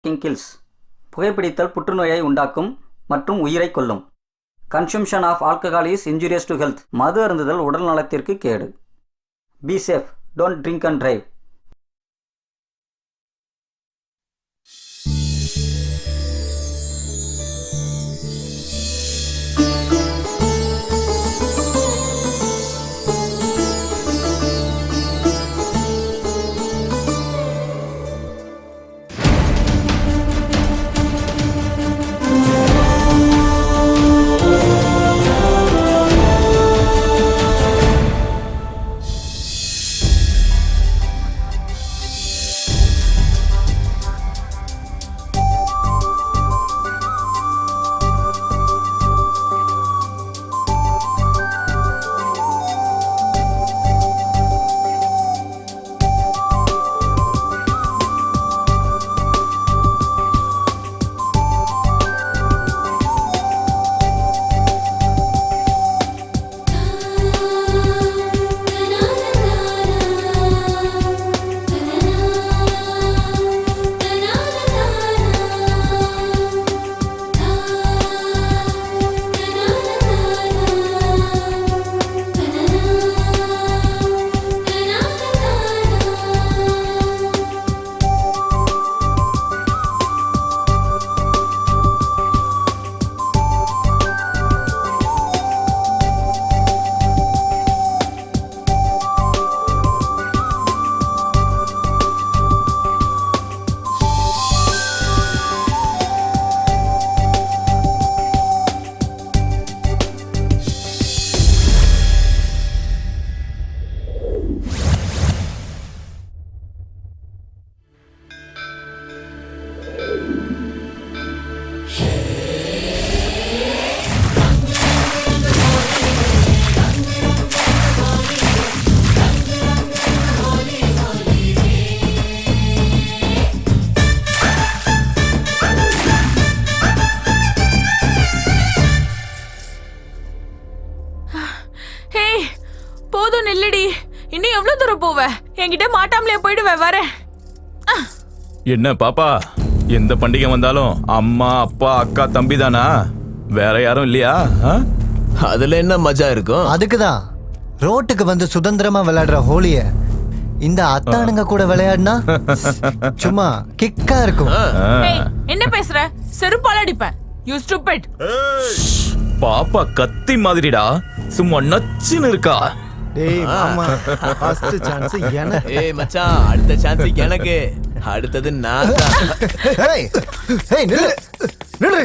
Kills. புகைப்பிடித்தல் புற்றுநோயை உண்டாக்கும் மற்றும் உயிரை கொல்லும். Consumption of alcohol is injurious to health. மது அருந்துதல் உடல் நலத்திற்கு கேடு. Be safe, don't drink and drive. போதும் நில்லடி. இன்னும் எவ்வளவு தூரம் போவ? என்கிட்ட மாட்டாமலே போயிடுவேன். வரேன். என்ன பாப்பா, எந்த பண்டிகை வந்தாலும் அம்மா அப்பா அக்கா தம்பி தானா? வேற யாரும் இல்லையா? அதுல என்ன மஜா இருக்கும்? அதுக்குதான் ரோட்டுக்கு வந்து சுதந்திரமா விளையாடுற ஹோலிய இந்த அத்தானுங்க கூட விளையாடினா சும்மா கிக்கா இருக்கும். என்ன பேசுற? செருப்பால அடிப்பேன். You stupid. பாப்பா கத்தி மாதிரிடா, சும்மா நச்சுன்னு இருக்கா. டேய் மாமா, ஃபர்ஸ்ட் சான்ஸ் எனக்கு. ஏய் மச்சான், அடுத்த சான்ஸ் எனக்கு. அடுத்தது நான் தான். ஏய் ஏய் நில்லு நில்லு.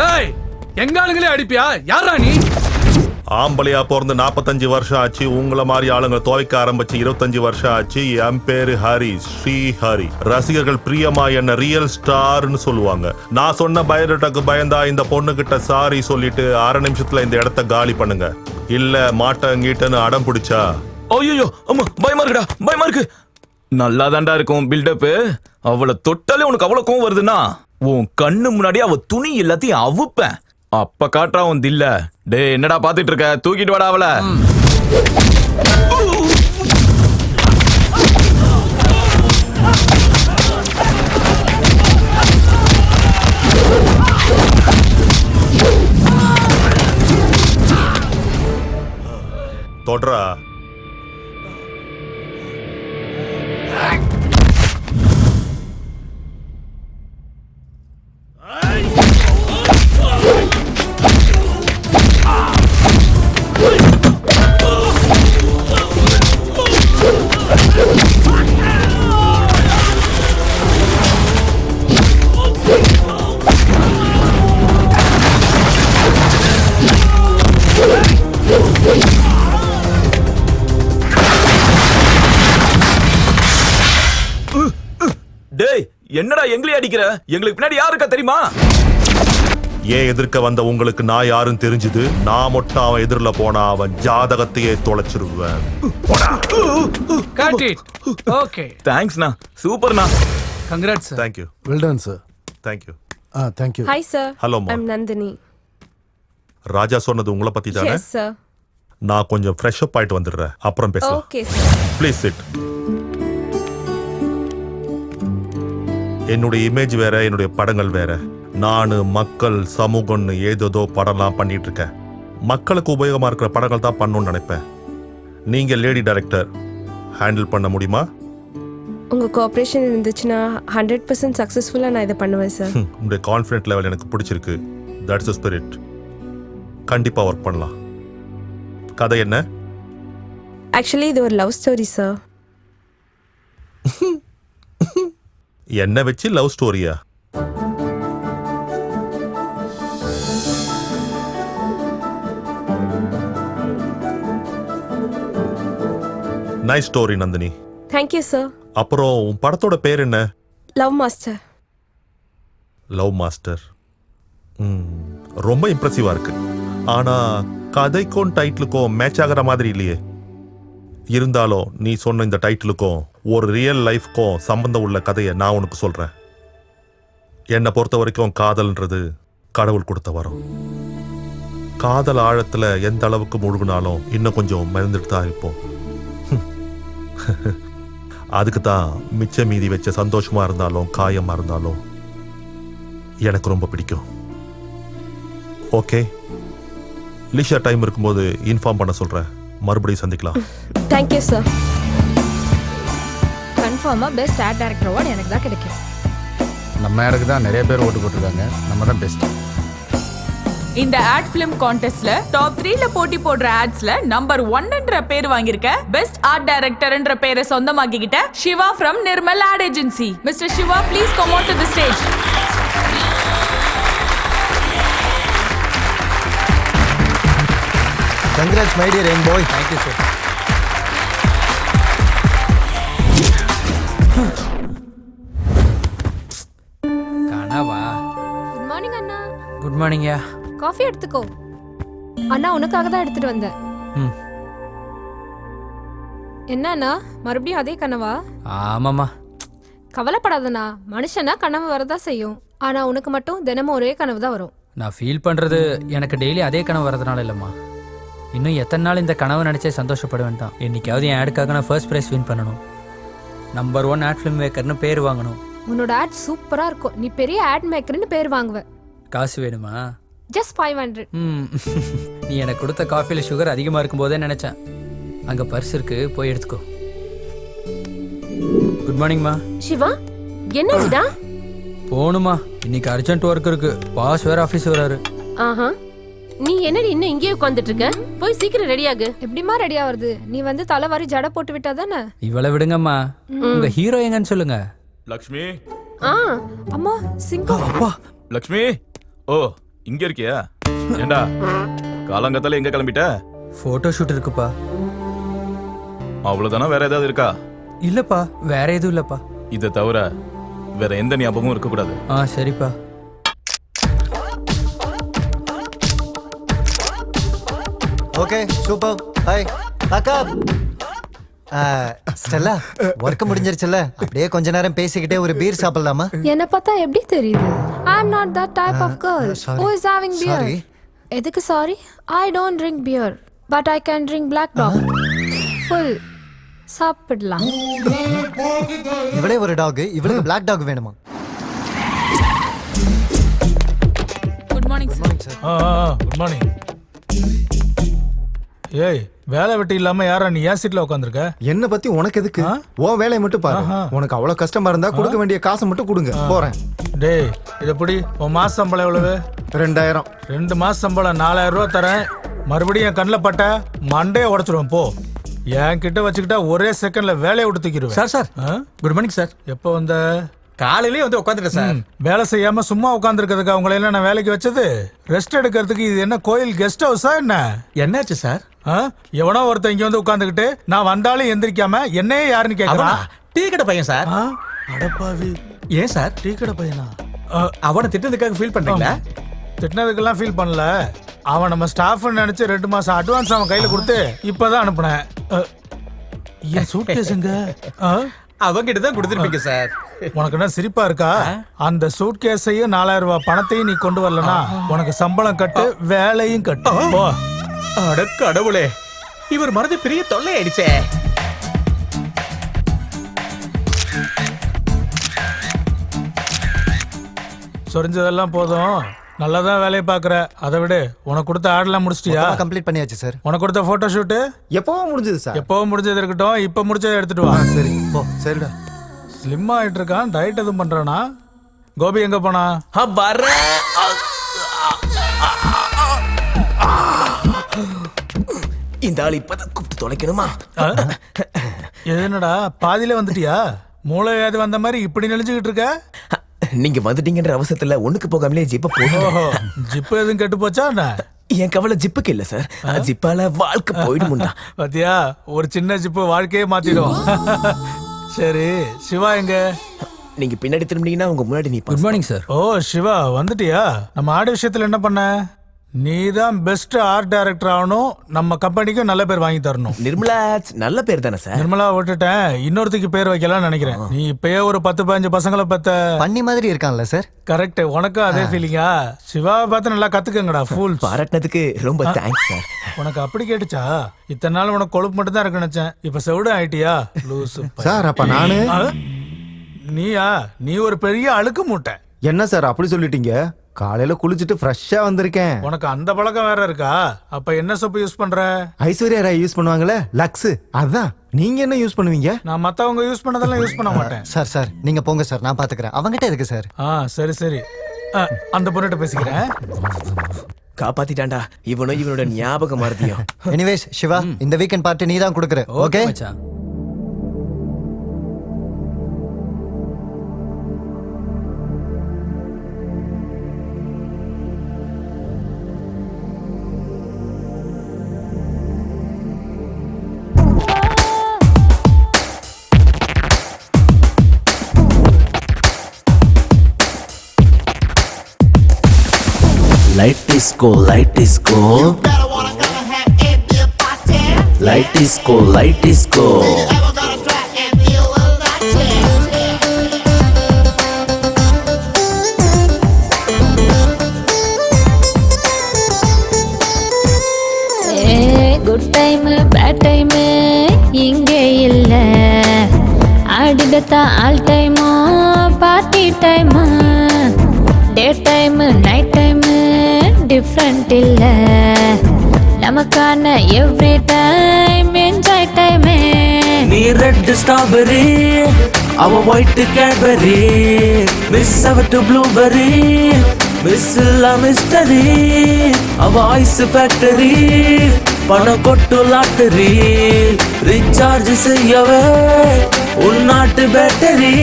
ஏய், எங்க ஆளுங்களே அடிப்பியா? யாரா நீ? ஆம்பளையா பிறந்து 45 வருஷம் ஆச்சு. உங்களை மாதிரி ஆளுங்க துவைக்க ஆரம்பிச்சு 25 வருஷம் ஆச்சு. என் பேரு ஹரி, ஸ்ரீ ஹரி. ரசிகர்கள் பிரியமா என்ன ரியல் ஸ்டார்னு சொல்லுவாங்க. நான் சொன்ன பயோடேட்டாக்கு பயந்தா இந்த பொண்ணு கிட்ட சாரி சொல்லிட்டு 1/2 நிமிஷத்துல இந்த இடத்த காலி பண்ணுங்க. இல்ல மாட்டங்கீட்டன்னு அடம் பிடிச்சா. ஐயோ அம்மா, பயமா இருக்குடா, பயமா இருக்கு. நல்லா தாண்டா இருக்கும் பில்டப். அவளை தொட்டாலே உனக்கு அவ்வளவு கோவம் வருதுன்னா உன் கண்ணு முன்னாடி அவ துணி எல்லாத்தையும் அவுப்பேன். அப்ப காட்டுறா உன் தில்ல. டே என்னடா பாத்துட்டு இருக்க? தூக்கிட்டு வாடா அவள. தொடரா. டேய் என்னடா எங்களே அடிக்கிற? எங்களுக்கு பின்னாடி யாரு இருக்கா தெரியுமா? ஏன் எதிர்க்க வந்த உங்களுக்கு நான் யாரும் தெரிஞ்சது? நான் மட்டும் அவன் எதிரில் போனா அவன் ஜாதகத்தையே தொலைச்சிருவேன். Got it. Okay. தேங்க்ஸ்ண்ணா, சூப்பர்ண்ணா. Congrats, sir. Thank you. Well done, sir. Thank you. Thank you. Hi sir. ஹலோம்மா. ஐம் நந்தினி. ராஜா சொன்னது உங்களை பத்தி தானே? Yes sir. நான் கொஞ்சம் ஃப்ரெஷ் அப் ஆயிட்டு வந்துடுறேன், அப்புறம் பேசலாம். Okay sir. Please sit. என்னுடைய இமேஜ் வேற, என்னுடைய படங்கள் வேற. நான் மக்கள் சமூகம்னு ஏதோ படம்லாம் பண்ணிட்டு இருக்கேன். மக்களுக்கு உபயோகமா இருக்கிற படங்கள் தான் பண்ணணும்னு நினைப்பேன். நீங்க லேடி டைரக்டர், ஹேண்டில் பண்ண முடியுமா? உங்க கோஆபரேஷன் இருந்துச்சுன்னா 100% சக்சஸ்ஃபுல்லா நான் இதை பண்ணுவேன் சார். உங்களுடைய கான்ஃபிடென்ட் லெவல் எனக்கு பிடிச்சிருக்கு. That's spirit. கண்டிப்பா ஒர்க் பண்ணலாம். கதை என்ன? ஆக்சுவலி இது ஒரு லவ் ஸ்டோரி சார். என்ன வச்சு லவ் ஸ்டோரியா? Nice story Nandini. Thank you sir. அப்புறம் உன் படத்தோட பேர் என்ன? Love master. Love master. ரொம்ப இம்ப்ரெசிவா இருக்கு. ஆனா கதைக்கும் டைட்டிலுக்கும் மேட்ச் ஆகிற மாதிரி இல்லையே. இருந்தாலும் நீ சொன்ன இந்த டைட்டிலுக்கும் ஒரு ரியல் லைஃப்க்கும் சம்பந்தம் உள்ள கதையை நான் உனக்கு சொல்றேன். என்னை பொறுத்த வரைக்கும் காதல்ன்றது கடவுள் கொடுத்த வரம். காதல் ஆழத்துல எந்த அளவுக்கு முழுகினாலும் இன்னும் கொஞ்சம் மறந்துட்டு தான் இருப்போம். அதுக்கு தான் மிச்ச மீதி வச்ச சந்தோஷமா இருந்தாலும் காயமா இருந்தாலும் எனக்கு ரொம்ப பிடிக்கும். ஓகே, லீஷர் டைம் இருக்கும்போது இன்ஃபார்ம் பண்ண சொல்றேன். மறுபடியும் சந்திக்கலாம். Thank you sir. கன்ஃபார்மா பெஸ்ட் ஆர்ட் டைரக்டர் அவார்டு எனக்கு தான் கிடைக்கும். நம்ம இடத்துக்கு தான் நிறைய பேர் ஓட்டு போட்டிருக்காங்க. நம்ம தான் பெஸ்ட். இந்த ஆட் ஃபிலிம் கான்டெஸ்ட்ல டாப் 3ல போட்டி போடுற ஆட்ஸ்ல நம்பர் 1ன்ற பேர் வாங்கியிருக்க பெஸ்ட் ஆர்ட் டைரக்டர்ன்ற பேரை சொந்தமாக்கிக்கிட்ட Siva from Nirmal ad agency. Mister Siva, please come on to the stage. Congrats, my dear young boy. Thank you sir. கனவா? குட் மார்னிங் அண்ணா. குட் மார்னிங்யா. காஃபி எடுத்துக்கோ. அண்ணா உனக்காக தான் எடுத்துட்டு வந்தேன். ம். என்னண்ணா மறுபடியும் அதே கனவா? ஆமாம்மா. கவலைப்படாதண்ணா, மனுஷனா கனவு வரதா செய்யும். ஆனா உனக்கு மட்டும் தினமும் ஒரே கனவு தான் வரும். நான் ஃபீல் பண்றது எனக்கு டெய்லி அதே கனவு வரதுனால இல்லைம்மா. இன்னும் எத்தனை நாள் இந்த கனவை நினச்சே சந்தோஷப்படுவேன் தான். என்னைக்காவது என் ஆடுக்காக நான் ஃபர்ஸ்ட் ப்ரைஸ் வின் பண்ணணும். நம்பர் 1 ஆட் ஃபிலிம் மேக்கர்னு பேர் வாங்கணும். உன்னோட ஆட் சூப்பரா இருக்கும். நீ பெரிய ஆட் மேக்கர்னு பேர் வாங்குவ. காசு வேணுமா? ஜஸ்ட் 500. நீ எனக்கு கொடுத்த காஃபியில் சுகர் அதிகமாக இருக்கும்போதே நினச்சேன். அங்கே பர்ஸ் இருக்கு, போய் எடுத்துக்கோ. குட் மார்னிங்மா. சிவா, என்னடா? போகணுமா, இன்னைக்கு அர்ஜென்ட் ஒர்க் இருக்கு. பாஸ் வேற ஆஃபீஸ் வராரு. ஆஹா, நீ என்னடி இன்னும் இங்கேயே உட்காந்துட்டு இருக்க? போய் சீக்கிரம் ரெடி ஆகு. எப்படிமா ரெடி ஆகுறது? நீ வந்து தலைவாரி ஜடை போட்டு விட்டா தானே. இவளை விடுங்கம்மா. உங்க ஹீரோ எங்கன்னு சொல்லுங்க. லக்ஷ்மி. அம்மா சிங்கம். அப்பா. லக்ஷ்மி. ஓ, இங்க இருக்கியா? ஏண்டா காலங்கத்தால எங்க கிளம்பிட்ட? போட்டோ ஷூட் இருக்குப்பா. அவ்வளவுதானா? வேற ஏதாவது இருக்கா? இல்லப்பா, வேற எதுவும் இல்லப்பா. இதை தவிர வேற எந்த ஞாபகமும் இருக்க கூடாது. சரிப்பா. Okay, super. ஹாய் அக்கா. ஸ்டெல்லா, ஒர்க் முடிஞ்சிருச்சுல, அப்படியே கொஞ்ச நேரம் பேசிக்கிட்டே ஒரு பீர் சாப்பிடலாமா? என்ன பார்த்தா எப்படி தெரியுது? I am not that type of girl who is having beer. Sorry. எதுக்கு sorry? I don't drink beer, but I can drink black dog. Full. சாப்பிடலாம். இவளே ஒரு டாக், இவளுக்கு பிளாக் டாக் வேணுமா? Good morning sir. Good morning. ஏய், வேலை வெட்டி இல்லாம யாரா நீ ஏன் சீட்ல உட்காந்துருக்க? என்ன பத்தி உனக்கு எதுக்கு? உன் வேலையை மட்டும் பாரு. உனக்கு அவ்வளவு கஷ்டமா இருந்தா கொடுக்க வேண்டிய காசை மட்டும் கொடுங்க, போறேன். டேய், இது எப்படி? உன் மாச சம்பளம் எவ்வளவு? 2000. 2 மாச சம்பளம் 4000 ரூபாய் தரேன். மறுபடியும் என் கண்ணில் பட்ட மண்டையை உடைச்சிருவேன். போ. என் கிட்ட வச்சுக்கிட்டா ஒரே செகண்ட்ல வேலையை விட்டு தூக்கிடுவேன். Sir good morning sir. எப்போ வந்த? காலையிலேயே வந்து உட்காந்துட்டேன் சார். வேலை செய்யாம சும்மா உட்காந்துருக்கிறதுக்கு அவங்கள எல்லாம் நான் வேலைக்கு வச்சது? ரெஸ்ட் எடுக்கிறதுக்கு இது என்ன கோயில் கெஸ்ட் ஹவுஸா என்ன? என்னாச்சு சார்? எவனோ ஒருத்தன் இங்க வந்து உட்காந்துக்கிட்டு நான் வந்தாலும் எந்திரிக்காம என்னையே யாருன்னு கேக்குறான். டீ கடை பையன் சார். அடப்பாவி. ஏன் சார்? டீ கடை பையனா? அவனை திட்டதுக்காக ஃபீல் பண்றீங்களா? திட்டினதுக்கெல்லாம் ஃபீல் பண்ணல. அவன் நம்ம ஸ்டாஃப் நினைச்சு 2 மாசம் அட்வான்ஸ் அவன் கையில கொடுத்து இப்பதான் அனுப்புனேன். என் சூட்கேஸ் எங்க? அவங்கிட்ட தான் கொடுத்துருப்பீங்க சார். உனக்கு என்ன சிரிப்பா இருக்கா? அந்த சூட் கேஸையும் 4000 ரூபாய் பணத்தையும் நீ கொண்டு வரலனா உனக்கு சம்பளம் கட்டு, வேலையும் கட்டு. போ. அட கடவுளே, இவர் மனது பெரிய தொல்லை ஆயிடுச்சே. சொரிஞ்சதெல்லாம் போதும், நல்லாதான் வேலையை பாக்குற. அதை விடு, உனக்கு கொடுத்த ஆடெல்லாம் முடிச்சிட்டியா? கம்ப்ளீட் பண்ணியாச்சு சார். உனக்கு கொடுத்த போட்டோ ஷூட்டு எப்பவும் முடிஞ்சது சார். எப்பவும் முடிஞ்சது இருக்கட்டும், இப்ப முடிச்சதை எடுத்துட்டு வா. சரி போ. சரிடா. ஸ்லிம் ஆயிட்டு இருக்கான், டயட் எதுவும் பண்றானா? கோபி எங்க போனா? இந்த ஆள் இப்பதான் கூப்பிட்டு தொலைக்கணுமா? என்னடா பாதியில வந்துட்டியா? மூளை வியாதி வந்த மாதிரி இப்படி நெளிஞ்சுக்கிட்டு இருக்க? நீங்க வந்துட்டீங்கன்ற அவசரத்துல ஒண்ணுக்கு போகாமலே ஜிப்ப போடுங்க. ஜிப்பு எதுவும் கெட்டு போச்சா என்ன? என் கவலை ஜிப்புக்கு இல்ல சார், ஜிப்பால வாழ்க்கை போயிடுமுண்டா. பாத்தியா, ஒரு சின்ன ஜிப்பு வாழ்க்கையே மாத்திடும். சரி, சிவா எங்க? நீங்க பின்னாடி திரும்பினீங்கன்னா உங்க முன்னாடி நீ. Good morning sir. Oh Siva வந்துட்டியா? நம்ம ஆடு விஷயத்துல என்ன பண்ண? நீ தான் பெஸ்ட் ஆர்ட் டைரக்டர் ஆகணும், நம்ம கம்பெனிக்கு நல்ல பேர் வாங்கி தரணும். நிர்மலா நல்ல பேர் தானே சார்? நிர்மலா விட்டுட்டேன், இன்னொருத்துக்கு பேர் வைக்கலாம்னு நினைக்கிறேன். நீ இப்பயே ஒரு 10-15 பசங்களை பத்த பண்ணி மாதிரி இருக்கான்ல சார்? கரெக்ட், உனக்கும் அதே ஃபீலிங்கா? சிவாவை பார்த்து நல்லா கத்துக்கங்கடா. ஃபுல் பாராட்டினதுக்கு ரொம்ப தேங்க்ஸ் சார். உனக்கு அப்படி கேட்டுச்சா? இத்தனை நாள் உனக்கு கொழுப்பு மட்டும் தான் இருக்கு நினைச்சேன், இப்ப செவிடு ஆயிட்டியா? லூசு சார் அப்ப நானு நீயா? நீ ஒரு பெரிய அழுக்கு மூட்டை. என்ன சார் அப்படி சொல்லிட்டீங்க? காலையில குளிச்சுட்டு ஃப்ரெஷ்ஷா வந்திருக்கேன். உனக்கு அந்த பழக்கம் வேற இருக்கா? அப்ப என்ன சோப்பு யூஸ் பண்ற? ஐஸ்வர்யா ராய் யூஸ் பண்ணுவாங்கல்ல, லக்ஸ். அதான். நீங்க என்ன யூஸ் பண்ணுவீங்க? நான் மத்தவங்க யூஸ் பண்ணதெல்லாம் யூஸ் பண்ண மாட்டேன். சார் நீங்க போங்க சார், நான் பாத்துக்கிறேன். அவங்கிட்ட இருக்கு சார். சரி சரி, அந்த பொண்ணுகிட்ட பேசிக்கிறேன். காப்பாத்திட்டான்டா இவனும் இவனோட ஞாபகம் மறதியும். எனிவேஸ் சிவா, இந்த வீக்கெண்ட் பார்ட்டி நீ தான் கொடுக்குற. ஓகே மச்சான். Light disco, light disco. You better wanna come and have it be a party. Light disco, light disco. Do you ever gonna try and feel a good time bad time இங்கே இல்ல, ஆடிடத்தான் all டைமோ party time. Day time night time different இல்ல, நமக்கான every time enjoy டைமே. நீ red strawberry, அவ white Cadbury, miss அவட்டு ப்ளூபெரி, மிஸ் இல்ல மிஸ்டரி, அவ ஐஸ் ஃபேக்டரி, பணம் கொட்டு லாட்டரி, ரீசார்ஜ் செய்யவே உள்நாட்டு battery.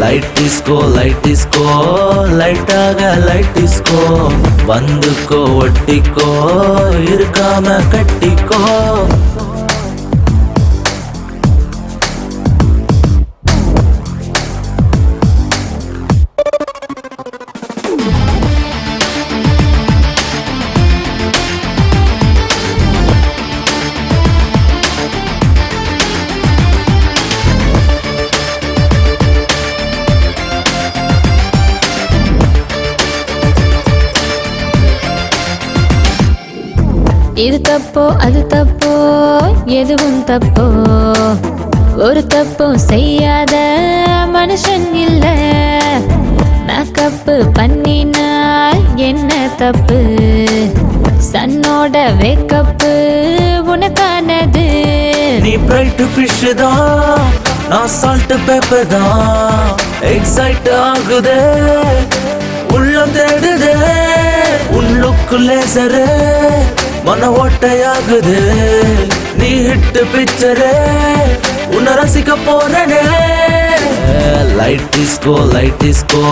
Light disco, light disco, லைட்டாக லைட் டிஸ்கோ, வந்துக்கோ ஒட்டிக்கோ, இருக்காம கட்டிக்கோ. இது தப்போ அது தப்போ எதுவும் தப்போ, ஒரு தப்பும் செய்யாத மனுஷன் இல்ல. மேக்கப் பண்ணினால் என்ன தப்பு, சன்னோட வேக்கப்பு உனக்கானது. நீ பிரைட் ஃபிஷ் தான், நான் சால்ட் பேப்பர் தான், எக்ஸைட் ஆகுதே உள்ளம் தேடுதே, உள்ளுக்கு லேசரு மன ஓட்டையாகுது. நீ ஹிட் பிக்சரு உன்னை ரசிக்க போறனே. லைட் டிஸ்கோ, லைட் டிஸ்கோ,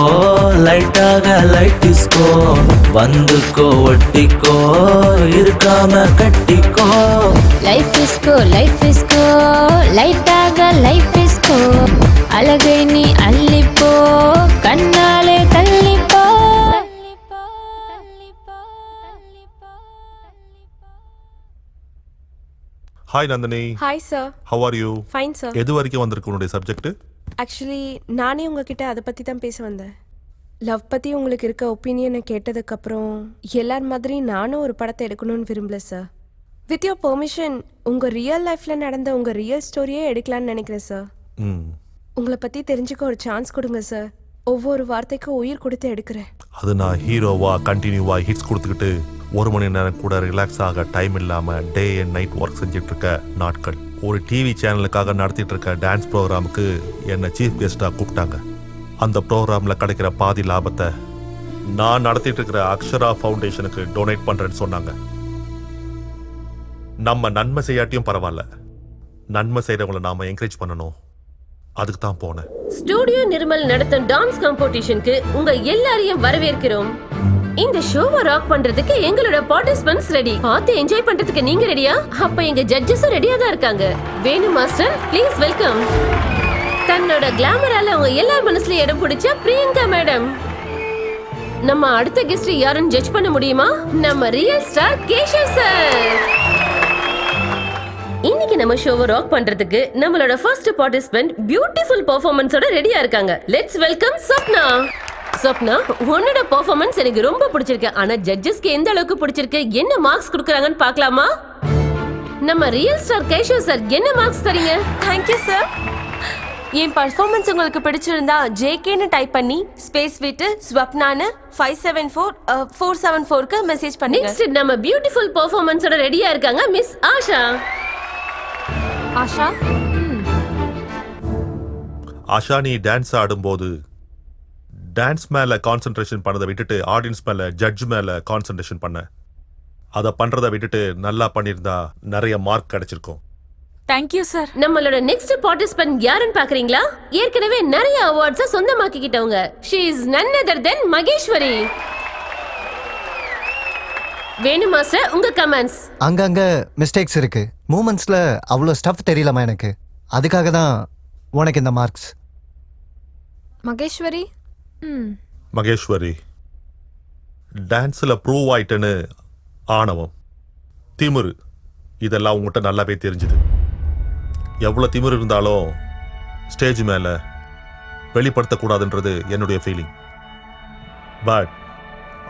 லைட்டாக லைட் டிஸ்கோ, வந்துக்கோ ஒட்டிக்கோ, இருக்காம கட்டிக்கோ. லைஃப் இஸ்கோ, லைஃப் இஸ்கோ, லைட்டாக லைஃப் இஸ்கோ, அழகை நீ அள்ளிப்போ, கண்ணாலே தள்ளிப்போ. Hi Nandini. Hi sir. How are you? Fine sir. எது வரைக்கும் வந்திருக்கு உன்னுடைய சப்ஜெக்ட்? ஆக்சுவலி நானே உங்ககிட்ட அதை பற்றி தான் பேச வந்தேன். லவ் பற்றி உங்களுக்கு இருக்க ஒப்பீனியனை கேட்டதுக்கப்புறம் எல்லார் மாதிரி நானும் ஒரு படத்தை எடுக்கணும்னு விரும்பல சார். வித் யோர் பெர்மிஷன் உங்கள் ரியல் லைஃப்பில் நடந்த உங்கள் ரியல் ஸ்டோரியே எடுக்கலான்னு நினைக்கிறேன் சார். உங்களை பற்றி தெரிஞ்சுக்க ஒரு சான்ஸ் கொடுங்க சார். ஒவ்வொரு வார்த்தைக்கும் உயிர் கொடுத்து எடுக்கிறேன். அது நான் ஹீரோவா கண்டினியூவா ஹிட்ஸ் கொடுத்துக்கிட்டு 1 மணி நேரம் கூட ரிலாக்ஸ் ஆக டைம் இல்லாம டே அண்ட் நைட் ஒர்க் செஞ்சுட்டு இருக்க நாட்கள். ஒரு டிவி சேனலுக்காக நடத்திட்டு இருக்க டான்ஸ் ப்ரோக்ராமுக்கு என்னை சீஃப் கெஸ்டா கூப்பிட்டாங்க. அந்த ப்ரோக்ராம்ல கிடைக்கிற பாதி லாபத்தை நான் நடத்திட்டு இருக்கிற அக்ஷரா ஃபவுண்டேஷனுக்கு டொனேட் பண்றேன்னு சொன்னாங்க. நம்ம நன்மை செய்யாட்டியும் பரவாயில்ல, நன்மை செய்யறவங்களை நாம என்கரேஜ் பண்ணணும். அதுக்கு தான் போனேன். ஸ்டூடியோ நிர்மல் நடத்தும் டான்ஸ் காம்படிஷனுக்கு உங்க எல்லாரையும் வரவேற்கிறோம். இந்த ஷோவை ராக் பண்றதுக்கு எங்களோட பார்ட்டிசிபென்ட்ஸ் ரெடி. பார்த்து என்ஜாய் பண்றதுக்கு நீங்க ரெடியா? அப்ப எங்க ஜட்ஜஸும் ரெடியா தான் இருக்காங்க. வேணு மாஸ்டர் ப்ளீஸ் வெல்கம். தன்னோட கிளாமரால உங்க எல்லார் மனசுலயும் இடம் பிடிச்ச பிரியங்கா மேடம். நம்ம அடுத்த கெஸ்ட் யாருன்னு ஜட்ஜ் பண்ண முடியுமா? நம்ம ரியல் ஸ்டார் கேஷவ் சார். இன்னைக்கு நம்ம ஷோவை ராக் பண்றதுக்கு நம்மளோட ஃபர்ஸ்ட் பார்ட்டிசிபென்ட் பியூட்டிஃபுல் பெர்ஃபார்மன்ஸோட ரெடியா இருக்காங்க. Let's welcome Swapna. சொப்னா, உன்னோட பெர்ஃபார்மன்ஸ் எனக்கு ரொம்ப பிடிச்சிருக்கு. ஆனா ஜட்ஜஸ்க்கு எந்த அளவுக்கு பிடிச்சிருக்கு, என்ன மார்க்ஸ் கொடுக்கறாங்கன்னு பார்க்கலாமா? நம்ம ரியல் ஸ்டார் கேஷவ் சார் என்ன மார்க்ஸ் தரீங்க? Thank you sir. என் பர்ஃபார்மன்ஸ் உங்களுக்கு பிடிச்சிருந்தா ஜேகேன்னு டைப் பண்ணி ஸ்பேஸ் விட்டு ஸ்வப்னான்னு 574474க்கு மெசேஜ் பண்ணுங்க. நெக்ஸ்ட் நம்ம பியூட்டிஃபுல் பெர்ஃபார்மன்ஸோட ரெடியா இருக்காங்க மிஸ் ஆஷா. ஆஷா, ஆஷா, நீ டான்ஸ் ஆடும்போது டான்ஸ் மேல கான்சென்ட்ரேஷன் பண்ணதை விட்டுட்டு ஆடியன்ஸ் மேல ஜட்ஜ் மேல கான்சென்ட்ரேஷன் பண்ண. அதை பண்றதை விட்டுட்டு நல்லா பண்ணியிருந்தா நிறைய மார்க் கிடைச்சிருக்கும். Thank you sir. நம்மளோட நெக்ஸ்ட் பார்ட்டிசிபென்ட் யாருன்னு பாக்குறீங்களா? ஏற்கனவே நிறைய அவார்ட்ஸை சொந்தமாக்கிக்கிட்டவங்க. She is none other than Maheswari. Venu master, உங்க கமெண்ட்ஸ். அங்கங்க மிஸ்டேக்ஸ் இருக்கு. மூமெண்ட்ஸ்ல அவ்வளோ ஸ்டஃப் தெரியலமா எனக்கு. அதுக்காக தான் உனக்கு இந்த மார்க்ஸ். மகேஸ்வரி. மகேஸ்வரி, டான்ஸ்ல ப்ரூவ் ஆயிட்டேன்னு ஆணவம், திமிரு இதெல்லாம் உங்ககிட்ட நல்லாவே தெரிஞ்சுது. எவ்வளோ திமிரு இருந்தாலும் ஸ்டேஜ் மேல வெளிப்படுத்தக்கூடாதுன்றது என்னுடைய ஃபீலிங். பட்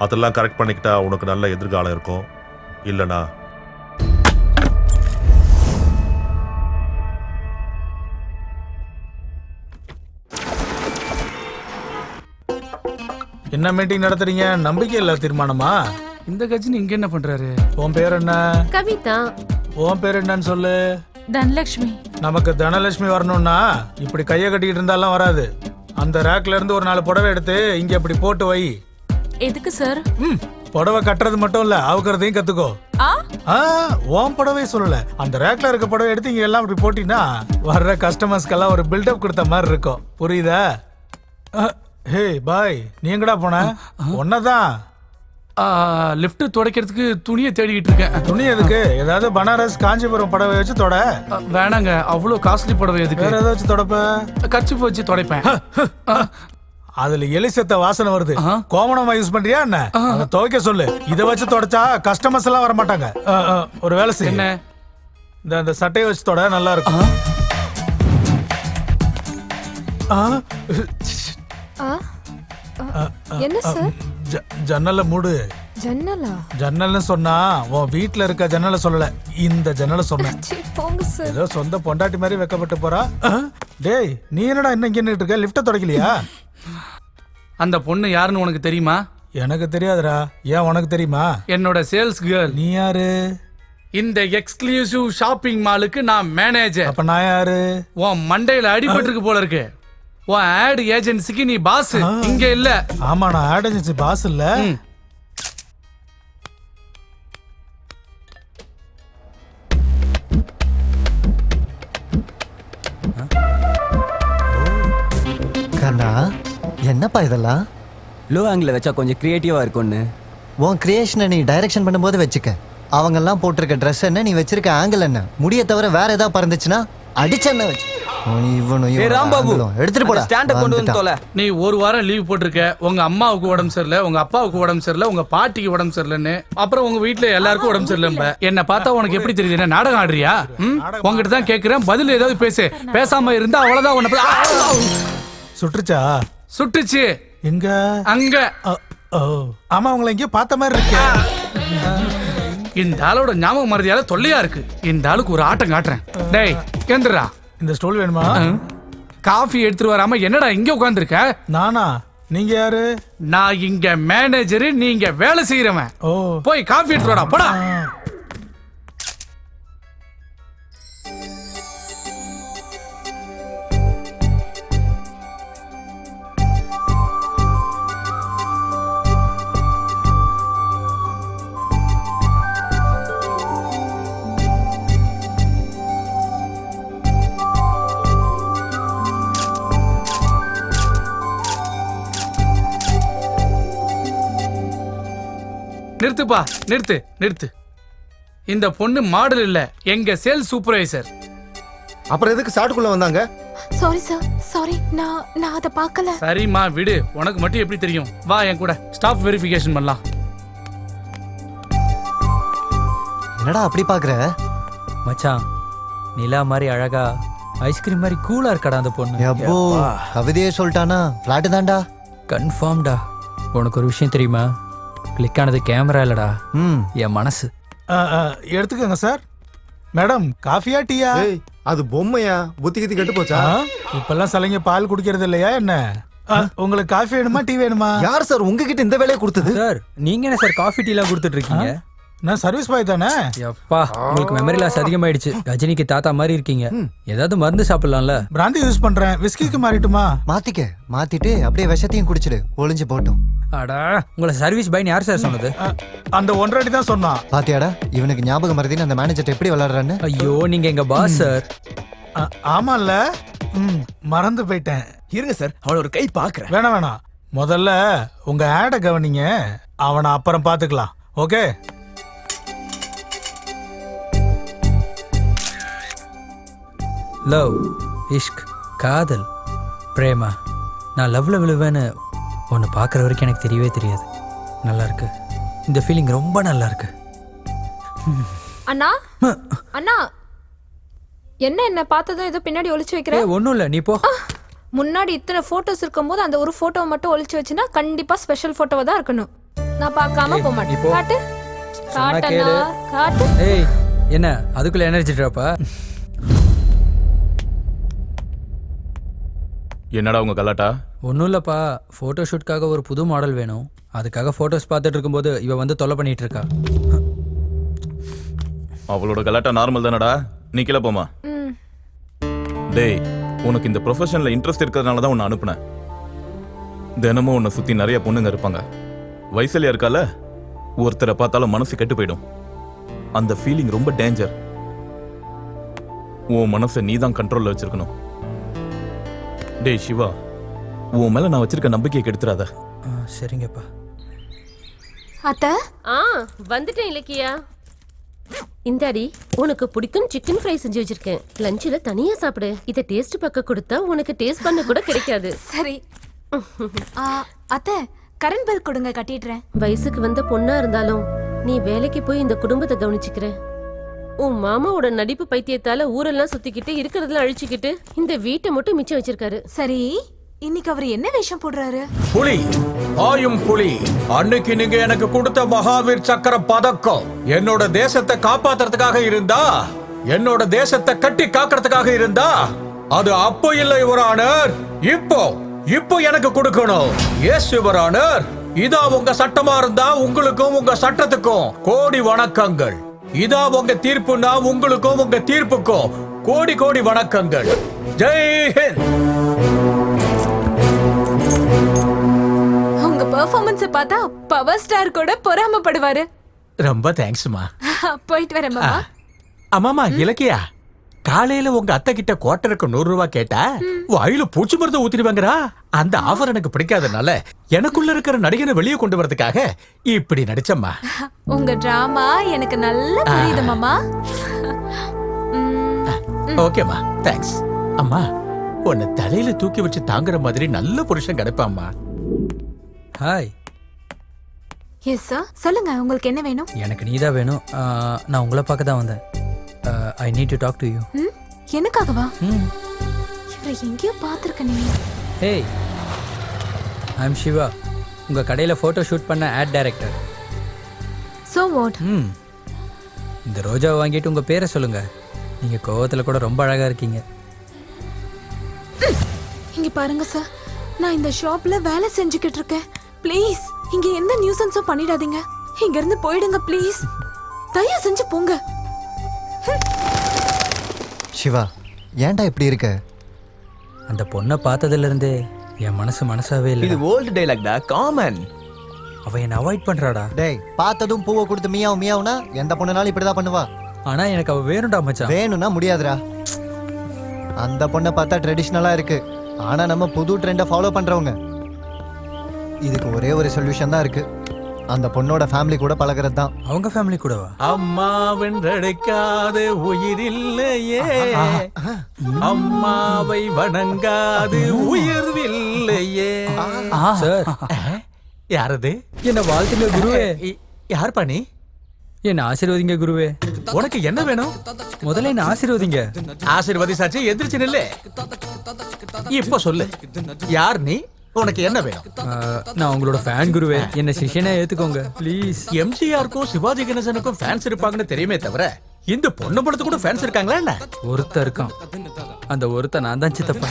அதெல்லாம் கரெக்ட் பண்ணிக்கிட்டா உனக்கு நல்ல எதிர்காலம் இருக்கும். இல்லைனா என்ன மீட்டிங் நடத்துறீங்க? நம்பிக்கை இல்ல தீர்மானமா? இந்த கட்சி இங்க என்ன பண்றாரு? உன் பேர் என்ன? கவிதா. உன் பேர் என்னன்னு சொல்லு. தனலட்சுமி. நமக்கு தனலட்சுமி வரணும்னா இப்படி கையை கட்டிக்கிட்டு இருந்தாலும் வராது. அந்த ரேக்ல இருந்து ஒரு 4 புடவை எடுத்து இங்க இப்படி போட்டு வை. எதுக்கு சார்? புடவை கட்டுறது மட்டும் இல்ல, அவுக்கிறதையும் கத்துக்கோ. உன் புடவை சொல்லல, அந்த ரேக்ல இருக்க புடவை எடுத்து இங்க எல்லாம் இப்படி போட்டீங்கன்னா வர்ற கஸ்டமர்ஸ்க்கெல்லாம் ஒரு பில்டப் கொடுத்த மாதிரி இருக்கும். புரியுதா? ஹே பாய், நீ எங்கடா போன? ஒன்னதான் லிஃப்ட் துடைக்கிறதுக்கு துணியை தேடிக்கிட்டு இருக்கேன். துணி எதுக்கு? ஏதாவது பனாரஸ் காஞ்சிபுரம் புடவை வச்சு தொட. வேணாங்க, அவ்வளோ காஸ்ட்லி புடவை எதுக்கு? வேற ஏதாச்சும் தொடப்ப? கர்ச்சீப் வச்சு துடைப்பேன். அதுல எலிசத்த வாசனை வருது. கோமணமா யூஸ் பண்றியா என்ன? அதை துவைக்க சொல்லு. இதை வச்சு தொடச்சா கஸ்டமர்ஸ் எல்லாம் வர மாட்டாங்க. ஒரு வேலை செய்ய. என்ன? இந்த சட்டையை வச்சு தொட, நல்லா இருக்கும். என்ன சார்? ஜன்னல மூடு. ஜன்னலா? ஜன்னல்னு சொன்னா உன் வீட்டுல இருக்க ஜன்னல சொல்லல, இந்த ஜன்னல சொன்னேன். போங்க சார். ஏதோ சொந்த பொண்டாட்டி மாதிரி வெக்கப்பட்டு போறா. டேய், நீ என்னடா இன்னும் இங்க நின்னுட்டு இருக்க? லிஃப்ட தொடக்கலையா? அந்த பொண்ணு யாருன்னு உனக்கு தெரியுமா? எனக்கு தெரியாதுடா. ஏன், உனக்கு தெரியுமா? என்னோட சேல்ஸ் கேர்ள். நீ யாரு? இந்த எக்ஸ்க்ளூசிவ் ஷாப்பிங் மாலுக்கு நான் மேனேஜர். அப்ப நான் யாரு? உன் மண்டையில அடிபட்டிருக்கு போல இருக்கு. உன் ஆட் ஏஜென்சிக்கு நீ பாஸ், இங்க இல்ல. ஆமா, நான் ஆட் ஏஜென்சி பாஸ் இல்ல. கண்ணா, என்னப்பா இதெல்லாம்? லோ ஆங்கிள் வச்சா கொஞ்சம் கிரியேட்டிவா இருக்கும்னு. உன் கிரியேஷனை நீ டைரக்ஷன் பண்ணும்போது வச்சுக்க. அவங்கெல்லாம் போட்டிருக்க ட்ரெஸ் என்ன, நீ வச்சிருக்க ஆங்கிள் என்ன, முடிய தவிர வேற ஏதாவது பறந்துச்சுன்னா அடிச்சென்ன வச்சு இவனும் ஏய் ராம்பாபு இவனும் எடுத்துட்டு போடா ஸ்டாண்ட கொண்டு வந்து தொலை. நீ ஒரு வாரம் லீவ் போட்டிருக்க. உங்க அம்மாவுக்கு உடம்பு சரியில்லை, உங்க அப்பாவுக்கு உடம்பு சரியில்லை, உங்க பாட்டிக்கு உடம்பு சரியில்லைன்னு, அப்புறம் உங்க வீட்டுல எல்லாருக்கும் உடம்பு சரியில்லை. என்ன பார்த்தா உனக்கு எப்படி தெரியுது? என்ன நாடகம் ஆடுறியா? உங்ககிட்ட தான் கேக்குறேன், பதில் ஏதாவது பேசு. பேசாம இருந்தா அவ்வளவுதான். உன்னை சுட்டுச்சா? சுட்டுச்சு. எங்க? அங்க. ஆமா, உங்களை எங்கேயோ பார்த்த மாதிரி இருக்கு. இந்த ஆளோட ஞாபகம் மறதியால தொல்லையா இருக்கு. இந்த ஆளுக்கு ஒரு ஆட்டம் காட்டுறேன். டேய் கேந்துடா. இந்த ஸ்டோல் வேணுமா? காஃபி எடுத்துட்டு வராம என்னடா இங்க உட்கார்ந்துருக்க? நானா? நீங்க யாரு? நான் இங்க மேனேஜரு, நீங்க வேலை செய்யறவன். போய் காஃபி எடுத்துட்டு வாடா, போடா. நிறுத்துப்பா, நிறுத்து. இந்த பொண்ணு மாடல் இல்ல, எங்க சேல்ஸ் சூப்பர்வைசர். அப்புறம் எதுக்கு சாட்டுக்குள்ள வந்தாங்க? Sorry sir, sorry. நான் அத பார்க்கல. சரிம்மா விடு, உனக்கு மட்டும் எப்படி தெரியும்? வா என் கூட ஸ்டாஃப் வெரிஃபிகேஷன் பண்ணலாம். என்னடா அப்படி பாக்குற? மச்சான், நிலா மாதிரி அழகா ஐஸ்கிரீம் மாதிரி கூலா இருக்கடா அந்த பொண்ணு. எப்போ கவிதையே சொல்லிட்டானா? பிளாட் தான்டா. கன்ஃபார்ம்டா. உனக்கு ஒரு விஷயம் தெரியுமா? கிளிக் ஆனது கேமரா இல்லடா, என் மனசு. எடுத்துக்கோங்க சார். மேடம், காஃபியா டீயா? அது பொம்மையா? புத்தி கித்தி கெட்டு போச்சா? இப்பெல்லாம் சிலைங்க பால் குடிக்கிறது இல்லையா என்ன? உங்களுக்கு காஃபி வேணுமா டீ வேணுமா? யார் சார் உங்ககிட்ட இந்த வேலையை கொடுத்தது? சார் நீங்க என்ன சார் காஃபி டீலாம் கொடுத்துட்டு இருக்கீங்க? நான் சர்வீஸ் பாய் தானே. எப்பா, உங்களுக்கு மெமரி லாஸ் அதிகமாயிடுச்சு. ரஜினிக்கு தாத்தா மாதிரி இருக்கீங்க. ஏதாவது மருந்து சாப்பிடலாம்ல? பிராந்தி யூஸ் பண்றேன். விஸ்கிக்கு மாறிட்டுமா? மாத்திட்டு அப்படியே விஷத்தையும் குடிச்சிடு, ஒளிஞ்சு போட்டும். அடா, உங்களை சர்வீஸ் பாய்னு யார் சார் சொன்னது? அந்த 1.5 அடி தான் சொன்னான். பாத்தியாடா, இவனுக்கு ஞாபகம் மறதின்னு அந்த மேனேஜர் எப்படி விளையாடுறான்னு. ஐயோ, நீங்க எங்க பாஸ் சார். ஆமால, மறந்து போயிட்டேன். இருங்க சார், அவள ஒரு கை பாக்குறேன். வேணாம், முதல்ல உங்க ஆட கவனிங்க, அவனை அப்புறம் பாத்துக்கலாம். ஓகே? லவ், இஷ்க், காதல், பிரேமா. நான் லவ்ல விழுவேன்னு ஒன்று பார்க்குற வரைக்கும் எனக்கு தெரியவே தெரியாது. நல்லா இருக்கு, இந்த ஃபீலிங் ரொம்ப நல்லா இருக்கு. அண்ணா, அண்ணா, என்ன பார்த்ததும் ஏதோ பின்னாடி ஒளிச்சு வைக்கிற? ஒன்றும் இல்லை, நீ போ. முன்னாடி இத்தனை போட்டோஸ் இருக்கும்போது அந்த ஒரு போட்டோவை மட்டும் ஒளிச்சு வச்சுன்னா கண்டிப்பா ஸ்பெஷல் போட்டோவா தான் இருக்கணும். நான் பார்க்காம போக மாட்டேன். காட்டு காட்டனா, காட்டு. ஏய், என்ன அதுக்குள்ள எனர்ஜி ட்ராப்பா? என்னடா உங்க கலாட்டா? ஒன்றும் இல்லைப்பா, ஃபோட்டோ ஷூட்காக ஒரு புது மாடல் வேணும். அதுக்காக ஃபோட்டோஸ் பார்த்துட்டு இருக்கும்போது இவ வந்து தொல்லை பண்ணிட்டு இருக்கா. அவளோட கலாட்டா நார்மல் தானடா. நீ கீழே போமா. டேய், உனக்கு இந்த ப்ரொஃபஷன்ல இன்ட்ரெஸ்ட் இருக்கிறதுனால தான் உன்னை அனுப்புனேன். தினமும் உன்னை சுத்தி நிறைய பொண்ணுங்க இருப்பாங்க. வயசுலயா இருக்கால, ஒருத்தரை பார்த்தாலும் மனசு கெட்டு போயிடும். அந்த ஃபீலிங் ரொம்ப டேஞ்சர். உன் மனசை நீ தான் கண்ட்ரோல்ல வச்சிருக்கணும். டேய் சிவா, உன் மேல நான் வச்சிருக்க நம்பிக்கையை கெடுத்துறாத. சரிங்கப்பா. அத்த வந்துட்டேன் இலக்கியா. இந்தாடி, உனக்கு பிடிக்கும் சிக்கன் ஃப்ரை செஞ்சு வச்சிருக்கேன். லஞ்சில தனியா சாப்பிடு. இத டேஸ்ட் பக்க கொடுத்தா உனக்கு டேஸ்ட் பண்ண கூட கிடைக்காது. சரி அத்தை, கரண்ட் பில் கொடுங்க, கட்டிடுறேன். வயசுக்கு வந்த பொண்ணா இருந்தாலும் நீ வேலைக்கு போய் இந்த குடும்பத்தை கவனிச்சுக்கிற. உன் மாமாவோட நடிப்பு பைத்தியத்தால ஊரெல்லாம் சுத்திக்கிட்டு இருக்கிறதெல்லாம் அழிச்சுக்கிட்டு இந்த வீட்டை மட்டும் மிச்சம் வச்சிருக்காரு. சரி, இன்னைக்கு அவர் என்ன வேஷம் போடுறாரு? புலி, ஆயும் புலி. அன்னைக்கு நீங்க எனக்கு கொடுத்த மகாவீர் சக்கர பதக்கம் என்னோட தேசத்தை காப்பாத்துறதுக்காக இருந்தா, என்னோட தேசத்தை கட்டி காக்கிறதுக்காக இருந்தா, அது அப்போ இல்லை யுவர் ஆனர். இப்போ எனக்கு கொடுக்கணும். Yes your honour. இதா உங்க சட்டமா இருந்தா உங்களுக்கும் உங்க சட்டத்துக்கும் கோடி வணக்கங்கள். இதா உங்க தீர்ப்புனா உங்களுக்கும் உங்க தீர்ப்புக்கும் கோடி கோடி வணக்கங்கள். ஜெய் ஹிந்த். உங்க பெர்ஃபார்மன்ஸ் பார்த்தா பவர் ஸ்டார் கூட பொறாமப்படுவாரு. ரொம்ப தேங்க்ஸ்மா. போயிட்டு வரேன் மாமா. அம்மாமா இலக்கியா, காலையில உங்க அத்தை கிட்ட குவார்டருக்கு 100 ரூபாய் கேட்டா வாயில பூச்சி மருந்து ஊத்திடுவாங்கறா. அந்த ஆஃபர் எனக்கு பிடிக்காதனால எனக்குள்ள இருக்கிற நடிகனை வெளியே கொண்டு வரதுக்காக இப்படி நடிச்சம்மா. உங்க டிராமா எனக்கு நல்லா புரியுது மாமா. ஓகேமா, தேங்க்ஸ். அம்மா உன்னை தலையில தூக்கி வச்சு தாங்குற மாதிரி நல்ல புருஷன் கிடைப்பாம்மா. ஹாய். எஸ் சார், சொல்லுங்க உங்களுக்கு என்ன வேணும்? எனக்கு நீ தான் வேணும். நான் உங்களை பார்க்க தான் வந்தேன். I need to talk to you. எனக்காகவா? இவரை எங்கேயோ பார்த்துருக்கனே. ஹேய், ஐ எம் சிவா, உங்கள் கடையில் ஃபோட்டோ ஷூட் பண்ண ஆட் டைரக்டர். So what? இந்த ரோஜாவை வாங்கிட்டு உங்கள் பேரை சொல்லுங்கள். நீங்கள் கோவத்தில் கூட ரொம்ப அழகாக இருக்கீங்க. இங்க பாருங்க சார், நான் இந்த ஷாப்ல வேலை செஞ்சுக்கிட்டு இருக்கேன். ப்ளீஸ் இங்க எந்த நியூசன்ஸும் பண்ணிடாதீங்க. இங்க இருந்து போயிடுங்க ப்ளீஸ். தயவு செஞ்சு போங்க. சிவா, ஏன்டா இப்படி இருக்க? அந்த பொண்ணை பார்த்ததுலேருந்தே என் மனசாவே இல்லை. இது ஓல்டு டைலாக்டா, காமன். அவ என்னை அவாய்ட் பண்றாடா. டேய், பார்த்ததும் பூவை கொடுத்து மியாவும் மியாவுனா எந்த பொண்ணுனாலும் இப்படிதான் பண்ணுவா. ஆனா எனக்கு அவ வேணும்டா மச்சான். வேணும்னா முடியாதுடா. அந்த பொண்ணை பார்த்தா ட்ரெடிஷ்னலா இருக்கு, ஆனா நம்ம புது ட்ரெண்டை ஃபாலோ பண்றவங்க. இதுக்கு ஒரே ஒரு சொல்யூஷன் தான் இருக்கு, அந்த பொண்ணோட ஃபேமிலி கூட பழகிறது தான். அவங்க ஃபேமிலி கூடவா? அம்மாவென்றழைக்காத உயிரில்லையே, அம்மாவை வணங்காது உயிர்வில்லையே. சார், யாரது? என்ன வாழ்த்துங்க குருவே. யார் பண்ணி? என்ன ஆசீர்வதிங்க குருவே. உனக்கு என்ன வேணும்? முதல்ல என்ன ஆசீர்வதிங்க. ஆசீர்வதிச்சாச்சு, எந்திரிச்சு நில்லு. இப்ப சொல்லு, யார் நீ? உனக்கு என்ன வேணும்? நான் உங்களோட ஃபேன் குருவே, என்ன சிஷ்யனா ஏத்துக்கோங்க ப்ளீஸ். எம்ஜிஆருக்கும் சிவாஜி கணேசனுக்கும் ஃபேன்ஸ் இருப்பாங்கன்னு தெரியுமே தவிர இந்த பொண்ணு படத்துக்கு கூட ஃபேன்ஸ் இருக்காங்களா என்ன? ஒருத்தன் இருக்கான், அந்த ஒருத்தன் நான் தான் சித்தப்பா.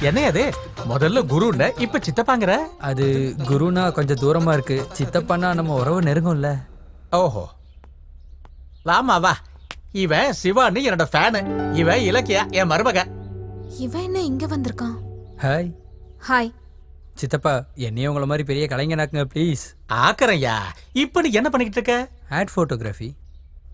என்ன அது? முதல்ல குருன்னு இப்ப சித்தப்பாங்கிற? அது குருனா கொஞ்சம் தூரமா இருக்கு, சித்தப்பானா நம்ம உறவு நெருங்கும்ல. ஓஹோ, வாமா வா. இவன் சிவான்னு என்னோட ஃபேனு, இவன் இலக்கியா என் மருமக. இவன் என்ன இங்க வந்திருக்கான்? ஹாய். ஹாய். சித்தப்பா, என்னையும் உங்களை மாதிரி பெரிய கலைஞனாக்குங்க ப்ளீஸ். ஆக்கறையா? இப்ப நீ என்ன பண்ணிக்கிட்டு இருக்க? Ad photography.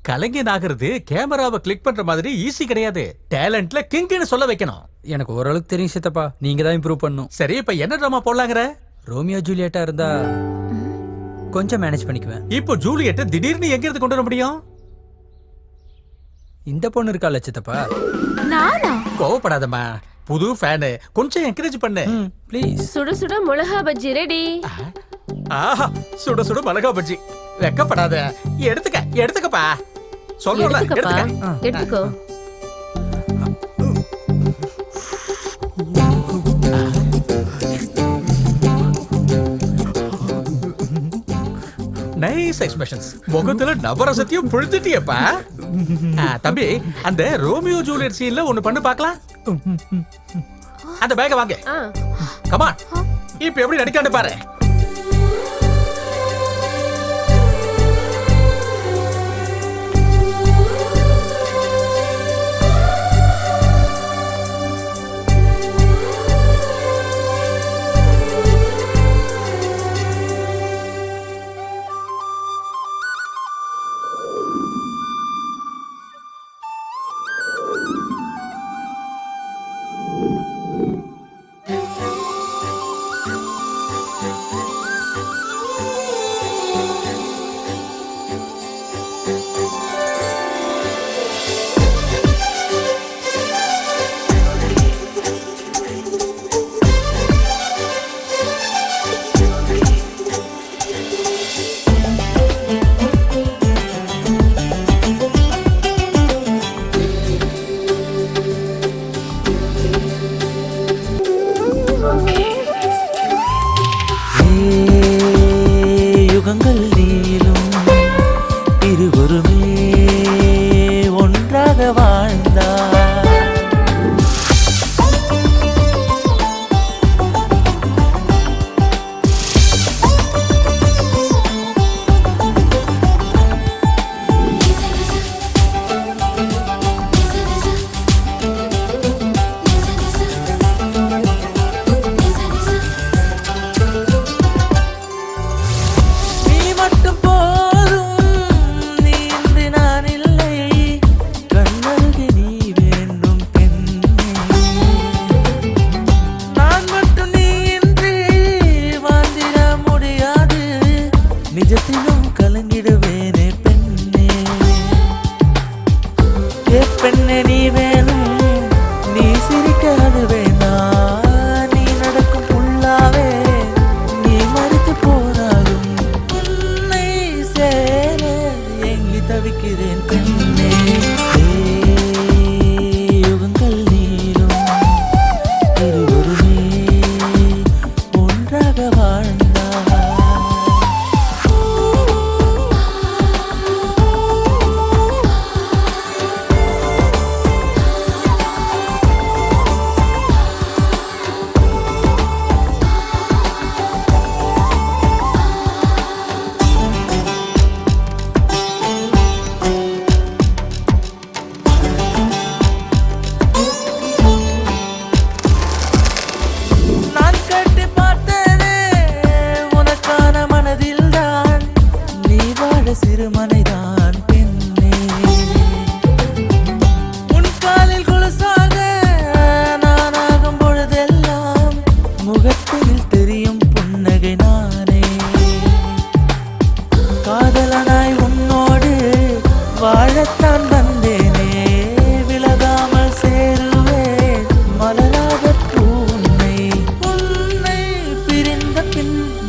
கலைஞன் ஆகிறது கேமராவை கிளிக் பண்ற மாதிரி ஈஸி கிடையாது. டேலண்ட்ல கிங்னு சொல்ல வைக்கணும். எனக்கு ஓரளவுக்கு தெரியும் சித்தப்பா, நீங்க தான் இம்ப்ரூவ் பண்ணணும். சரி, இப்ப என்ன ட்ராமா போடலாங்கற? ரோமியோ ஜூலியட்டா இருந்தா கொஞ்சம் மேனேஜ் பண்ணிக்குவேன். இப்போ ஜூலியட்டை திடீர்னு எங்க இருந்து கொண்டு வர முடியும்? இந்த பொண்ணு இருக்கால சித்தப்பா. நானா? கோவப்படாதம்மா, புது ஃபேனு, கொஞ்சம் என்கரேஜ் பண்ணு ப்ளீஸ். சுட சுட மிளகா பஜ்ஜி ரெடி. ஆஹா, சுட சுட மிளகா பஜ்ஜி. வெக்கப்படாத, எடுத்துக்கப்பா. சொல்றல, எடுத்துக்கோ. Nice expressions. முகத்துல நவரசத்தையும் புழுத்திட்டியப்பா. தம்பி, அந்த ரோமியோ ஜூலியட் சீன்ல ஒன்னு பண்ணு பார்க்கலாம். அந்த பேக்க வாங்க. கமான், இப்ப எப்படி நடிக்கான்னு பாரு.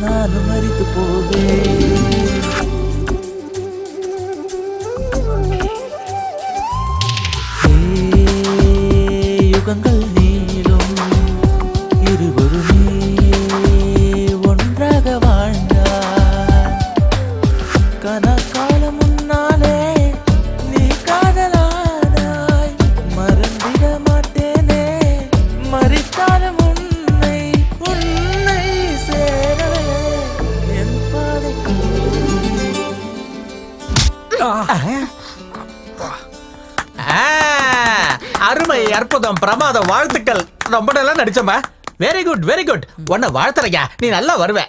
நானும் மறித்து போவேன். யுகங்கள் நீளும் இருவருமே ஒன்றாக வாழ்ந்தார். கனகாலம் முன்னாலே நீ காதலானாய். மறந்திட மாட்டேனே மறித்தாலும் உன்னை உன்னை சேரவே என் பாதைக்கு. அருமை, அற்புதம், பிரமாதம், வாழ்த்துக்கள். ரொம்ப நல்லா நடிச்சமா. Very good, very good. உன்னை வாழ்த்துறேங்க, நீ நல்லா வருவ.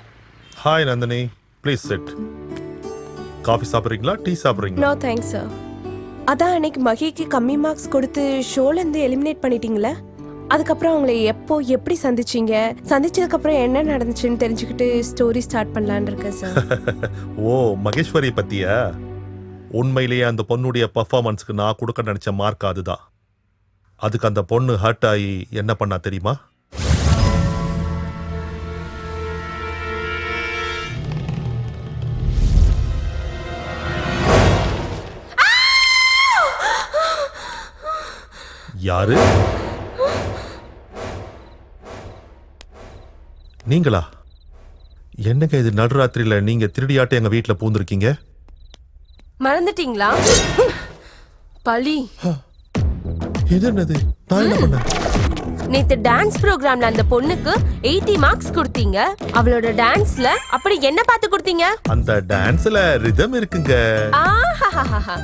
Hi Nandini, please sit. Coffee சாப்பிட்றீங்களா, டீ சாப்பிட்றீங்களா? No thanks sir. அதான் அன்னைக்கு மகிக்கு கம்மி மார்க்ஸ் கொடுத்து ஷோலேருந்து எலிமினேட் பண்ணிட்டீங்களே, அதுக்கப்புறம் அவங்களை எப்போ எப்படி சந்திச்சீங்க, சந்திச்சதுக்கப்புறம் என்ன நடந்துச்சுன்னு தெரிஞ்சுக்கிட்டு ஸ்டோரி ஸ்டார்ட் பண்ணலான்னு இருக்கேன் சார். ஓ, மகேஸ்வரி பத்தியா? உண்மையிலேயே அந்த பொண்ணுடைய பர்ஃபார்மன்ஸ்க்கு நான் கொடுக்க நினைச்ச மார்க் அதுதான். அதுக்கு அந்த பொண்ணு ஹர்ட் ஆகி என்ன பண்ணா தெரியுமா? யாரு? நீங்களா? என்னங்க இது நடுராத்திரியில நீங்க திருடியாட்ட எங்க வீட்டுல பூந்திருக்கீங்க? மறந்துட்டீங்களா? பழி. இது என்னது? நான் என்ன பண்ணேன்? நேத்து டான்ஸ் ப்ரோக்ராம்ல அந்த பொண்ணுக்கு 80 மார்க்ஸ் கொடுத்தீங்க. அவளோட டான்ஸ்ல அப்படி என்ன பார்த்து கொடுத்தீங்க? அந்த டான்ஸ்ல ரிதம் இருக்குங்க. ஆஹாஹாஹா.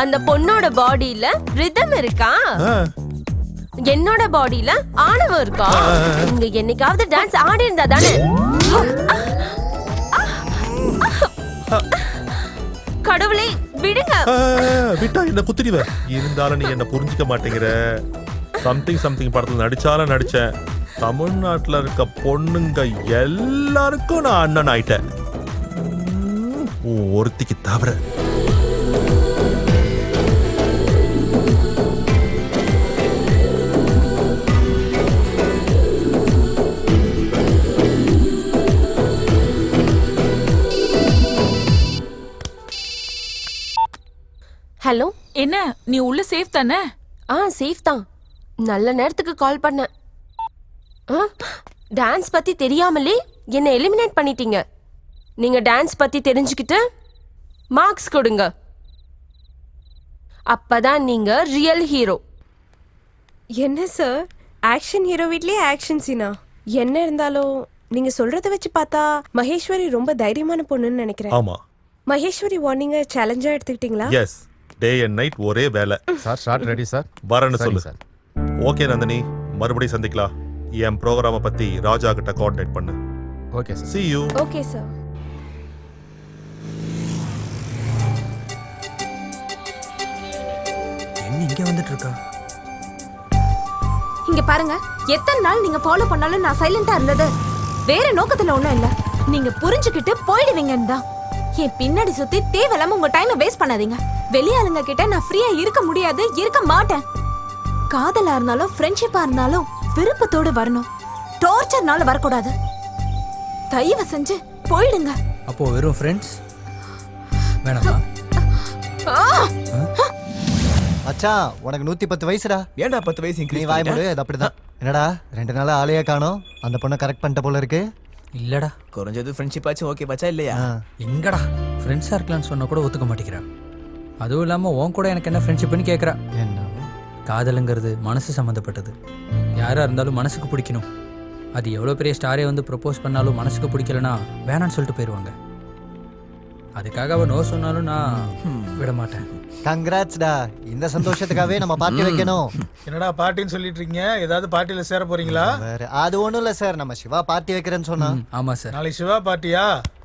அந்த பொண்ணோட பாடியில ரிதம் இருக்கா? என்னோட பாடியில ஆணவம் இருக்கா? நீங்க என்னைக்காவது டான்ஸ் ஆடி இருந்தா தானே? கடவுளே விடுங்க. விட்டா என்ன குத்திடுவ. இருந்தாலும் நீ என்ன புரிஞ்சுக்க மாட்டேங்கிற. சம்திங் படத்துல நடிச்சாலும் நடிச்சேன். தமிழ்நாட்டுல இருக்க பொண்ணுங்க எல்லாருக்கும் நான் அண்ணன் ஆயிட்டேன். ஒருத்திக்கு தவிர. ஹலோ, என்ன நீ உள்ள சேஃப் தானே? சேஃப் தான். நல்ல நேரத்துக்கு கால் பண்ணேன். டான்ஸ் பத்தி தெரியாமலே என்ன எலிமினேட் பண்ணிட்டீங்க. நீங்க டான்ஸ் பத்தி தெரிஞ்சுக்கிட்டு மார்க்ஸ் கொடுங்க. அப்பதான் நீங்க ரியல் ஹீரோ. என்ன சார், ஆக்ஷன் ஹீரோ வீட்லயே ஆக்ஷன் சீனா? என்ன இருந்தாலும் நீங்க சொல்றத வச்சு பார்த்தா மகேஸ்வரி ரொம்ப தைரியமான பொண்ணுன்னு நினைக்கிறேன். ஆமா. மகேஸ்வரி வார்னிங்க சேலஞ்சா எடுத்துக்கிட்டீங்களா? எஸ், டே அண்ட் நைட் ஒரே வேலை. Sir shot ready sir. வரேன்னு சொல்லு சார். ஓகே நந்தினி, மறுபடியும் சந்திக்கலாம். என் ப்ரோக்ராம பத்தி ராஜா கிட்ட கோஆர்டினேட் பண்ணு. Okay sir. See you. Okay sir. என்ன இங்க வந்துட்டு இருக்கா? இங்க பாருங்க, எத்தனை நாள் நீங்க ஃபாலோ பண்ணாலும் நான் சைலண்டா இருந்தது வேற நோக்கத்துல ஒண்ணும் இல்ல. நீங்க புரிஞ்சுக்கிட்டு போயிடுவீங்கன்னு தான். என் பின்னாடி சுத்தி தேவையில்லாம உங்க டைமை வேஸ்ட் பண்ணாதீங்க. வெளியாளுங்க கிட்ட நான் ஃப்ரீயா இருக்க முடியாது, இருக்க மாட்டேன். காதலா இருந்தாலும் ஃப்ரெண்ட்ஷிப்பா இருந்தாலும் விருப்பத்தோடு வரணும், டார்ச்சர்னால வரக்கூடாது. தயவு செஞ்சு போயிடுங்க. அப்போ வெறும் ஃப்ரெண்ட்ஸ் வேணாமா? மச்சான், உனக்கு 110 வயசுடா. ஏன்டா 10 வயசு நீ இன்க்ரீஸ் வாய் மூடு. அது அப்படிதான். என்னடா 2 நாளா ஆளையே காணோம்? அந்த பொண்ணை கரெக்ட் பண்ணிட்ட போல இருக்கு. இல்லடா, குறைஞ்சது ஃப்ரெண்ட்ஷிப் ஆச்சு ஓகே பச்சா இல்லையா? எங்கடா ஃப்ரெண்ட்ஸா இருக்கலாம்னு சொன்னா கூட ஒத்துக்க மாட்டேங்கிறான். அதுவும் இல்லாம உன் கூட எனக்கு என்ன ஃப்ரெண்ட்ஷிப்னு கேட்குறா. என்ன? காதலுங்கிறது மனசு சம்மந்தப்பட்டது. யாரா இருந்தாலும் மனசுக்கு பிடிக்கணும். அது எவ்வளோ பெரிய ஸ்டாரே வந்து ப்ரப்போஸ் பண்ணாலும் மனசுக்கு பிடிக்கலனா வேணான்னு சொல்லிட்டு போயிடுவாங்க. அதுக்காக அவ நோ சொன்னாலும் நான் விட மாட்டேன். கங்க்ராட்ஸ்டா. இந்த சந்தோஷத்துக்காகவே நம்ம பார்ட்டி வைக்கணும். என்னடா பார்ட்டின்னு சொல்லிட்டு இருக்கீங்க? ஏதாவது பார்ட்டியில சேர போறீங்களா? வேற அது ஒண்ணும் இல்ல சார், நம்ம சிவா பார்ட்டி வைக்கிறேன்னு சொன்னா. ஆமா சார். நாளைக்கு சிவா பார்ட்டியா?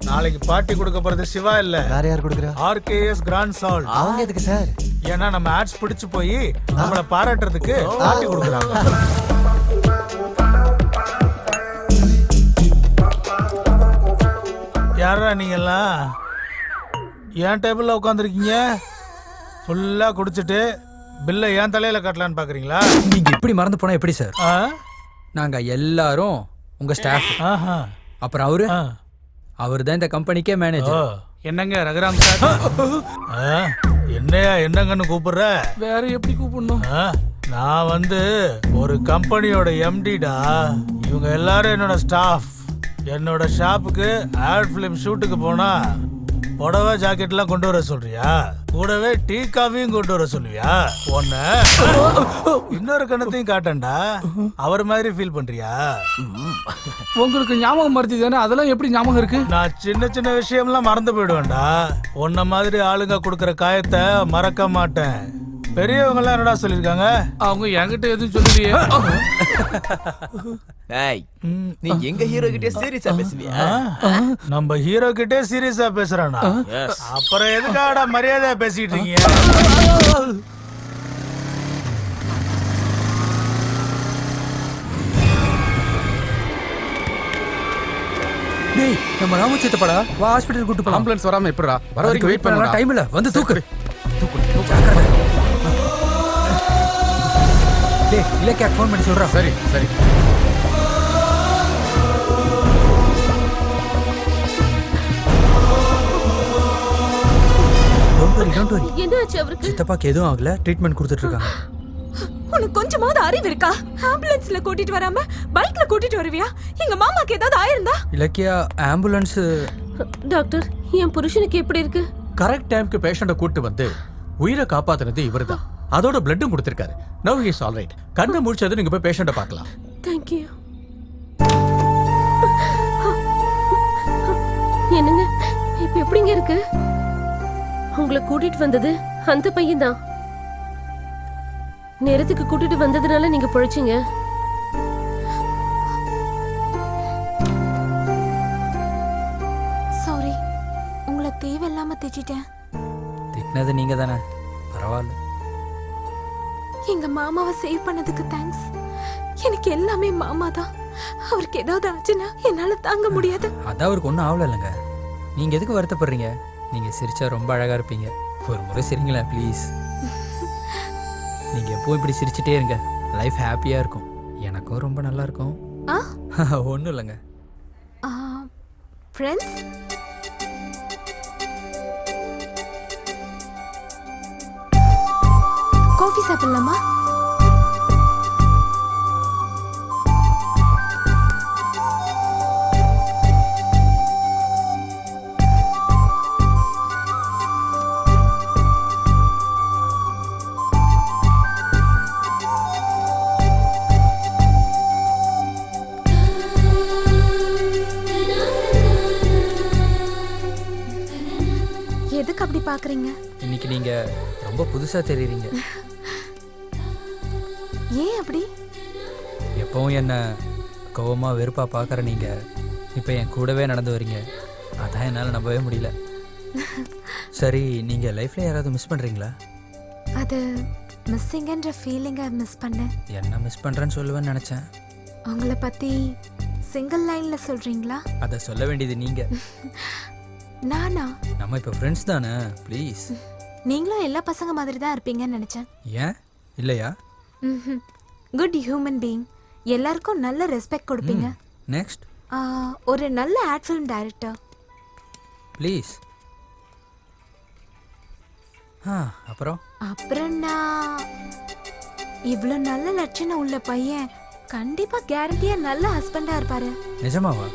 நாளைக்கு பார்ட்டி கொடுக்க போறது சிவா இல்ல, வேற யார் கொடுக்குறா? RKS grand salt. அவங்க எதுக்கு சார்? ஏன்னா நம்ம ஆட்ஸ் பிடிச்சு போய் நம்மள பாராட்டுறதுக்கு பார்ட்டி கொடுக்குறாங்க. யாரா நீங்க எல்லாம் என் டேபிள்ல உட்காந்துருக்கீங்க? ஃபுல்லா குடிச்சிட்டு பில்லை என் தலையில கட்டலான்னு பாக்குறீங்களா? நீங்க இப்படி மறந்து போனா எப்படி சார்? நாங்க எல்லாரும் உங்க ஸ்டாஃப். அப்புறம் அவரு அவர் தான் இந்த கம்பெனிக்கே ஓ, மேனேஜர். என்னங்க ரகுராம் சார்? என்னையா என்னங்கன்னு கூப்பிடுற? வேற எப்படி கூப்பிடணும்? நான் வந்து ஒரு கம்பெனியோட எம்டிடா. இவங்க எல்லாரும் என்னோட ஸ்டாஃப். என்னோட ஷாப்புக்கு ஆட் ஃபிலிம் ஷூட்டுக்கு போனா புடவை ஜாக்கெட்லாம் கொண்டு வர சொல்றியா? கூடவே டீ காஃபியும் கொண்டு வர சொல்லுவியா? ஒன்ன இன்னொரு கணத்தையும் காட்டண்டா. அவர் மாதிரி ஃபீல் பண்றியா? உங்களுக்கு ஞாபகம் மறதி தானே, அதெல்லாம் எப்படி ஞாபகம் இருக்கு? நான் சின்ன சின்ன விஷயம்லாம் மறந்து போயிடுவேன்டா. உன்ன மாதிரி ஆளுங்க கொடுக்கற காயத்தை மறக்க மாட்டேன். பெரியவங்க எல்லாம் என்னடா சொல்லிருக்காங்க? அவங்க என்கிட்ட எதுவும் சொல்லலையே. ஏய், நீ எங்க ஹீரோ கிட்ட சீரியஸா பேசுவியா? நம்ம ஹீரோ கிட்டே சீரியஸா பேசுறானா? அப்புறம் எதுக்காடா மரியாதையா பேசிட்டு இருக்கீங்க? டேய், நம்ம ராமச்சேத்தப்படா வா ஹாஸ்பிடல் கூட்டி போலாம். ஆம்புலன்ஸ் வராம எப்படிடா? வர வரைக்கும் வெயிட் பண்ணலாம். டைம் இல்ல, வந்து தூக்கு. டேய், இலக்கியா ஃபோன் பண்ணி சொல்றா. சரி சரி. Don't worry. என்னாச்சு அவருக்கு? சித்தப்பாக்கு எதுவும் ஆகல, ட்ரீட்மெண்ட் கொடுத்துட்டு இருக்காங்க. உனக்கு கொஞ்சமாவது அறிவு இருக்கா? ஆம்புலன்ஸ்ல கூட்டிட்டு வராம பைக்ல கூட்டிட்டு வருவியா? எங்க மாமாக்கு ஏதாவது ஆயிருந்தா? இலக்கியா, ஆம்புலன்ஸ். டாக்டர், என் புருஷனுக்கு எப்படி இருக்கு? கரெக்ட் டைம்க்கு பேஷண்ட கூட்டி வந்து உயிரை காப்பாத்துனது இவர்தான். அதோட பிளட்டும் கொடுத்திருக்காரு. Now he is alright. கண்ணை முடிச்சது நீங்க போய் பேஷண்ட பார்க்கலாம். Thank you. என்னங்க இப்ப எப்படிங்க இருக்கு? உங்களை கூட்டிட்டு வந்தது அந்த பையன் தான். நேரத்துக்கு கூட்டிட்டு வந்ததுனால நீங்க பொழைச்சீங்க. சாரி, உங்களை தேவையில்லாம திட்டிட்டேன். திட்டினது நீங்க தானே, பரவாயில்ல. எங்க மாமாவை சேவ் பண்ணதுக்கு தேங்க்ஸ். எனக்கு எல்லாமே மாமா தான். அவருக்கு ஏதாவது ஆச்சுன்னா என்னால தாங்க முடியாது. அதான் அவருக்கு ஒன்றும் ஆகல இல்லைங்க. நீங்க எதுக்கு வருத்தப்படுறீங்க? நீங்க சிரிச்சா ரொம்ப அழகா இருப்பீங்க. ஒரு முறை சிரிங்களேன் ப்ளீஸ். நீங்க எப்போ இப்படி சிரிச்சிட்டே இருங்க, லைஃப் ஹாப்பியா இருக்கும். எனக்கும் ரொம்ப நல்லா இருக்கும். ஒன்றும் இல்லைங்க. ஃப்ரெண்ட்ஸ், காஃபி சாப்பிடலாமா? எதுக்கு அப்படி பாக்குறீங்க? இன்னைக்கு நீங்க ரொம்ப புதுசா தெரியுறீங்க. ஏன் அப்படி? எப்பவும் என்ன கோவமா வெறுப்பா பார்க்குற நீங்க இப்போ என் கூடவே நடந்து வரீங்க. அதான் என்னால் நம்பவே முடியல. சரி, நீங்க லைஃப்ல யாராவது மிஸ் பண்றீங்களா? அது மிஸ்ஸிங்கன்ற ஃபீலிங்கை மிஸ் பண்ணேன். என்ன மிஸ் பண்றேன்னு சொல்லுவேன்னு நினைச்சேன். உங்களை பத்தி சிங்கிள் லைன்ல சொல்றீங்களா? அதை சொல்ல வேண்டியது நீங்க. நானா? நம்ம இப்போ ஃப்ரெண்ட்ஸ் தானே, ப்ளீஸ். நீங்களும் எல்லா பசங்க மாதிரி தான் இருப்பீங்கன்னு நினைச்சேன். ஏன் இல்லையா? Good human being. எல்லாருக்கும் நல்ல ரெஸ்பெக்ட் கொடுப்பீங்க. நெக்ஸ்ட், ஒரு நல்ல ஆட் ஃபிலிம் டைரக்டர். ப்ளீஸ். அப்புறம் நான் இவ்வளோ நல்ல லட்சணம் உள்ள பையன் கண்டிப்பா கேரண்டியா நல்ல ஹஸ்பண்டா இருப்பாரு. நிஜமாவா?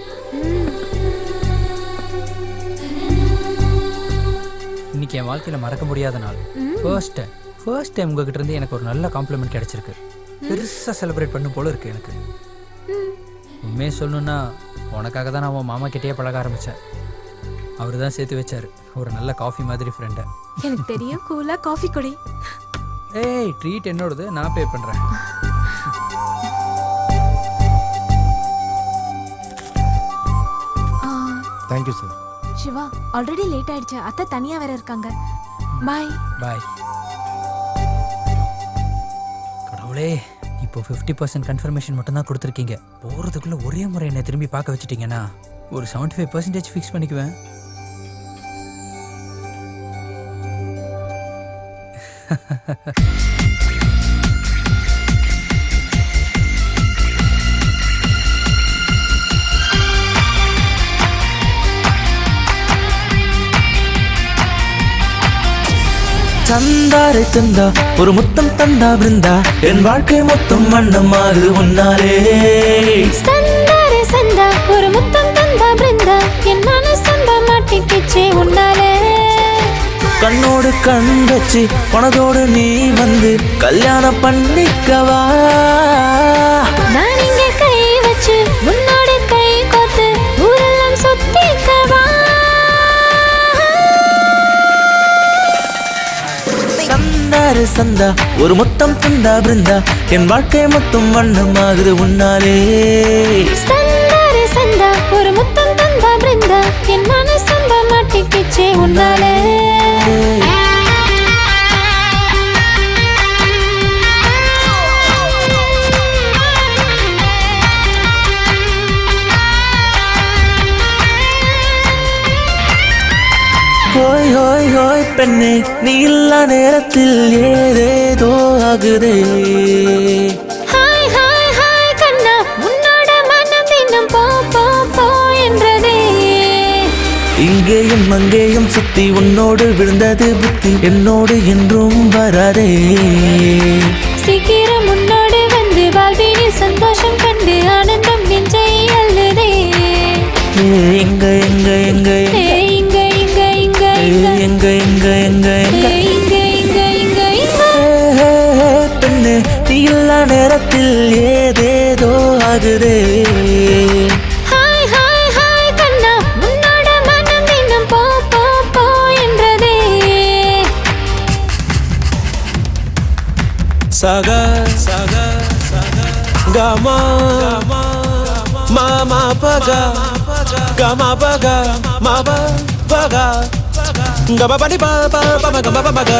இன்னைக்கு என் வாழ்க்கையில மறக்க முடியாத நாள். ஃபர்ஸ்ட் டைம் உங்ககிட்ட இருந்து எனக்கு ஒரு நல்ல காம்ப்ளிமெண்ட் கிடைச்சிருக்கு. பெருசா செலிப்ரேட் பண்ணும் போல இருக்கு எனக்கு. உண்மையை சொல்லணும்னா உனக்காக தான் நான் உன் மாமா கிட்டேயே பழக ஆரம்பித்தேன். அவர் தான் சேர்த்து வச்சார் ஒரு நல்ல காஃபி மாதிரி ஃப்ரெண்டை. எனக்கு தெரியும், கூலாக காஃபி குடி. ஏய், ட்ரீட் என்னோடது, நான் பே பண்ணுறேன். Thank you sir. Shiva, already late ஆயிடுச்சு. அத்தை தனியாக வேற இருக்காங்க. பாய். பாய். கடவுளே, இப்போ 50% கன்ஃபர்மேஷன் மட்டும் தான் கொடுத்துருக்கீங்க. போகிறதுக்குள்ளே ஒரே முறை என்னை திரும்பி பார்க்க வச்சுட்டீங்கன்னா ஒரு 75% ஃபிக்ஸ் பண்ணிக்குவேன். சந்தாரே சந்தா ஒரு முத்தம் தந்தா பிருந்தா என் வாழ்க்கை மொத்தம் வண்ணமாகுது உன்னாலே சந்தாரே சந்தா ஒரு முத்தம் தந்தா பிருந்தா என் மனசந்த மாட்டிக்கிச்சே உன்னாலே கண்ணோடு கண் வச்சு பணத்தோடு நீ வந்து கல்யாணம் பண்ணிக்கவா நான் இங்கே கை வச்சு உன்னோட கை கோத்து ஊரெல்லாம் சுத்திக்கவா சந்தாரே சந்தா ஒரு முத்தம் தந்தா பிருந்தா என் வாழ்க்கை மொத்தம் வண்ணமாகுது உன்னாலே சந்தாரே சந்தா ஒரு முத்தம் தந்தா பிருந்தா என் மனசந்த மாட்டிக்கிச்சே உன்னாலே ஹோய் ஹோய் ஹோய் பெண்ணே நீ இல்லா நேரத்தில் ஏதேதோ ஆகுதே ஹாய் ஹாய் ஹாய் கண்ணா உன்னோட மனம் தின்னும் போ போ போ என்றதே இங்கேயும் அங்கேயும் சுத்தி உன்னோடு விழுந்தது புத்தி என்னோடு என்றும் வராதே சீக்கிரம் உன்னோடு வந்து வாழ்வினில் சந்தோஷம் கண்டு ஆனந்தம் நெஞ்சை அள்ளுதே எங்க எங்க எங்க இங்க இங்க இங்க எங்க எங்க எங்க எங்க இங்க இங்க இங்க இங்க பெண்ணே நீ இல்லா நேரத்தில் ஏதேதோ ஆகுதே ஹாய் ஹாய் ஹாய் கண்ணா உன்னோட மனம் இன்னும் போ போ போ என்றதே சக சக கமா மாமா பக கமா பக மாப பக கமா பனி பா பா பம கமா பமக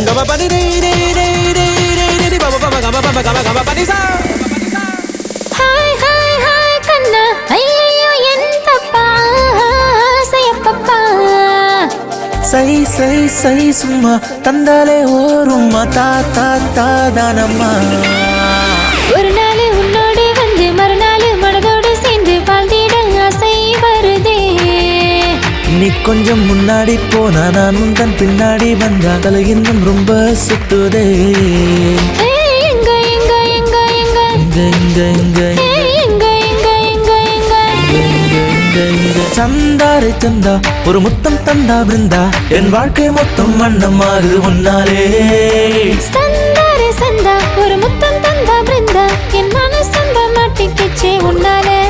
கமா பனி ரே ரே ரே ரே ரே ரே பம பம கமா பம கமா கமா பனி சா ஹாய் ஹாய் ஹாய் கண்ணா ஐயோ என் தப்பா செய்யப்பப்பா சை சை சை சும்மா தந்தாலே ஓரும்மா தா தா தா தானம்மா ஒரு நாள் உன்னோடு வந்து மறுநாள் மனதோடு சேர்ந்து வாழ்ந்திட ஆசை வருதே நீ கொஞ்சம் முன்னாடி போனா நான் உந்தன் பின்னாடி வந்தா தலை இன்னும் ரொம்ப சுத்துதே எங்க எங்க எங்க எங்க எங்க எங்க எங்க எங்க எங்க எங்க எங்க சந்தாரே சந்தா ஒரு முத்தம் தந்தா பிருந்தா என் வாழ்க்கை மொத்தம் வண்ணமாகுது உன்னாலே சந்தாரே சந்தா ஒரு முத்தம் தந்தா பிருந்தா என் மனசந்த மாட்டிக்கிச்சே உன்னாலே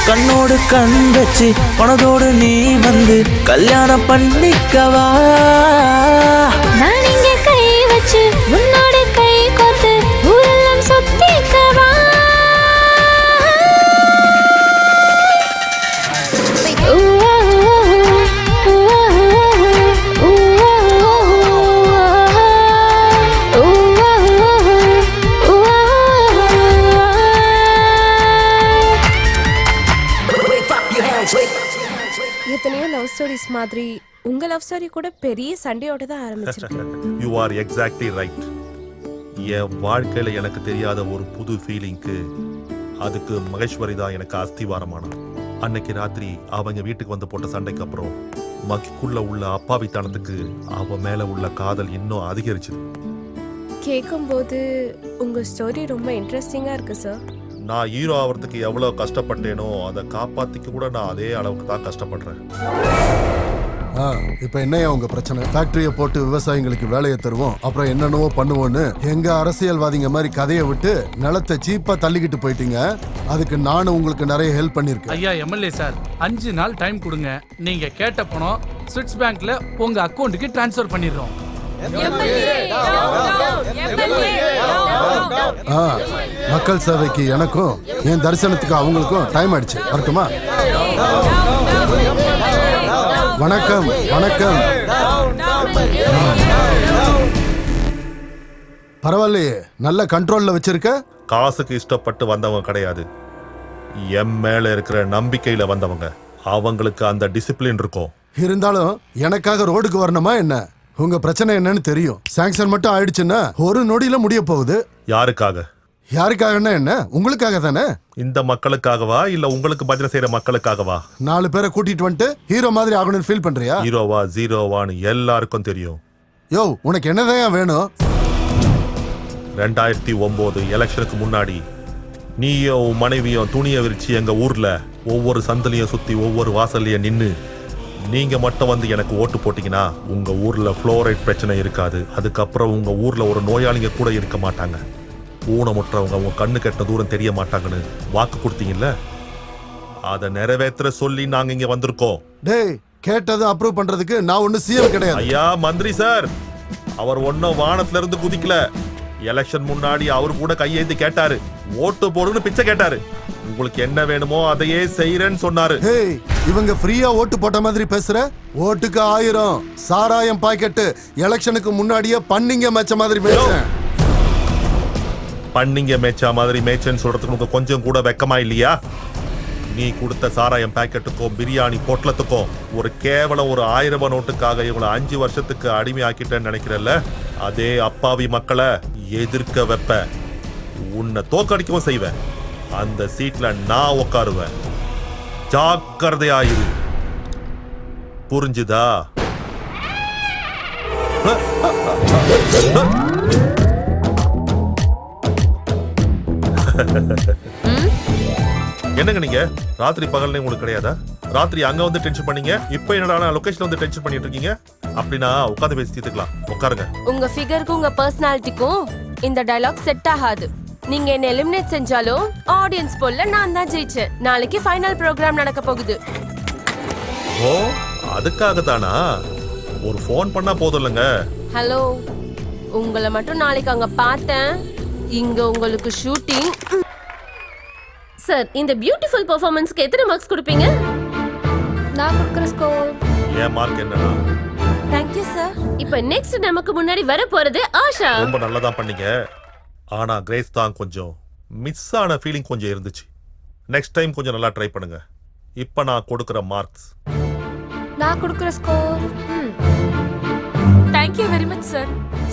கண்ணோடு கண் வச்சு பணத்தோடு நீ வந்து கல்யாணம் பண்ணிக்கவா நான் இங்கே கை வச்சு உன்னோட கை கோத்து ஊரெல்லாம் சுத்திக்கவா எத்தனையோ லவ் ஸ்டோரிஸ் மாதிரி உங்க லவ் ஸ்டோரி கூட பெரிய சண்டையோட தான் ஆரம்பிச்சிருக்கு. You are exactly right. என் வாழ்க்கையில எனக்கு தெரியாத ஒரு புது ஃபீலிங்க்கு அதுக்கு மகேஸ்வரி தான் எனக்கு அஸ்திவாரமான. அன்னைக்கு ராத்திரி அவங்க வீட்டுக்கு வந்து போட்ட சண்டைக்கு அப்புறம் மகிக்குள்ள உள்ள அப்பாவித்தனத்துக்கு அவ மேல உள்ள காதல் இன்னும் அதிகரிச்சுது. கேட்கும்போது உங்க ஸ்டோரி ரொம்ப இன்ட்ரெஸ்டிங்கா இருக்கு சார். நான் ஹீரோ ஆகிறதுக்கு எவ்வளவு கஷ்டப்பட்டேனோ அதை காப்பாத்திக்க கூட நான் அதே அளவுக்கு தான் கஷ்டப்படுறேன். இப்ப என்னையா உங்க பிரச்சனை? ஃபேக்டரிய போட்டு விவசாயிகளுக்கு வேலையை தருவோம், அப்புறம் என்னென்னவோ பண்ணுவோன்னு எங்க அரசியல்வாதிங்க மாதிரி கதையை விட்டு நிலத்தை சீப்பா தள்ளிக்கிட்டு போயிட்டீங்க. அதுக்கு நானும் உங்களுக்கு நிறைய ஹெல்ப் பண்ணிருக்கேன். ஐயா எம்எல்ஏ சார், 5 நாள் டைம் கொடுங்க. நீங்க கேட்ட பணம் ஸ்விட்ச் பேங்க்ல உங்க அக்கவுண்ட்டுக்கு டிரான்ஸ்ஃபர் பண்ணிடுறோம். மக்கள் சேவைக்கு எனக்கும் என் தரிசனத்துக்கு அவங்களுக்கும் டைம் ஆயிடுச்சு. வரட்டுமா? வணக்கம் வணக்கம். பரவாயில்லையே, நல்ல கண்ட்ரோல்ல வச்சிருக்க. காசுக்கு இஷ்டப்பட்டு வந்தவங்க கிடையாது, என் மேல இருக்கிற நம்பிக்கையில வந்தவங்க. அவங்களுக்கு அந்த டிசிப்ளின் இருக்கும். இருந்தாலும் எனக்காக ரோடுக்கு வரணுமா என்ன? உங்க பிரச்சனை என்னன்னு தெரியும். சாங்ஷன் மட்டும் ஆயிடுச்சுன்னா ஒரு நொடியில முடிய போகுது. யாருக்காக? யாருக்காகன்னா என்ன? உங்களுக்காக தானே. இந்த மக்களுக்காகவா இல்ல உங்களுக்கு பஜனை செய்யற மக்களுக்காகவா? 4 பேரை கூட்டிட்டு வந்துட்டு ஹீரோ மாதிரி ஆகணும்னு ஃபீல் பண்றியா? ஹீரோவா ஜீரோவான்னு எல்லாருக்கும் தெரியும். யோ, உனக்கு என்னதான் வேணும்? 2009 எலெக்ஷனுக்கு முன்னாடி நீயும் மனைவியும் துணியை விரிச்சு எங்க ஊர்ல ஒவ்வொரு சந்தலையும் சுத்தி ஒவ்வொரு வாசல்லையும் நின்னு நீங்க மட்டும் வந்து எனக்கு ஓட்டு போட்டீங்கன்னா உங்க ஊர்ல ஃப்ளோரைட் பிரச்சனை இருக்காது. அதுக்கப்புறம் உங்க ஊர்ல ஒரு நோயாளிங்க கூட இருக்க மாட்டாங்க. ஊனமுற்றவங்க உங்க கண்ணு கெட்ட தூரம் தெரிய மாட்டாங்கன்னு வாக்கு கொடுத்தீங்கல்ல, அதை நிறைவேற்ற சொல்லி நாங்க இங்க வந்திருக்கோம். டேய், கேட்டதை அப்ரூவ் பண்றதுக்கு நான் ஒண்ணு சிஎம் கிடையாது. ஐயா மந்திரி சார், அவர் ஒன்னும் வானத்துல இருந்து குதிக்கல. எலெக்ஷன் முன்னாடி அவரு கூட கையேந்தி கேட்டாரு, ஓட்டு போடுன்னு பிச்சை கேட்டாரு. உங்களுக்கு என்ன வேணுமோ அதையே செய்யறேன்னு சொன்னாரு. இவங்க ஃப்ரீயா ஓட்டு போட்ட மாதிரி பேசுற. ஓட்டுக்கு 1000 சாராயம் பாக்கெட்டு எலெக்ஷனுக்கு முன்னாடியே பண்ணிங்க மேட்ச மாதிரி பேசுறேன். பண்ணிங்க மேய்ச்சா மாதிரி மேய்ச்சன்னு சொல்றதுக்கு உங்களுக்கு கொஞ்சம் கூட வெக்கமா இல்லையா? நீ கொடுத்த சாராயம் பாக்கெட்டுக்கும் பிரியாணி பொட்டலத்துக்கும் ஒரு கேவலம் ஒரு 1000 ரூபாய் நோட்டுக்காக இவங்களை 5 வருஷத்துக்கு அடிமை ஆக்கிட்டேன்னு நினைக்கிறல்ல, அதே அப்பாவி மக்களை எதிர்க்க வைப்ப, உன்னை தோக்கடிக்கவும் செய்வேன். அந்த சீட்ல நான் உட்காருவேன். ஜாக்கிரதையாயிரு, புரிஞ்சுதா? என்னங்க நீங்க ராத்திரி பகல்ல உங்களுக்கு கிடையாதா? ராத்திரி அங்க வந்து டென்ஷன் பண்ணீங்க, இப்ப என்னடா லொகேஷன்ல வந்து டென்ஷன் பண்ணிட்டு இருக்கீங்க? அப்படின்னா உட்கார்ந்து பேசி தீர்த்துக்கலாம். உட்காருங்க. உங்க ஃபிகருக்கும் உங்க பர்சனாலிட்டிக்கும் இந்த டயலாக் செட் ஆகாது. நீங்க என்ன எலிமினேட் செஞ்சாலும் ஆடியன்ஸ் போல்ல நான் தான் ஜெயிச்சேன். நாளைக்கு ஃபைனல் ப்ரோக்ராம் நடக்க போகுது. ஓ, அதுக்காக தானா? ஒரு ஃபோன் பண்ணா போதும் இல்லங்க. ஹலோ, உங்களை மட்டும் நாளைக்கு அங்க பார்த்தேன். இங்க உங்களுக்கு ஷூட்டிங். சார், இந்த பியூட்டிஃபுல் பெர்ஃபார்மன்ஸ்க்கு எத்தனை மார்க்ஸ் கொடுப்பீங்க? நான் கொடுக்குற ஸ்கோர். ஏன் மார்க் என்னன்னா? Thank you sir. இப்போ நெக்ஸ்ட் நமக்கு முன்னாடி வர போறது ஆஷா. ரொம்ப நல்லதா பண்ணீங்க. ஆனா கிரேஸ் தான் கொஞ்சம் மிஸ் ஆன ஃபீலிங் கொஞ்சம் இருந்துச்சு. நெக்ஸ்ட் டைம் கொஞ்சம் நல்லா ட்ரை பண்ணுங்க. இப்போ நான் கொடுக்கிற மார்க்ஸ். நான் கொடுக்குற score. Thank you very much sir.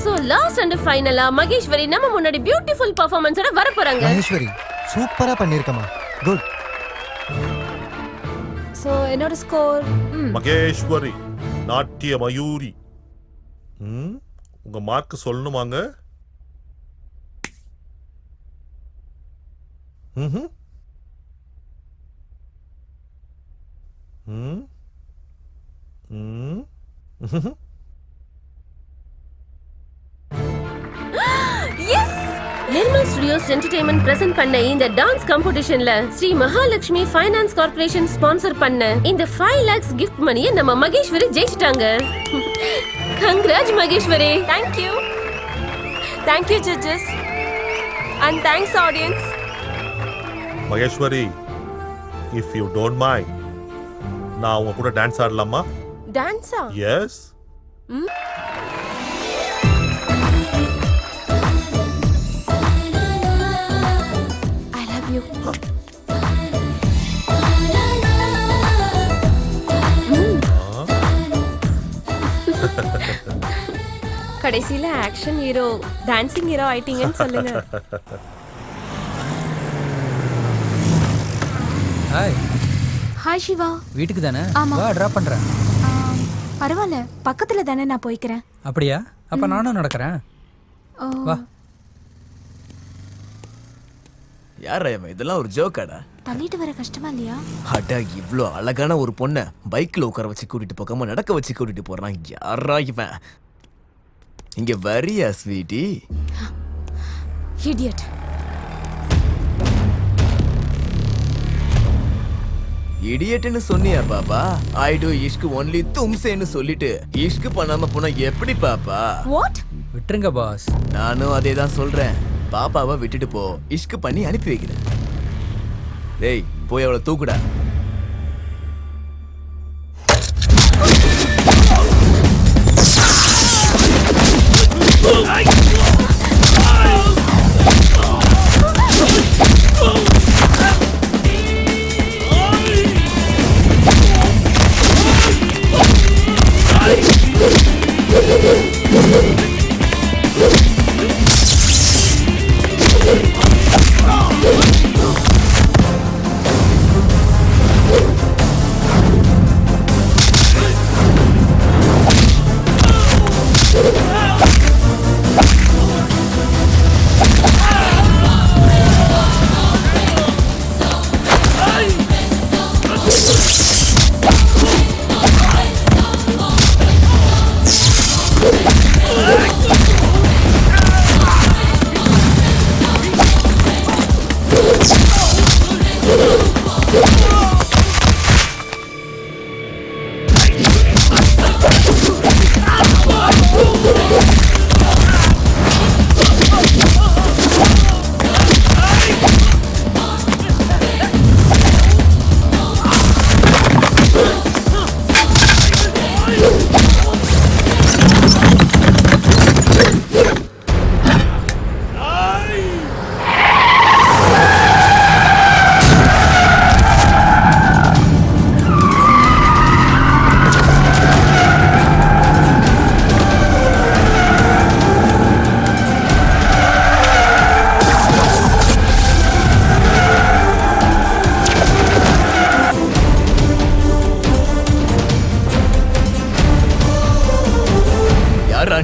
So last and ஃபைனலா மகேஸ்வரி நம்ம முன்னாடி பியூட்டிஃபுல் பெர்ஃபார்மன்ஸோட வர போறாங்க. மகேஸ்வரி சூப்பரா பண்ணிருக்கமா. குட். சோ என்னோட ஸ்கோர் மகேஸ்வரி நாட்டிய மயூரி. உங்க மார்க் சொல்லணுமாங்க? நிர்மல் ஸ்டுடியோஸ் என்டர்டெயின்மெண்ட் பிரசன்ட் பண்ண இந்த டான்ஸ் காம்படிஷன்ல Sri Mahalakshmi finance corporation sponsor பண்ண இந்த 5 lakhs கிஃப்ட் மணியை நம்ம மகேஸ்வரி ஜெயிச்சிட்டாங்க. Congrats Maheswari. Thank you. Thank you judges. And thanks audience. Maheswari, if you don't mind, நான் உங்க கூட டான்ஸ் ஆடலாமா? டான்ஸா? எஸ். I love you. கடைசில ஆக்ஷன் ஹீரோ டான்சிங் ஹீரோ ஆயிட்டீங்கன்னு சொல்லுங்க. ஹாய். ஹாய் சிவா. வீட்டுக்கு தானே? ஆமா. வா டிராப் பண்றேன். பரவாயில்ல, பக்கத்துல தானே நான் போய்க்கிறேன். அப்படியா? அப்ப நானும் நடக்கிறேன். வா. யாரா இவன்? இதெல்லாம் ஒரு ஜோக்காடா? தள்ளிட்டு வர கஷ்டமா இல்லையா? அடா, இவ்ளோ அழகான ஒரு பொண்ணை பைக்ல உட்கார வச்சு கூட்டிட்டு போகாம நடக்க வச்சு கூட்டிட்டு போறான். யாரா இவன்? இங்க வரியா ஸ்வீட்டி? இடியட். இடியட்னு சொன்னியா பாபா? ஐ டு இஷ்க் ஒன்லி தும்சேன்னு சொல்லிட்டு இஷ்க் பண்ணாம போனா எப்படி பாப்பா? வாட்? விட்டுருங்க பாஸ். நானும் அதே தான் சொல்றேன். பாப்பாவை விட்டுட்டு போ, இஷ்க் பண்ணி அனுப்பி வைக்கிறேன். டேய், போய் அவளை தூக்குடா.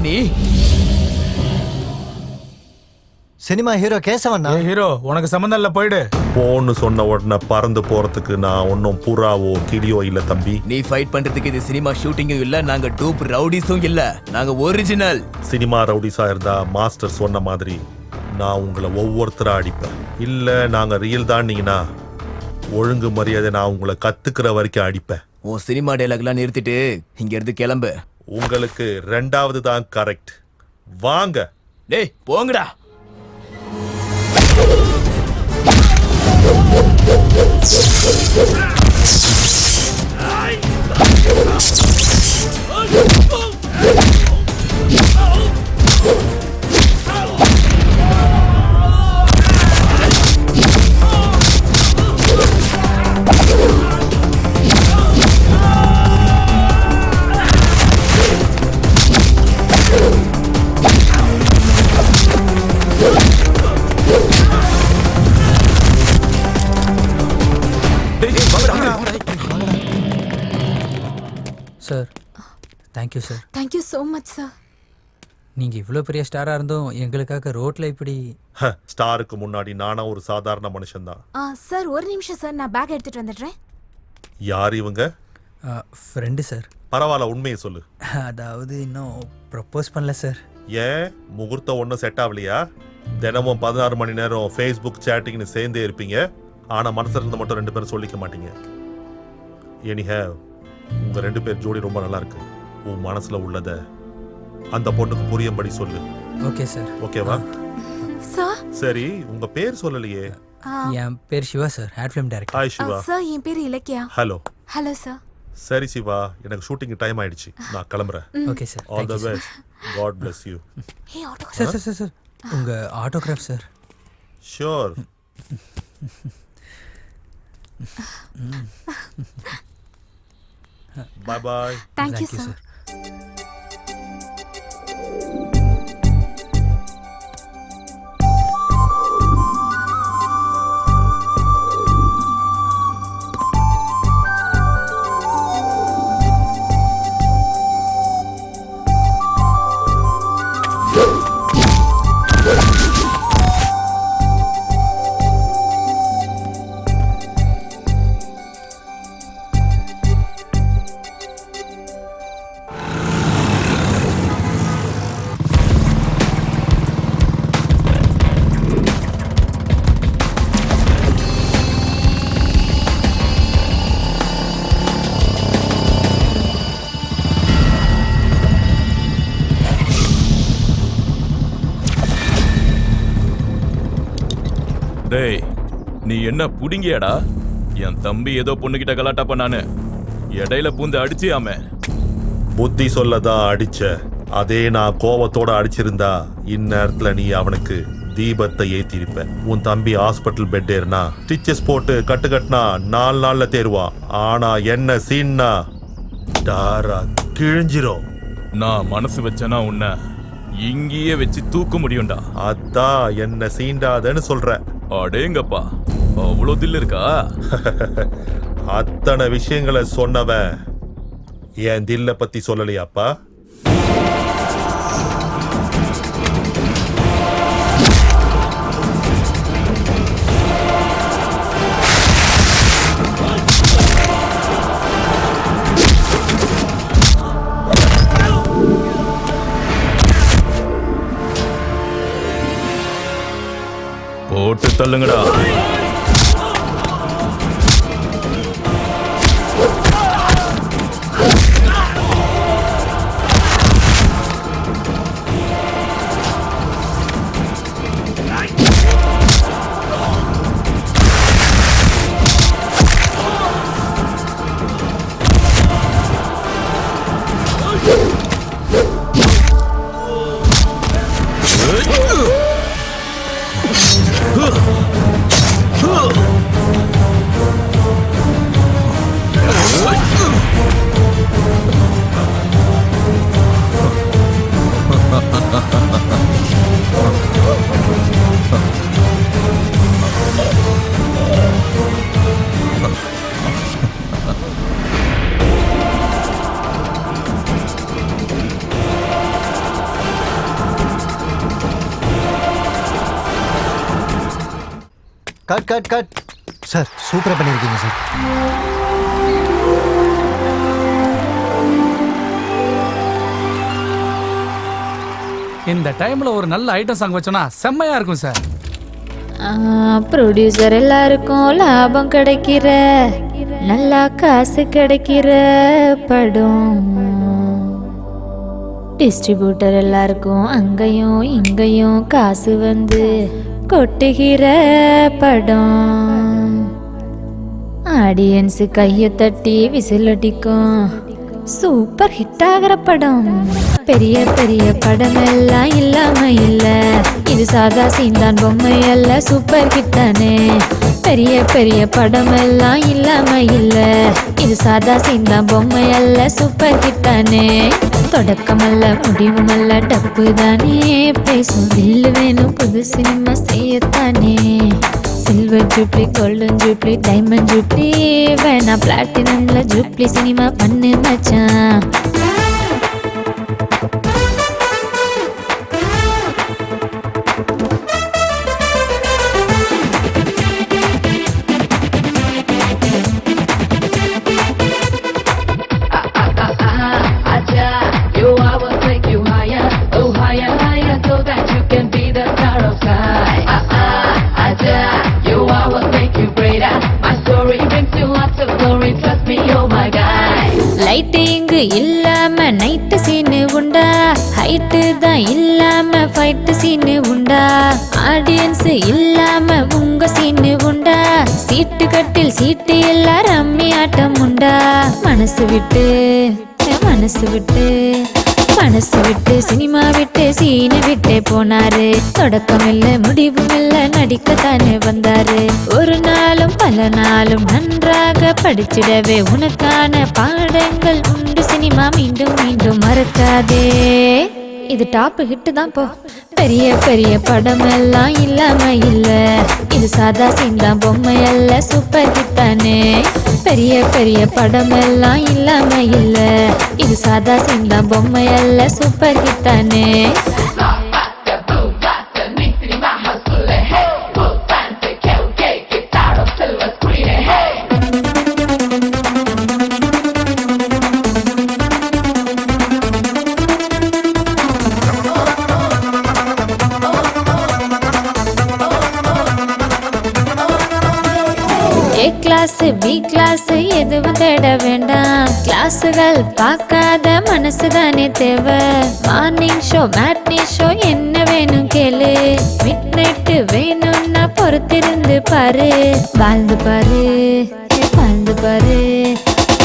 நீ? Cinema hero கேசவண்ணா. ஹீரோ உனக்கு சம்மந்தம் இல்ல, போயிடு. போன்னு சொன்ன உடனே பறந்து போறதுக்கு நான் ஒன்னும் புறாவோ கிளியோ இல்ல தம்பி. நீ ஃபைட் பண்றதுக்கு இது சினிமா ஷூட்டிங்கும் இல்ல, நாங்க டூப் ரவுடிஸும் இல்ல, நாங்க ஒரிஜினல். சினிமா ரவுடிஸா இருந்தா மாஸ்டர் சொன்ன மாதிரி நான் உங்களை ஒவ்வொருத்தரா அடிப்பேன். இல்ல நாங்க ரியல் தான்னீங்கன்னா ஒழுங்கு மரியாதை நான் உங்களை கத்துக்கிற வரைக்கும் அடிப்பேன். உன் சினிமா டைலாக்லாம் நிறுத்திட்டு இங்க இருந்து கிளம்பு. உங்களுக்கு ரெண்டாவது தான் கரெக்ட். வாங்க. டேய் போங்கடா. Sir thank you sir. Thank you so much sir. நீங்கள் இவ்வளோ பெரிய ஸ்டாராக இருந்தும் எங்களுக்காக ரோட்டில் இப்படி. ஸ்டாருக்கு முன்னாடி நானா ஒரு சாதாரண மனுஷன்தான். சார் ஒரு நிமிஷம் சார், நான் பேக் எடுத்துட்டு வந்துடுறேன். யார் இவங்க? Friend sir. பரவாயில்ல, உண்மையை சொல்லு. அதாவது இன்னும் ப்ரப்போஸ் பண்ணல சார். ஏன் முகூர்த்தம் ஒன்றும் செட் ஆகலையா? தினமும் 16 மணி நேரம் ஃபேஸ்புக் சேட்டிங்னு சேர்ந்தே இருப்பீங்க, ஆனால் மனசுல இருந்து மட்டும் 2 பேரும் சொல்லிக்க மாட்டீங்க. எனிஹேவ், உங்க 2 பேர் ஜோடி ரொம்ப நல்லா இருக்கு. உன் மனசுல உள்ளத அந்த பொண்ணுக்கு புரியும்படி சொல்லு. Okay sir. ஓகேவா? சார் சரி, உங்க பேர் சொல்லலையே. என் பேர் Siva sir, ad film director. Hi Siva. Sir என் பேர் இலக்கியா. ஹலோ. Hello sir. சரி சிவா, எனக்கு ஷூட்டிங் டைம் ஆயிடுச்சு, நான் கிளம்புறேன். Okay sir. All the best. God bless you. Sir sir sir sir உங்கள் autograph sir. Sure. Bye bye. Thank you, sir. டேய், நீ என்ன புடிங்கியாடா? என் தம்பி ஏதோ பொண்ணுகிட்ட கலாட்டா பண்ணானு இடையில பூந்து அடிச்சியாமே. புத்தி சொல்லதான் அடிச்ச. அதே நான் கோவத்தோட அடிச்சிருந்தா இந்நேரத்துல நீ அவனுக்கு தீபத்தை ஏத்திருப்ப. உன் தம்பி ஹாஸ்பிட்டல் பெட் ஏறினா ஸ்டிச்சஸ் போட்டு கட்டுனா 4 நாள்ல தேருவான். ஆனா என்ன சீன்னா டாரா கிழிஞ்சிரும். நான் மனசு வச்சனா உன்னை இங்கேயே வச்சு தூக்க முடியும்டா. அதான் என்ன சீண்டாதன்னு சொல்ற. அடேங்கப்பா, அவ்வளோ தில் இருக்கா? அத்தனை விஷயங்களை சொன்னவன் என் தில்ல பத்தி சொல்லலையாப்பா? போட்டு தள்ளுங்கடா. கட் கட் கட் சார் சூப்பரா பண்ணிருக்கீங்க சார். இந்த டைம்ல ஒரு நல்ல ஐட்டம் சாங் வச்சோன்னா செம்மையா இருக்கும் சார். ப்ரொடியூசர் எல்லாருக்கும் லாபம் கிடைக்கிற நல்லா காசு கிடைக்கிற படம், டிஸ்ட்ரிபியூட்டர் எல்லாருக்கும் அங்கேயும் இங்கேயும் காசு வந்து கொட்டுகிற படம், ஆடியன்ஸு கையை தட்டி விசில் அடிக்கும் சூப்பர் ஹிட் ஆகிற படம். பெரிய பெரிய படம் எல்லாம் இல்லாம இல்ல, இது சாதா சீந்தான் பொம்மை அல்ல சூப்பர் ஹிட் தானே. பெரிய பெரிய படம் எல்லாம் இல்லாம இல்ல, இது சாதா சீந்தான் பொம்மை அல்ல சூப்பர் ஹிட் தானே. தொடக்கமல்ல முடிவுமல்ல டப்பு தானே, பேசும் வில்லு வேணும் புது சினிமா செய்யத்தானே. Silver jubilee golden jubilee diamond jubilee வேணா பிளாட்டினம்ல ஜூப்ளி சினிமா பண்ணு மச்சான். லைட்டு இங்கு இல்லாம நைட்டு சீனு உண்டா, ஹைட்டு தான் இல்லாம ஃபைட்டு சீனு உண்டா, ஆடியன்ஸ் இல்லாம உங்க சீனு உண்டா, சீட்டு கட்டில் சீட்டு எல்லாம் ரம்மி ஆட்டம் உண்டா. மனசு விட்டு மனசு விட்டு மனசு விட்டு சினிமா விட்டு சீனை விட்டே போனாரு. தொடக்கம் இல்ல முடிவும் இல்ல நடிக்கத்தானே வந்தாரு. ஒரு நாளும் பல நாளும் நன்றாக படிச்சிடவே உனக்கான பாடங்கள் உண்டு சினிமா மீண்டும் மீண்டும் மறக்காதே. இது டாப் ஹிட் தான் போ. பெரிய பெரிய படம் எல்லாம் இல்லாம இல்ல, இது சாதா சீந்தான் பொம்மை அல்ல சூப்பர் ஹிட் தானே. பெரிய பெரிய படம் எல்லாம் இல்லாம இல்ல, இது சாதா சீந்தான் பொம்மை அல்ல சூப்பர் ஹிட் தானே. கிளாஸ் பி கிளாஸ் எதுவும் தேட வேண்டாம், கிளாஸுகள் பார்க்காத மனசு தானே தேவை. மார்னிங் ஷோ மேட்னி ஷோ என்ன வேணும் கேளு, மிட் நைட்டு வேணும்னா பொறுத்திருந்து பாரு. வாழ்ந்து பாரு வாழ்ந்து பாரு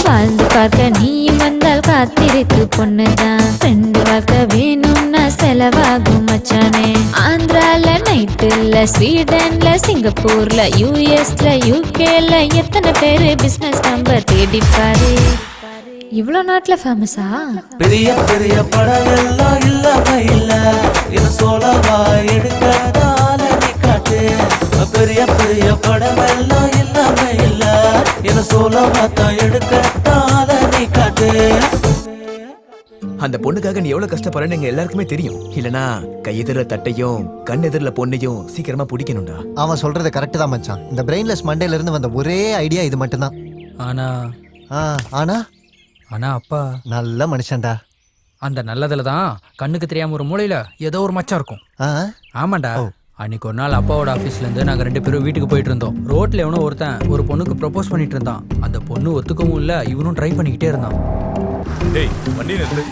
வாழ்ந்து பார்க்க நீயும் வந்தால் காத்திருக்கு பொண்ணுதான். ரெண்டு வாழ்க்கை வேணும்னா செலவாகும் மச்சானே. ஆந்திரால நைட்டுல ஸ்வீடன்ல சிங்கப்பூர்ல யூஎஸ்ல யூகேல எத்தனை பேரு பிசினஸ் நம்பர் தேடிப்பாரு. இவ்வளோ நாட்டுல ஃபேமஸா? பெரிய பெரிய படம் எல்லாம் இல்லாம இல்ல, இது சோழவா எடுக்காதால நீ காட்டு. பெரிய பெரிய படம் எல்லாம் இல்லாம இல்ல, இது சோழவா தான் எடுக்காதால நீ காட்டு. அந்த பொண்ணுக்காக நீ எவ்வளவு கஷ்டப்படுறன்னு எங்க எல்லாருக்குமே தெரியும். இல்லனா கையெதிர தட்டையும் கண் எதிரில பொண்ணையும் சீக்கிரமா பிடிக்கணும்டா. அவன் சொல்றது கரெக்ட் தான் மச்சான். இந்த பிரெயின்லெஸ் மண்டேல இருந்து வந்த ஒரே ஐடியா இது மட்டும்தான். ஆனா ஆனா ஆனா அப்பா நல்ல மனுஷன்டா. அந்த நல்லதுல தான் கண்ணுக்கு தெரியாம ஒரு மூலையில ஏதோ ஒரு மச்சம் இருக்கும். ஆமாண்டா. அன்னைக்கு ஒரு நாள் அப்பாவோட ஆஃபீஸ்ல இருந்து நாங்க 2 பேரும் வீட்டுக்கு போயிட்டு இருந்தோம். ரோட்ல எவனோ ஒருத்தன் ஒரு பொண்ணுக்கு ப்ரப்போஸ் பண்ணிட்டு இருந்தான். அந்த பொண்ணு ஒத்துக்கவும் இல்ல, இவனும் ட்ரை பண்ணிக்கிட்டே இருந்தான். டேய் வண்டி நிறுத்து.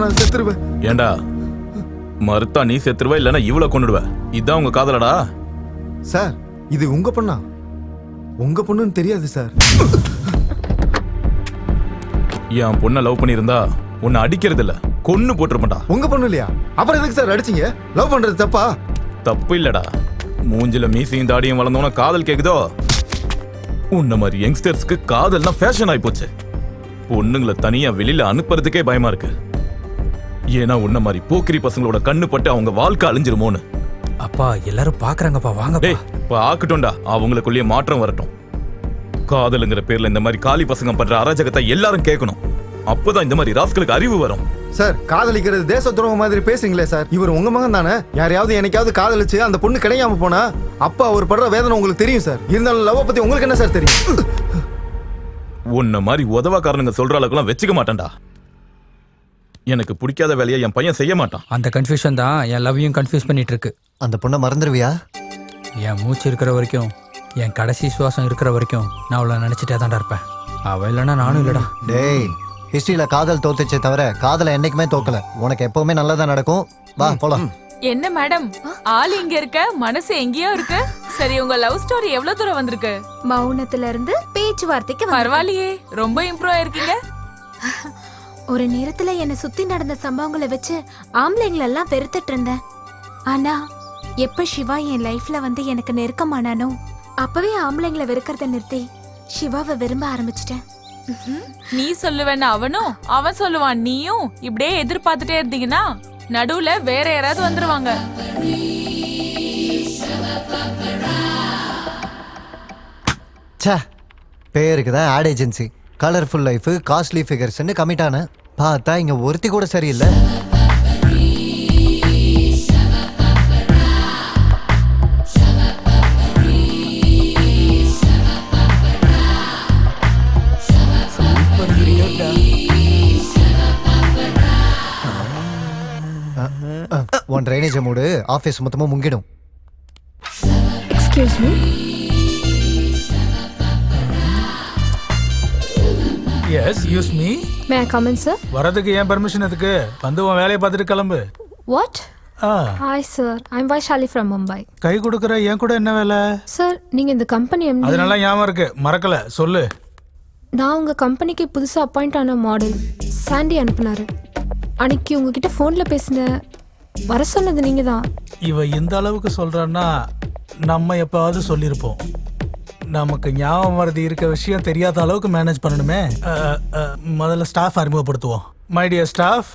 நான் செத்துருவேன். ஏண்டா மறுத்தா நீ செத்துருவ இல்லனா இவள கொன்னுடுவ. இதான் உங்க காதலடா? சார் இது உங்க பொண்ணா? உங்க பொண்ணுன்னு தெரியாது சார். என் பொண்ணை லவ் பண்ணியிருந்தா உன்னை அடிக்கிறது இல்ல கொன்னு போட்டுருப்பா. உங்க பொண்ணு இல்லையா? அப்புறம் எதுக்கு சார் அடிச்சீங்க? லவ் பண்றது தப்பா? தப்பு இல்லடா. மூஞ்சில மீசையும் தாடியும் வளர்ந்தோன்னா காதல் கேக்குதோ? உன்ன மாதிரி யங்ஸ்டர்ஸ்க்கு காதல்னா ஃபேஷன் ஆயி போச்சு. பொண்ணுங்களை தனியா வெளியில அனுப்புறதுக்கே பயமா இருக்கு. ஏன்னா உன்ன மாதிரி போக்கிரி பசங்களோட கண்ணு பட்டு அவங்க வாழ்க்கை அழிஞ்சிருமோன்னு. அப்பா எல்லாரும் பாக்குறாங்கப்பா, வாங்க. டேய் பாக்கட்டும்டா, அவங்களுக்குள்ளேயே மாற்றம் வரட்டும். காதலுங்கிற பேர்ல இந்த மாதிரி காலி பசங்க பண்ற அராஜகத்தை எல்லாரும் கேட்கணும். அப்பதான் இந்த மாதிரி ராஸ்களுக்கு அறிவு வரும். சார் காதலிக்கிறது தேச துரோகம் மாதிரி பேசுங்களே சார். இவர் உங்க மகன் தானே? யாரையாவது என்னைக்காவது காதலிச்சு அந்த பொண்ணு கிடைக்காம போனா அப்பா அவர் படுற வேதனை உங்களுக்கு தெரியும் சார். இருந்தாலும் லவ் பத்தி உங்களுக்கு என்ன சார் தெரியும்? உன்ன மாதிரி உதவாக்காரனுங்க சொல்ற அளவுக்குலாம் வச்சுக்க மாட்டேன்டா. எனக்கு பிடிக்காத வேலையை என் பையன் செய்ய மாட்டான். அந்த கன்ஃபியூஷன் தான் என் லவ்வையும் கன்ஃபியூஸ் பண்ணிட்டு இருக்கு. அந்த பொண்ணை மறந்துடுவியா? என் மூச்சு இருக்கிற வரைக்கும், என் கடைசி சுவாசம் இருக்கிற வரைக்கும் நான் அவளை நினைச்சிட்டே தான்டா இருப்பேன். அவ இல்லைன்னா நானும் இல்லடா. டேய், ஹிஸ்டரியில காதல் தோத்துச்சே தவிர காதலை என்னைக்குமே தோக்கல. உனக்கு எப்பவுமே நல்லதா நடக்கும். வா போலாம். என்ன மேடம், ஆள் இங்க இருக்க, மனசு எங்கேயோ இருக்கு. சரி, உங்க லவ் ஸ்டோரி எவ்வளவு தூரம் வந்திருக்கு? மௌனத்துல இருந்து பேச்சுவார்த்தைக்கு பரவாயில்லையே, ரொம்ப இம்ப்ரூவ் ஆயிருக்கீங்க. ஒரு நேரத்துல என்னை சுத்தி நடந்த சம்பவங்களை வச்சு ஆம்பளைங்களெல்லாம் வெறுத்துட்டு இருந்தேன். ஆனா எப்ப சிவா என் லைஃப்ல வந்து எனக்கு நெருக்கமானானோ அப்பவே ஆம்பளைங்களை வெறுக்கிறத நிறுத்தி சிவாவை விரும்ப ஆரம்பிச்சிட்டேன். நீ சொல்லுவேன்னு அவனும், அவன் சொல்லுவான் நீயும் இப்படியே எதிர்பார்த்துட்டே இருந்தீங்கன்னா நடுவுல வேற யாராவது வந்துருவாங்க. ச்சே, பேருக்கு தான் ad agency, colourful life, costly ஃபிகர்ஸ்ன்னு கமிட் ஆன பார்த்தா இங்க ஒருத்தி கூட சரியில்லை. ஒன் ட்ரைனேஜ் மூடு ஆஃபீஸ் மொத்தமாக முங்கிடும். Excuse me. Yes, use me. May I come in sir? வரதுக்கு ஏன் பர்மிஷன் எதுக்கு? வந்து உன் வேலையை பார்த்துட்டு கிளம்பு. What? Hi sir, I am Vaishali from Mumbai. கை கொடுக்குற ஏன் கூட என்ன வேலை? சார், நீங்க இந்த கம்பெனி எம்டி. அதனால ஞாபகம் இருக்கு, மறக்கல, சொல்லு. நான் உங்க கம்பெனிக்கு புதுசா அப்பாயிண்ட் ஆன மாடல் சாண்டி அனுப்புனாரு. அன்னைக்கு உங்ககிட்ட ஃபோன்ல பேசின, வர சொன்னது நீங்க தான். இவ இந்த அளவுக்கு சொல்றான்னா நம்ம எப்பாவது சொல்லியிருப்போம். நமக்கு ஞாபகம் வரது இருக்க விஷயம் தெரியாத அளவுக்கு மேனேஜ் பண்ணணுமே. முதல்ல ஸ்டாஃப் அறிமுகப்படுத்துவோம். மை டியர் ஸ்டாஃப்,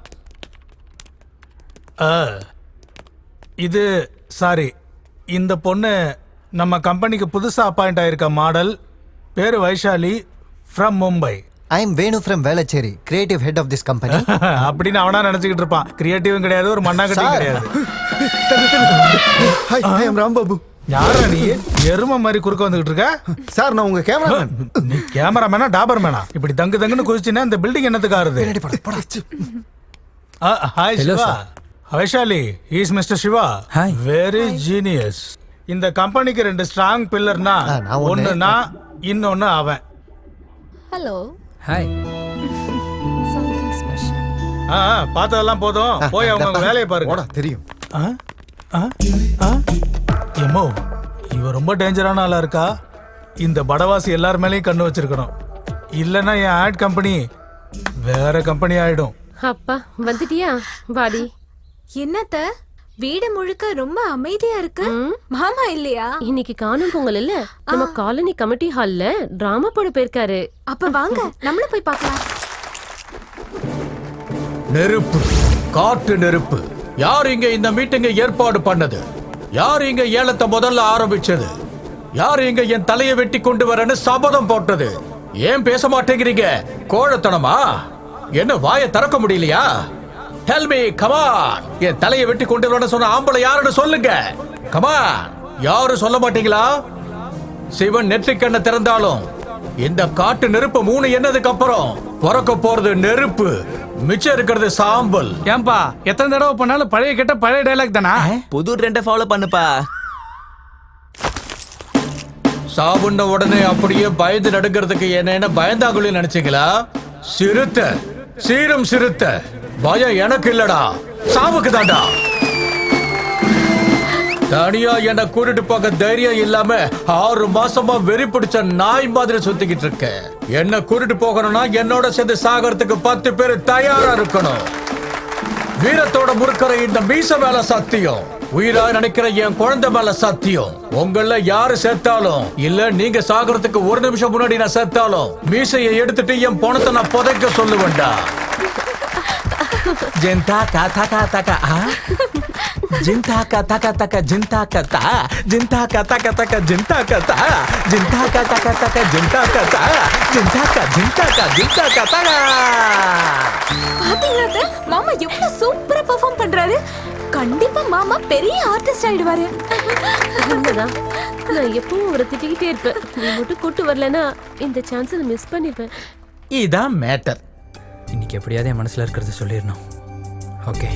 இது சாரி, இந்த பொண்ணு நம்ம கம்பெனிக்கு புதுசா அப்பாயிண்ட் ஆயிருக்க மாடல். பேரு Vaishali, from Mumbai. I am Venu from Velachery, creative head of this company. அப்படின்னு அவனா நினைச்சுக்கிட்டு இருப்பான். கிரியேட்டிவும் கிடையாது, ஒரு மண்ணாங்கட்டியும் கிடையாது. Hi, I am Rambabu. யாரா நீ? எருமை மாதிரி குறுக்க வந்துகிட்டு இருக்க? சார், நான் உங்க கேமராமேன். நீ கேமராமேனா டாபர் மேனா? இப்படி தங்கு தங்குன்னு குதிச்சுன்னா இந்த பில்டிங் என்னத்துக்கு ஆறுது? Hi Siva. Vaishali, is mister Siva. Very genius. இந்த கம்பெனிக்கு 2 ஸ்ட்ராங் பில்லர்னா, ஒன்னு நான், இன்னொன்னு அவன். ஹலோ. ஹாய். Something special. பார்த்ததெல்லாம் போதும், போய் அவங்க வேலையை பாருங்க. தெரியும். எம்மோ, இவ ரொம்ப டேஞ்சரான ஆளா இருக்கா. இந்த படவாசி எல்லார் மேலேயும் கண்ணு வச்சிருக்கணும். இல்லைன்னா என் ஆட் கம்பெனி வேற கம்பெனி ஆயிடும். அப்பா வந்துட்டியா? வாடி. என்னத்த வீடு முழுக்க ரொம்ப அமைதியா இருக்கு. மாமா இல்லையா? இன்னைக்கு காணும் பொங்கல் இல்ல, நம்ம காலனி கமிட்டி ஹால்ல டிராமா போட போயிருக்காரு. அப்ப வாங்க நம்மளும் போய் பார்க்கலாம். நெருப்பு, காட்டு நெருப்பு. யார் இங்க இந்த மீட்டிங்க ஏற்பாடு பண்ணது? யார் இங்க ஏலத்தை முதல்ல ஆரம்பிச்சது? யார் இங்க என் தலையை வெட்டி கொண்டு வரேன்னு சபதம் போட்டது? ஏன் பேச மாட்டேங்கிறீங்க? கோழத்தனமா? என்ன வாயை திறக்க முடியலையா? Tell me, come on. என் தலையை வெட்டி கொண்டு வரேன்னு சொன்ன ஆம்பளை யாருன்னு சொல்லுங்க. Come on. யாரும் சொல்ல மாட்டீங்களா? சிவன் நெற்றிக்கண்ணை திறந்தாலும் இந்த காட்டு நெருப்பு 3 என்னதுக்கு அப்புறம் பிறக்க போறது நெருப்பு, மிச்சம் இருக்கிறது சாம்பல். ஏன்பா எத்தனை தடவை பண்ணாலும் பழைய கேட்ட பழைய டைலாக் தானா? புது ட்ரெண்டை ஃபாலோ பண்ணுப்பா. சாவுன்ன உடனே அப்படியே பயந்து நடுங்கிறதுக்கு என்ன பயந்தாங்குழி நினைச்சீங்களா? சிறுத்த, சீரும் சிறுத்த. பயம் எனக்கு இல்லடா, சாவுக்கு தாண்டா. தனியா என்ன கூட்டிட்டு போக தைரியம் இல்லாம 6 மாசமா வெறி பிடிச்ச நாய் மாதிரி சுத்திக்கிட்டு இருக்க. என்ன கூட்டிட்டு போகணும்னா என்னோட சேர்ந்து சாகறதுக்கு 10 பேர் தயாரா இருக்கணும். வீரத்தோட முறுக்கிற இந்த மீச மேல சத்தியம், உயிரா நினைக்கிற என் குழந்தை மேல சத்தியம். உங்கள யாரு செத்தாலும் இல்ல நீங்க சாகறதுக்கு 1 நிமிஷம் முன்னாடி நான் செத்தாலும் மீசையை எடுத்துட்டு என் பணத்தை நான் புதைக்க சொல்லுவேன்டா. ஜிந்தாக்கா தக்க தக்க ஜிந்தாக்கா தா ஜிந்தாக்கா தக்க தக்க ஜிந்தாக்கா தா ஜிந்தாக்கா தக்க தக்க ஜிந்தாக்கா தா ஜிந்தாக்கா ஜிந்தாக்கா ஜிந்தாக்கா தா. பாத்தீங்களா அத்தை? மாமா எவ்வளவு சூப்பரா பெர்ஃபார்ம் பண்றாரு. கண்டிப்பா மாமா பெரிய ஆர்டிஸ்ட் ஆயிடுவாரு. உண்மைதான். நான் எப்பவும் அவரை திட்டிக்கிட்டே இருப்பேன். நீ மட்டும் கூட்டு வரலன்னா இந்த சான்ஸை மிஸ் பண்ணிப்பேன். இதான் மேட்டர். இன்னைக்கு எப்படியாவது என் மனசுல இருக்கிறத சொல்லிடணும். ஓகே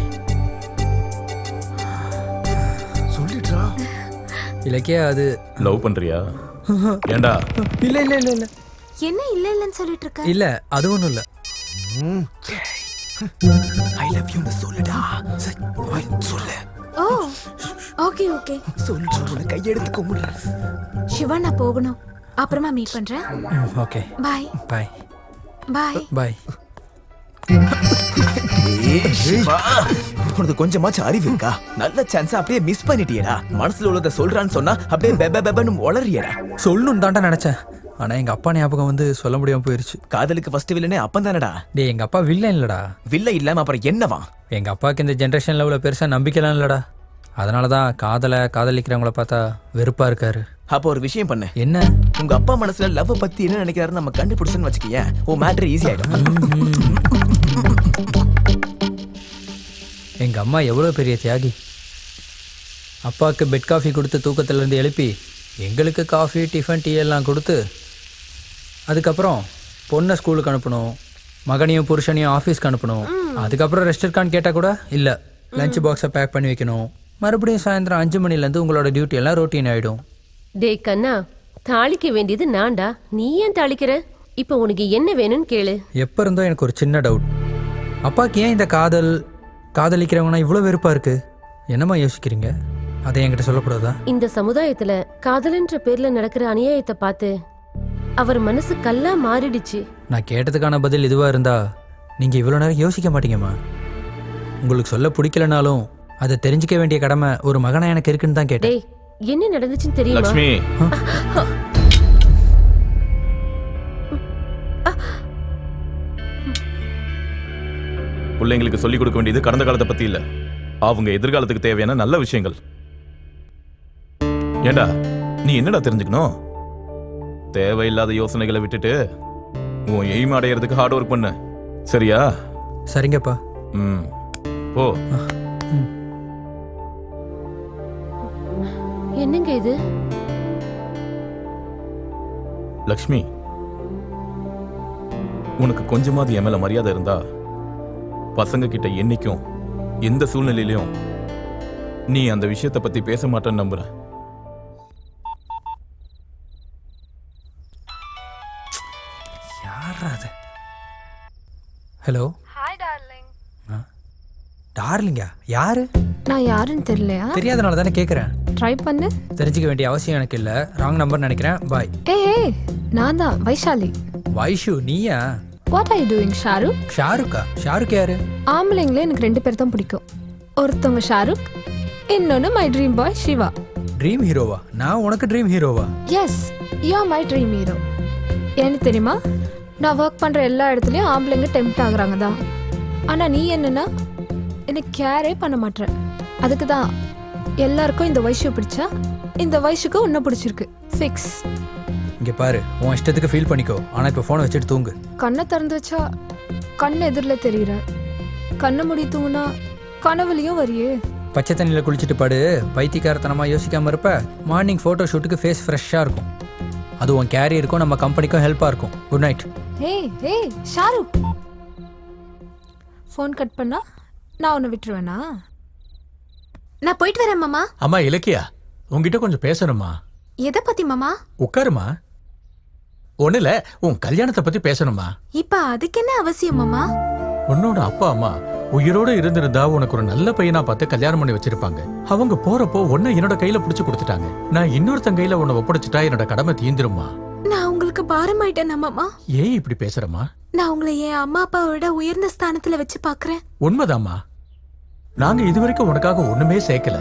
சொல்லிடுறா. இலக்கியா அது லவ் பண்றியா? ஏண்டா? இல்ல இல்ல இல்ல இல்ல என்ன இல்ல இல்லன்னு சொல்லிட்டு இருக்க? இல்ல அது ஒண்ணும் இல்ல. ஐ லவ் யூ சொல்லுடா. சொல்லு. ஓ ஓகே ஓகே சொல்லுடா. கையெடுத்து கும்பிடுற. சிவா நான் போகணும். அப்புறமா மீட் பண்றேன். Okay bye bye bye bye. உனக்கு கொஞ்சமாச்சும் அறிவு இருக்கா? நல்ல சான்ஸ் அப்படியே மிஸ் பண்ணிட்டியடா. மனசுல உள்ளத சொல்றான்னு சொன்னா அப்படியே பெப பெபன்னு உளறியடா. சொல்லணும் தாண்டா நினைச்சேன். ஆனா எங்க அப்பா ஞாபகம் வந்து சொல்ல முடியாம போயிருச்சு. காதலுக்கு ஃபர்ஸ்ட் வில்லனே அப்பன் தானடா. டேய் எங்க அப்பா வில்லன் இல்லடா. வில்ல இல்லாம அப்புறம் என்னவா? எங்க அப்பாவுக்கு இந்த ஜென்ரேஷன் லெவல பெருசா நம்பிக்கைலாம் இல்லடா. அதனாலதான் காதலிக்கிறவங்கள பார்த்தா வெறுப்பா இருக்காரு. அப்போ ஒரு விஷயம் பண்ணு. என்ன? உங்க அப்பா மனசுல லவ் பத்தி என்ன நினைக்கிறாருன்னு நம்ம கண்டுபிடிச்சோன்னு வச்சுக்கேன், ஓ மேட்டர் ஈஸி ஆயிடும். எங்க அம்மா எவ்வளவு பெரிய தியாகி. அப்பாவுக்கு பெட் காஃபி கொடுத்து தூக்கத்துல இருந்து எழுப்பி எங்களுக்கு காஃபி டிஃபன் டீ எல்லாம் கொடுத்து அதுக்கப்புறம் பொண்ணை ஸ்கூலுக்கு அனுப்பணும், மகனையும் புருஷனையும் ஆஃபீஸ்க்கு அனுப்பணும். அதுக்கப்புறம் ரெஸ்ட் இருக்கான்னு கேட்டால் கூட இல்லை, லஞ்ச் பாக்ஸை பேக் பண்ணி வைக்கணும். மறுபடியும் சாயந்தரம் 5 மணிலேருந்து உங்களோட டியூட்டி எல்லாம் ரொட்டீன் ஆகிடும். டே கண்ணா, தாளிக்க வேண்டியது நான்டா, நீ ஏன் தாளிக்கிற? இப்போ உனக்கு என்ன வேணும்னு கேளு. எப்போ இருந்தோ எனக்கு ஒரு சின்ன டவுட். அப்பாவுக்கு ஏன் இந்த காதலிக்கிறவங்கன்னா இவ்வளோ வெறுப்பாக இருக்குது? என்னம்மா யோசிக்கிறீங்க? அதை என்கிட்ட சொல்லக்கூடாதா? இந்த சமுதாயத்துல காதல்ன்ற பேர்ல நடக்கிற அநியாயத்தை பார்த்து அவர் மனசு கல்லா மாறிடுச்சு. நான் கேட்டதுக்கான பதில் இதுவாக இருந்தா நீங்கள் இவ்வளோ நேரம் யோசிக்க மாட்டீங்கம்மா. உங்களுக்கு சொல்ல பிடிக்கலனாலும் அதை தெரிஞ்சுக்க வேண்டிய கடமை ஒரு மகனா எனக்கு இருக்குன்னு தான் கேட்டேன். டேய், என்ன நடந்துச்சுன்னு தெரியுமா? லக்ஷ்மி, பிள்ளைங்களுக்கு சொல்லிக் கொடுக்க வேண்டியது கடந்த காலத்தை பத்தி இல்ல, அவங்க எதிர்காலத்துக்கு தேவையான நல்ல விஷயங்கள். ஏண்டா நீ என்னடா தெரிஞ்சுக்கணும்? தேவையில்லாத யோசனைகளை விட்டுட்டு உன் எய்ம் அடையிறதுக்கு ஹார்ட் ஒர்க் பண்ணு, சரியா? சரிங்கப்பா. ஓ. என்னங்க இது? லக்ஷ்மி, உனக்கு கொஞ்சமாவது என் மேல மரியாதை இருந்தா பசங்க கிட்ட என்னைக்கும் எந்த சூழ்நிலையிலும் நீ அந்த விஷயத்தை பத்தி பேச மாட்டேன்னு நம்புறேன். ஹலோ. Hi darling. டார்லிங்கா? யாரு? நான் யாருன்னு தெரியலையா? தெரியாதனால தானே கேட்குறேன். ட்ரை பண்ணு. தெரிஞ்சுக்க வேண்டிய அவசியம் எனக்கு இல்லை. ராங் நம்பர் நினைக்கிறேன். பாய். ஏய், நான் தான் வைஷாலி. வைஷு நீயா? What are you doing Shahrukh? ஷாருக்கா? ஷாருக் யாரு? ஆம்பளைங்களே எனக்கு 2 பேர் தான் பிடிக்கும். ஒருத்தவங்க ஷாருக், இன்னொன்னு my dream boy Shiva. Dream ஹீரோவா? நான் உனக்கு ட்ரீம் ஹீரோவா? Yes, you are my dream hero. ஏன்னு தெரியுமா? நான் ஒர்க் பண்ற எல்லா இடத்துலயும் ஆம்பளைங்க டெம்ப்ட் ஆகுறாங்க தான். ஆனா நீ என்னன்னா எனக்கு கேரே பண்ண மாட்டேற. அதுக்கு தான் எல்லாருக்கும் இந்த வயசு பிடிச்சா இந்த வயசுக்கு உன்ன பிடிச்சிருக்கு. ஃபிக்ஸ். இங்க பாரு, உன் இஷ்டத்துக்கு ஃபீல் பண்ணிக்கோ. ஆனா இப்ப போனை வச்சுட்டு தூங்கு. கண்ணை திறந்து வச்சா கண்ணு எதிரில் தெரியுற, கண்ணை மூடி தூங்குனா கனவுலையும் வரியே. பச்சை தண்ணியில குளிச்சுட்டு பாடு. பைத்தியக்காரத்தனமா யோசிக்காம இருப்ப. மார்னிங் போட்டோ ஷூட்டுக்கு ஃபேஸ் ஃப்ரெஷ்ஷா இருக்கும். அது உன் கேரியருக்கும் நம்ம கம்பெனிக்கும் ஹெல்ப்பா இருக்கும். Good night. ஏய் ஷாருக், ஃபோன் கட் பண்ணா நான் உன்னை விட்டுருவேனா? நான் போயிட்டு வரேன் மாமா. அம்மா இலக்கியா, உங்ககிட்ட கொஞ்சம் பேசணுமா? எதை பத்தி மாமா? உட்காருமா. ஒண்ணுல உன் கல்யாணத்தை பத்தி பேசணுமா? இப்ப அதுக்கு என்ன அவசியம் மாமா? உன்னோட அப்பா அம்மா உயிரோட இருந்திருந்தா உனக்கு ஒரு நல்ல பையனா பார்த்து கல்யாணம் பண்ணி வச்சிருப்பாங்க. அவங்க போறப்போ உன்னை என்னோட கையில புடிச்சு கொடுத்துட்டாங்க. நான் இன்னொருத்தன் கையில உன்னை ஒப்படைச்சிட்டா என்னோட கடமை தீந்துருமா? நான் உங்களுக்கு பாரம் ஆயிட்டேன் மாமா. ஏன் இப்படி பேசுறமா? நான் உங்களை என் அம்மா அப்பாவோட உயர்ந்த ஸ்தானத்துல வச்சு பாக்குறேன். உண்மைதாம்மா. நாங்க இதுவரைக்கும் உனக்காக ஒண்ணுமே சேர்க்கல.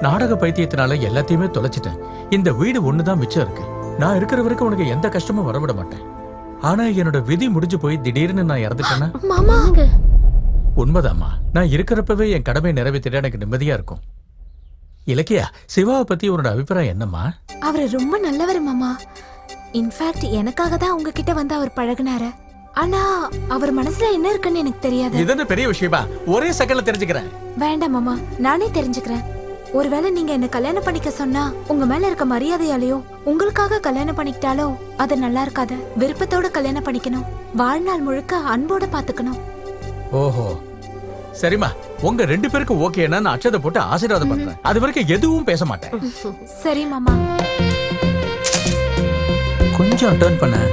நாடக பைத்தியத்தினால எல்லாத்தையுமே தொலைச்சிட்டேன். இந்த வீடு ஒண்ணுதான் மிச்சம் இருக்கு. நான் இருக்கிற வரைக்கும் உனக்கு எந்த கஷ்டமும் வரவிட மாட்டேன். ஆனா என்னோட விதி முடிஞ்சு போய் திடீர்னு நான் இறந்துட்டேன்னா? மாமா, உண்மைதாம்மா. நான் இருக்கிறப்பவே என் கடமையை நிறைவேற்றிட எனக்கு நிம்மதியா இருக்கும். இலக்கியா, சிவாவை பத்தி உன்னோட அபிப்பிராயம் என்னம்மா? அவர் ரொம்ப நல்லவர் மாமா. இன்ஃபேக்ட் எனக்காக தான் உங்ககிட்ட வந்து அவர் பழகுனாரு. ஆனா அவர் மனசுல என்ன இருக்குன்னு எனக்கு தெரியாது. இது என்ன பெரிய விஷயமா? ஒரே செகண்ட்ல தெரிஞ்சுக்கிறேன். வேண்டாம் மாமா, நானே தெரிஞ்சுக்கிறேன். ஒருவேளை நீங்க என்ன கல்யாணம் பண்ணிக்க சொன்னா உங்க மேல இருக்க மரியாதையாலேயோ உங்களுக்காக கல்யாணம் பண்ணிக்கிட்டாலோ அது நல்லா இருக்காது. விருப்பத்தோட கல்யாணம் பண்ணிக்கணும். வாழ்நாள் முழுக்க அன்போட பாத்துக்கணும். ஓஹோ, சரிம்மா. உங்க 2 பேருக்கு ஓகேன்னா நான் அச்சதை போட்டு ஆசீர்வாதம் பண்றேன். அது வரைக்கும் எதுவும் பேச மாட்டேன். சரி மாமா. கொஞ்சம் டர்ன் பண்ண.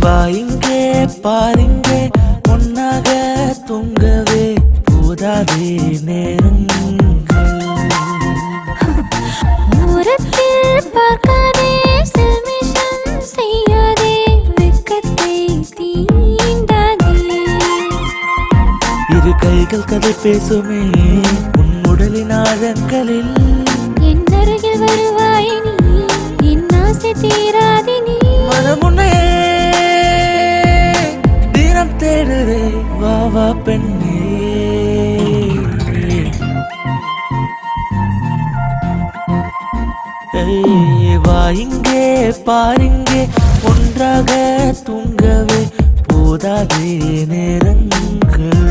வாயிங்கே பாருங்கே ஒன்னாக தூங்கவே போதாதே நேரங்கள். தூரத்தில் பார்க்காதே, செல்மிஷம் செய்யாதே, வெட்கத்தை தீண்டாதே. இரு கைகள் கதை பேசுமே உன் உடலின் ஆழங்களில். என் அருகில் வருவாய் நீ, என் ஆசை தீராதே நீ. மனமுன்னே தினம் தேடுதே, வா வா பெண்ணே. வா இங்கே பாருங்கே ஒன்றாக தூங்கவே போதாதே நேரங்கள்.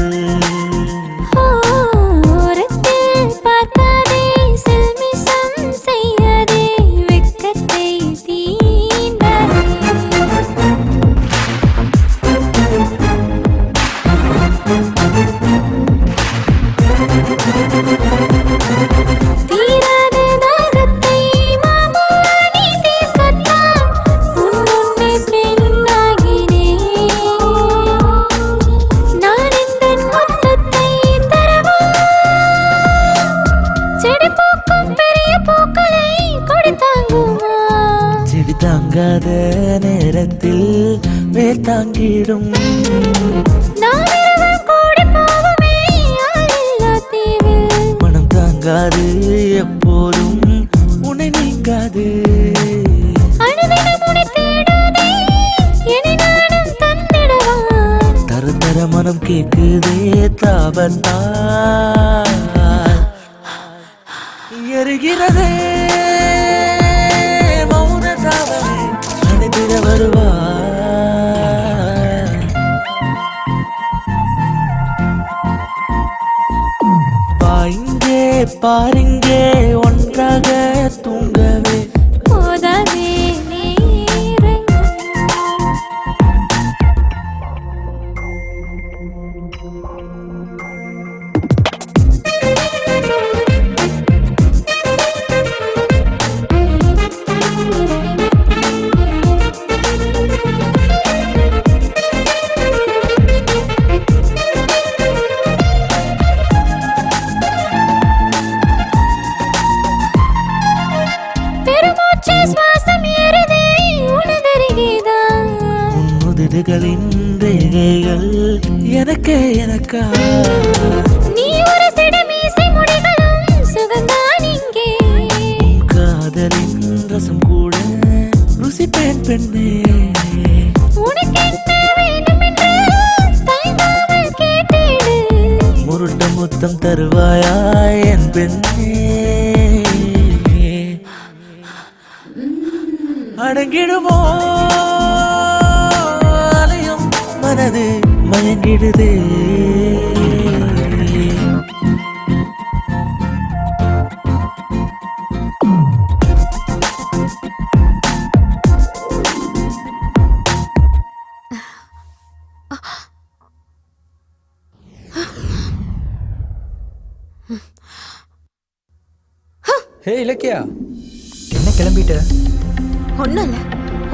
தூரத்தில் பார்க்காதே, செல்மிஷம் செய்யாதே, வெட்கத்தை தீண்டாதே. தீராத தாகத்தை மாமா நீ தீர்க்கத்தான் உன் முன்னே பெண்ணாகினேன். நான் எந்தன் மொத்தத்தை தரவா, செடி பூக்கும் பெரிய பூக்களை கொடி தாங்குமா. செடி தாங்காத நேரத்தில் வேர் தாங்கிடும். நான் இரவில் கூடி போவோமே ஆளில்லா தீவில். மனம் தாங்காது எப்போதும் உன்னை நீங்காது. அணுதினம் உன்னை தேடாதே, என்னை நானும் தந்திடவா. தர தர மனம் கேக்குதே தாபத்தால். எரிகிறதே மௌன தாவரே, அனுப்பிட வருவாய். பாயிங்கே பாருங்கே ஒன்றாக தூங்கவே போதாதே நேரங்கள். பெருமூச்சு சுவாசம் ஏறுதே உனதருகேதான். உன்னுதடுகளின் ரேகைகள் எனக்கே எனக்கா. நீ ஒரு சிடு மீசை முடிகளும் சுகந்தான் இங்கே. காதலின் ரசம் கூட ருசிப்பேன் பெண்ணே. உனக்கு என்ன வேண்டும் என்று தயங்காமல் கேட்டிடு. முருட்ட முத்தம் தருவாயா என் பெண்ணே. அடங்கிடுமோ அலையும் மனது மயங்கிடுதே. ஹே இலக்கியா, கிளம்பிட்ட? ஒண்ணும் இல்ல,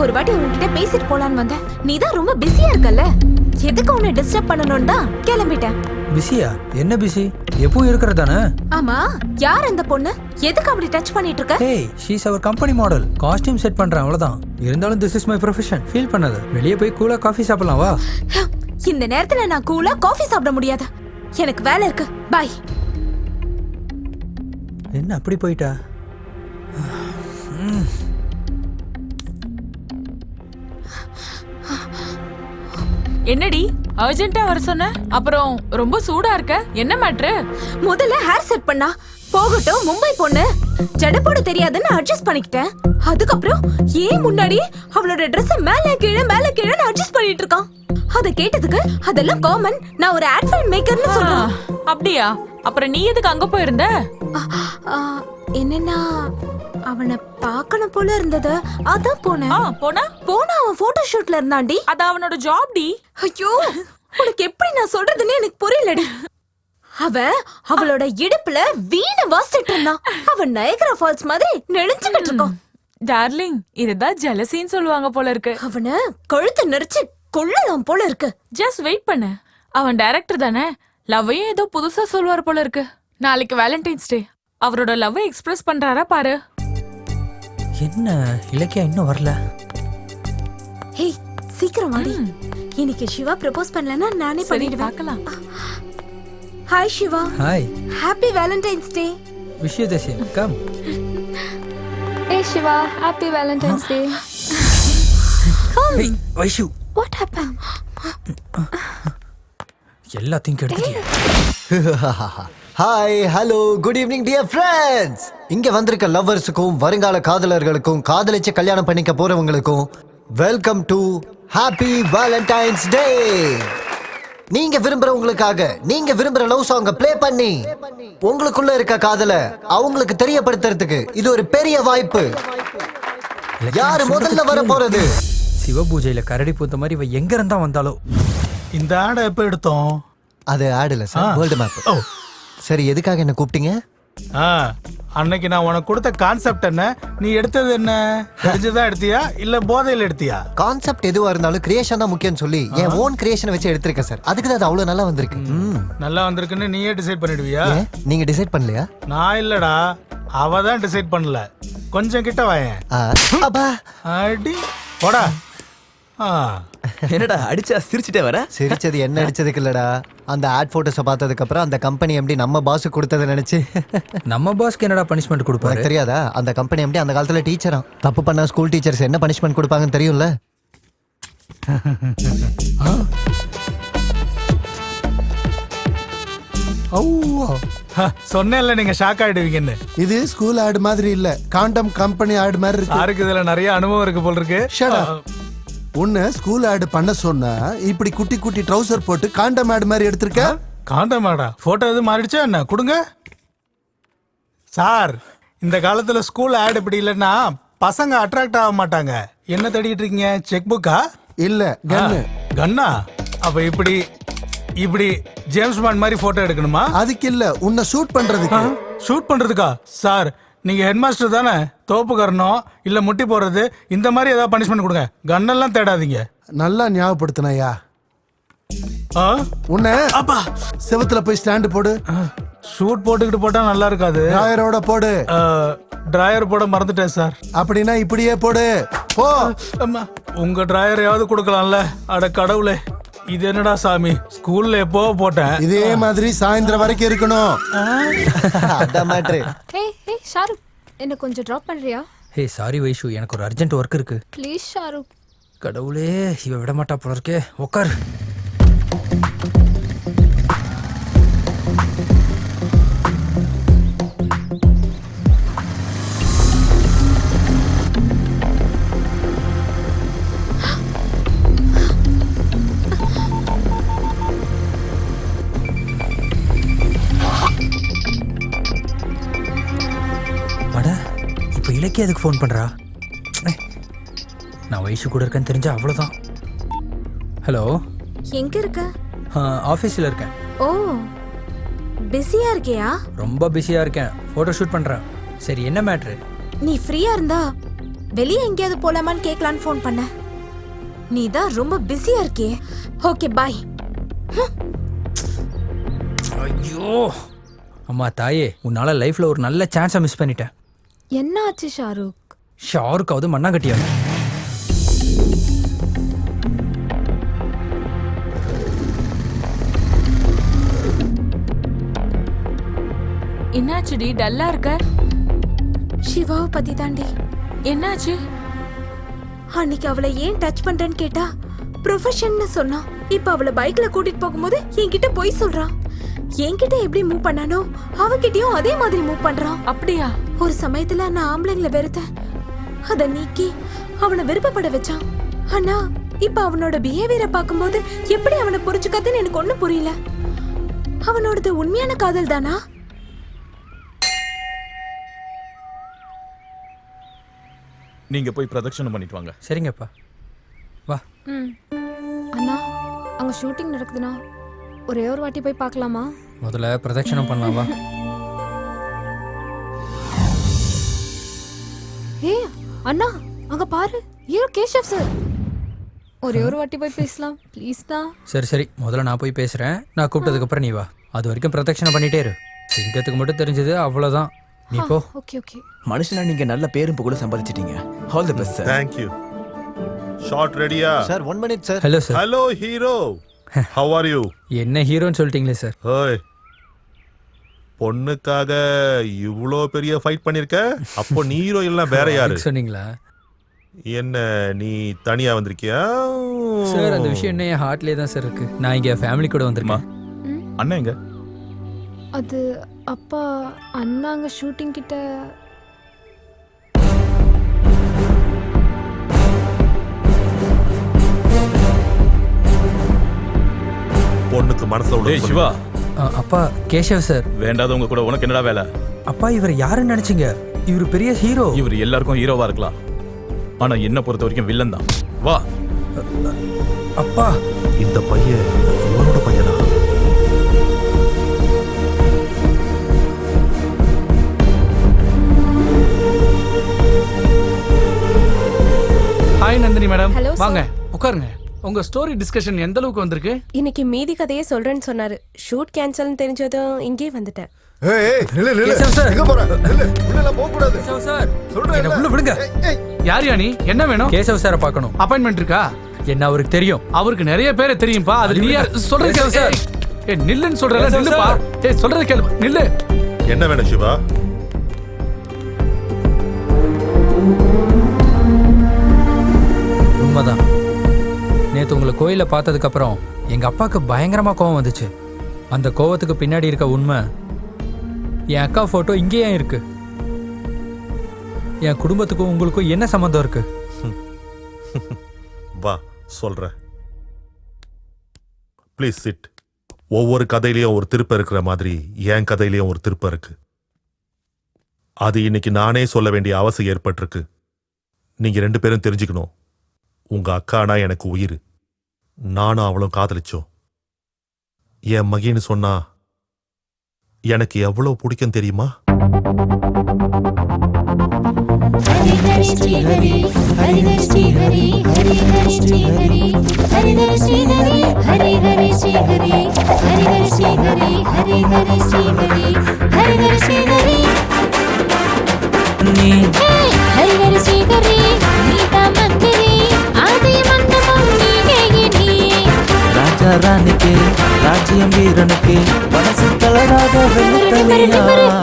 ஒரு வாட்டி உன்கிட்ட பேசிட்டு போலான்னு வந்தேன். நீ தான் ரொம்ப பிஸியா இருக்கல்ல, எதுக்கு உன்னை டிஸ்டர்ப் பண்ணணும்னு தான் கிளம்பிட்டேன். பிஸியா? என்ன பிஸி? எப்பவும் இருக்கிறதானே? ஆமா, யார் அந்த பொண்ணு? எதுக்கு அப்படி டச் பண்ணிட்டு இருக்க? ஏய், she's our company model. Costume set பண்றேன், அவ்வளவுதான். இருந்தாலும் this is my profession. Feel பண்ணாத. வெளியே போய் கூலா காஃபி சாப்பிடலாம் வா. இந்த நேரத்துல நான் கூலா காஃபி சாப்பிட முடியாது, எனக்கு வேலை இருக்கு. பை. என்ன அப்படி போயிட்டா? என்னடி அர்ஜென்ட்டா வர சொன்ன? அப்புறம் ரொம்ப சூடா இருக்க, என்ன மேட்ரு? முதல்ல ஹேர் செட் பண்ணா போகட்டும், மும்பை பொண்ணு ஜடை போட தெரியாதுன்னு அட்ஜஸ்ட் பண்ணிக்கிட்டேன். அதுக்கப்புறம் ஏன் முன்னாடி அவளோட Dress மேல கீழே அட்ஜஸ்ட் பண்ணிட்டு இருக்கான். அத கேட்டதுக்கு அதெல்லாம் காமன், நான் ஒரு ஆட் ஃபில்ம் மேக்கர்னு சொல்றான். அப்படியா? அப்புறம் நீ எதுக்கு அங்க போயிருந்த? என்னன்னா அவனை பார்க்கணும் போல இருந்தது, அதான் போனேன். போனா அவன் போட்டோ ஷூட்ல இருந்தான்டி. அது அவனோட ஜாப் டி. ஐயோ, உனக்கு எப்படி நான் சொல்றதுன்னு எனக்கு புரியலடி. அவளோட இடுப்புல வீணை வாசிட்டு இருந்தான். அவன் நயகரா ஃபால்ஸ் மாதிரி நெளிஞ்சுக்கிட்டு இருக்கான். டார்லிங், இதுதான் ஜெலசின்னு சொல்லுவாங்க போல இருக்கு. அவனை கழுத்தை நெரிச்சு கொள்ளலாம் போல இருக்கு. ஜஸ்ட் வெயிட் பண்ணு, அவன் டைரக்டர் தானே, லவ்வையும் ஏதோ புதுசா சொல்லுவார் போல இருக்கு. நாளைக்கு வேலண்டைன்ஸ் டே, அவரோட லவ்வை எக்ஸ்பிரஸ் பண்றாரா பாரு. என்ன இலக்கியா இன்னும் வரல? ஹே, சீக்கிரம் வாடி. இன்னைக்கு சிவா ப்ரப்போஸ் பண்ணலனா நானே பண்ணிடுவேன். பார்க்கலாம். Hi Shiva. Hi. Happy Valentine's day. Wish you the same. Come. Hey Shiva, happy Valentine's Day. Come. Hey, Vaishu. What happened? எல்லாத்தையும் கெடுத்துட்டியா? Hi, hello, good evening dear friends. இங்க வந்திருக்க லவ்வர்ஸுக்கும் வருங்கால காதலர்களுக்கும் காதலிச்சு கல்யாணம் பண்ணிக்க போறவங்களுக்கும் welcome to happy Valentine's day. நீங்க விரும்புறவங்களுக்காக நீங்க விரும்புற லவ் சாங்க ப்ளே பண்ணி உங்களுக்குள்ள இருக்க காதல அவங்களுக்கு தெரியப்படுத்துறதுக்கு இது ஒரு பெரிய வாய்ப்பு. யாரு முதல்ல வர போறது? சிவபூஜையில கரடி பூத்த மாதிரி இவ எங்க இருந்தா வந்தாலோ. இந்த ஆடை எப்ப எடுத்தோம்? அது ஆட் இல்ல சார், வேர்ல்ட் மேப். சரி, எதுக்காக என்ன கூப்பிட்டீங்க? அன்னைக்கு நான் உனக்கு கொடுத்த கான்செப்ட் என்ன, நீ எடுத்தது என்ன? தெரிஞ்சுதான் எடுத்தியா இல்ல போதையில எடுத்தியா? கான்செப்ட் எதுவா இருந்தாலும் கிரியேஷன் தான் முக்கியம் சொல்லி என் ஓன் கிரியேஷன் வச்சு எடுத்திருக்கேன் சார். அதுக்கு தான் அது அவ்வளவு நல்லா வந்திருக்கு. நல்லா வந்திருக்குன்னு நீயே டிசைட் பண்ணிடுவியா? நீங்க டிசைட் பண்ணலையா? நான் இல்லடா, அவ தான் டிசைட் பண்ணல. கொஞ்சம் கிட்ட வாயேன். அடி போடா. என்னடா அடிச்சா சிரிச்சிட்டே வர? சிரிச்சது என்ன அடிச்சதுக்கு இல்லடா, அந்த ஆட் போட்டோஸை பார்த்ததுக்கு அப்புறம் அந்த கம்பெனி எம்டி நம்ம பாஸ் கொடுத்ததை நினைச்சு. நம்ம பாஸ்க்கு என்னடா பனிஷ்மெண்ட் கொடுப்பாரு? தெரியாதா? அந்த கம்பெனி எம்டி அந்த காலத்துல டீச்சரா. தப்பு பண்ணா ஸ்கூல் டீச்சர்ஸ் என்ன பனிஷ்மெண்ட் கொடுப்பாங்கன்னு தெரியும்ல. சொன்னேன்ல நீங்க ஷாக் ஆயிடுவீங்கன்னு. இது ஸ்கூல் ஆட் மாதிரி இல்ல, காண்டம் கம்பெனி ஆட் மாதிரி இருக்கு. யாருக்கு இதுல நிறைய அனுபவம் இருக்கு போல இருக்கு. உன்னை ஸ்கூல் ஆட் பண்ண சொன்னா இப்படி குட்டி குட்டி ட்ரவுசர் போட்டு காண்டம் ஆட் மாதிரி எடுத்திருக்க. காண்டம் ஆடா? போட்டோ எதுவும் மாறிடுச்சா என்ன? கொடுங்க சார். இந்த காலத்துல ஸ்கூல் ஆட் இப்படி இல்லைன்னா பசங்க அட்ராக்ட் ஆக மாட்டாங்க. என்ன தேடிட்டு இருக்கீங்க? செக் புக்கா? இல்ல, கன்னு. கன்னா? அப்ப இப்படி இப்படி ஜேம்ஸ் பாண்ட் மாதிரி போட்டோ எடுக்கணுமா? அதுக்கு இல்ல, உன்னை ஷூட் பண்றதுக்கு. ஷூட் பண்றதுக்கா? சார், நீங்க ஹெட் மாஸ்டர் தானே, தோப்பு கரணும் இல்ல முட்டி போடுறது இந்த மாதிரி ஏதாவது பனிஷ்மெண்ட் கொடுங்க. கன்னெல்லாம் தேடாதீங்க. நல்லா ஞாபகப்படுத்தினயா? உன்னை அப்பா செவத்துல போய் ஸ்டாண்ட் போடு. ஷூட் போட்டுக்கிட்டு போட்டா நல்லா இருக்காது. டிராயரோட போடு. டிராயர் போட மறந்துட்டேன் சார். அப்படின்னா இப்படியே போடு. போ. உங்க டிராயரையாவது கொடுக்கலாம்ல. அட கடவுளே, இது என்னடா சாமி, ஸ்கூல்ல எப்போ போட்டேன். இதே மாதிரி சாயந்தரம் வரைக்கும் இருக்கணும். ஹே ஷாருக், என்ன கொஞ்சம் டிராப் பண்றியா? ஹே சாரி வைஷு, எனக்கு ஒரு அர்ஜென்ட் ஒர்க் இருக்கு. ப்ளீஸ் ஷாருக். கடவுளே, இவ விட மாட்டா போல இருக்கே. உட்கார். இலக்கிய அதுக்கு ஃபோன் பண்றா? நான் வைஷு கூட இருக்கேன்னு தெரிஞ்சா அவ்வளோதான். ஹலோ, எங்க இருக்க? ஆஃபீஸில் இருக்கேன். ஓ, பிஸியா இருக்கியா? ரொம்ப பிஸியாக இருக்கேன், ஃபோட்டோ ஷூட் பண்ணுறேன். சரி, என்ன மேட்ரு? நீ ஃப்ரீயா இருந்தா வெளியே எங்கேயாவது போலாமான்னு கேட்கலான்னு ஃபோன் பண்ண. நீ தான் ரொம்ப பிஸியா இருக்கியே. Okay bye. ஐயோ அம்மா தாயே, உன்னால லைஃப்ல ஒரு நல்ல சான்ஸை மிஸ் பண்ணிட்டேன். என்ன ஆச்சு ஷாருக்? ஷாருக்காவது மண்ணாங்கட்டியா? என்னாச்சுடி டல்லா இருக்க? சிவாவை பத்தி தாண்டி. என்னாச்சு? அன்னைக்கு அவளை ஏன் டச் பண்றேன்னு கேட்டா ப்ரொஃபஷன்னு சொன்னா. இப்ப அவளை பைக்ல கூட்டிட்டு போகும்போது என்கிட்ட போய் சொல்றான். என்கிட்ட எப்படி மூவ் பண்ணானோ அவகிட்டயும் அதே மாதிரி மூவ் பண்றான். அப்படியா? ஒரு சமயத்துல நான் ஆம்பளைங்களை வெறுத்தேன். அத நீக்கி அவனை விருப்பப்பட வச்சான். ஆனா இப்ப அவனோட பிஹேவியரை பார்க்கும்போது எப்படி அவனை புரிஞ்சுக்கத்துன்னு எனக்கு ஒண்ணும் புரியல. அவனோடது உண்மையான காதல் தானா? நீங்க போய் பிரதட்சணம் பண்ணிட்டு வாங்க. சரிங்கப்பா, வா. அண்ணா, அங்க ஷூட்டிங் நடக்குதுண்ணா. ஒரே ஒரு வாட்டி போய் பார்க்கலாமா? முதல்ல பிரதட்சணம் பண்ணலாம், வா. ஏய் அண்ணா, அங்க பாரு, ஹீரோ கேஷவ் சார். ஒரே ஒரு வாட்டி போய் பேசலாம் ப்ளீஸ் தான். சரி சரி, முதல்ல நான் போய் பேசுறேன். நான் கூப்பிட்டதுக்கு அப்புறம் நீ வா. அது வரைக்கும் பிரதட்சணம் பண்ணிட்டே இரு. சிங்கத்துக்கு மட்டும் தெரிஞ்சது அவ்வளவுதான். நீ போ. Okay okay. மனுஷனா நீங்க நல்ல பேரும் புகழும் சம்பாதிச்சிட்டீங்க. All the best sir. Thank you. Shot ரெடியா? Sir 1 minute sir. Hello sir. Hello hero. How are you? என்ன ஹீரோன்னு சொல்லிட்டீங்களே சார். ஹேய், பொண்ணுக்காக இவ்ளோ பெரிய ஃபைட் பண்ணிருக்க. அப்போ நீ ஹீரோ இல்ல வேற யாரு சொன்னீங்களா? என்ன நீ தனியா வந்திருக்கியா? சார் அந்த விஷயம் என்ன என் ஹார்ட்லயே தான் சார் இருக்கு. நான் இங்க ஃபேமிலி கூட வந்திருக்கேன். அண்ணா எங்க? அது அப்பா, அண்ணாங்க ஷூட்டிங் கிட்ட. பொண்ணுக்கு மனசுல உள்ள சிவா. அப்பா கேஷவ் சார். வேண்டாதவங்க கூட உனக்கு என்னடா வேலை? அப்பா இவர் யாருன்னு நினைச்சீங்க? இவர் பெரிய ஹீரோ. இவர் எல்லாருக்கும் ஹீரோவா இருக்கலாம், ஆனா என்ன பொறுத்த வரைக்கும் வில்லன் தான். வா. அப்பா, இந்த பையன் இவனோட பையனா? Hi Nandini madam, Hello, sir. வாங்க உட்காருங்க. உங்க ஸ்டோரி டிஸ்கஷன் எந்த அளவுக்கு வந்திருக்கு? இன்னைக்கு மீதி கதையே சொல்றேன்னு சொன்னாரு. ஷூட் கேன்சல்னு தெரிஞ்சதும் இங்கே வந்துட்டேன். ஏய் நில்லு நில்லு. கேஷவ் சார். எங்க போற? நில்லு. உள்ள போக கூடாது. கேஷவ் சார். சொல்றேன். என்ன உள்ள விடுங்க. யார் நீ? என்ன வேணும்? கேஷவ் சாரை பார்க்கணும். அப்பாயின்மெண்ட் இருக்கா? என்ன அவருக்கு தெரியும்? அவருக்கு நிறைய பேரை தெரியும்பா. அது நீ சொல்றது கேஷவ் கேளு. சார். ஏய் நில்லுன்னு சொல்றல, கேஷவ் நில்லுப்பா. சார். ஏய் சொல்றது கேளு, நில்லு. என்ன வேணும் சிவா? உண்மைதான். நேத்து உங்களை கோயில பார்த்ததுக்கு அப்புறம் எங்க அப்பாவுக்கு பயங்கரமா கோவம் வந்துச்சு. அந்த கோவத்துக்கு பின்னாடி இருக்க உண்மை, என் அக்கா போட்டோ இங்கேயே இருக்கு. என் குடும்பத்துக்கும் உங்களுக்கும் என்ன சம்பந்தம் இருக்கு? வா சொல்றேன். Please sit. ஒவ்வொரு கதையிலயும் ஒரு திருப்பம் இருக்கிற மாதிரி என் கதையிலயும் ஒரு திருப்பம் இருக்கு. அது இன்னைக்கு நானே சொல்ல வேண்டிய அவசியம் ஏற்பட்டிருக்கு. நீங்க 2 பேரும் தெரிஞ்சுக்கணும். உங்க அக்கானா எனக்கு உயிர். நானும் அவளும் காதலிச்சோம். என் மகின்னு சொன்னா எனக்கு எவ்வளவு பிடிக்கும் தெரியுமா? ஹரி ஹரி ஸ்ரீ ஹரி, ஹரி ஹரி ஸ்ரீ ஹரி, ஹரி ஹரி ஸ்ரீ ஹரி, ஹரி ஹரி ஸ்ரீ ஹரி, ஹரி ஹரி ஸ்ரீ ஹரி, ஹரி ஹரி ஸ்ரீ ஹரி, ஹரி ஹரி ஸ்ரீ ஹரி, ஹரி ஹரி ஸ்ரீ ஹரி. நீ ஹரி ஹரி ஸ்ரீ ஹரி, நீதா மந்திரி, ஆதி மந்தமும் நீயே நீ. ராஜா ராணிக்கு ராஜ்யம் வீரனுக்கு மனசு தளராத வெள்ளத்தலையா.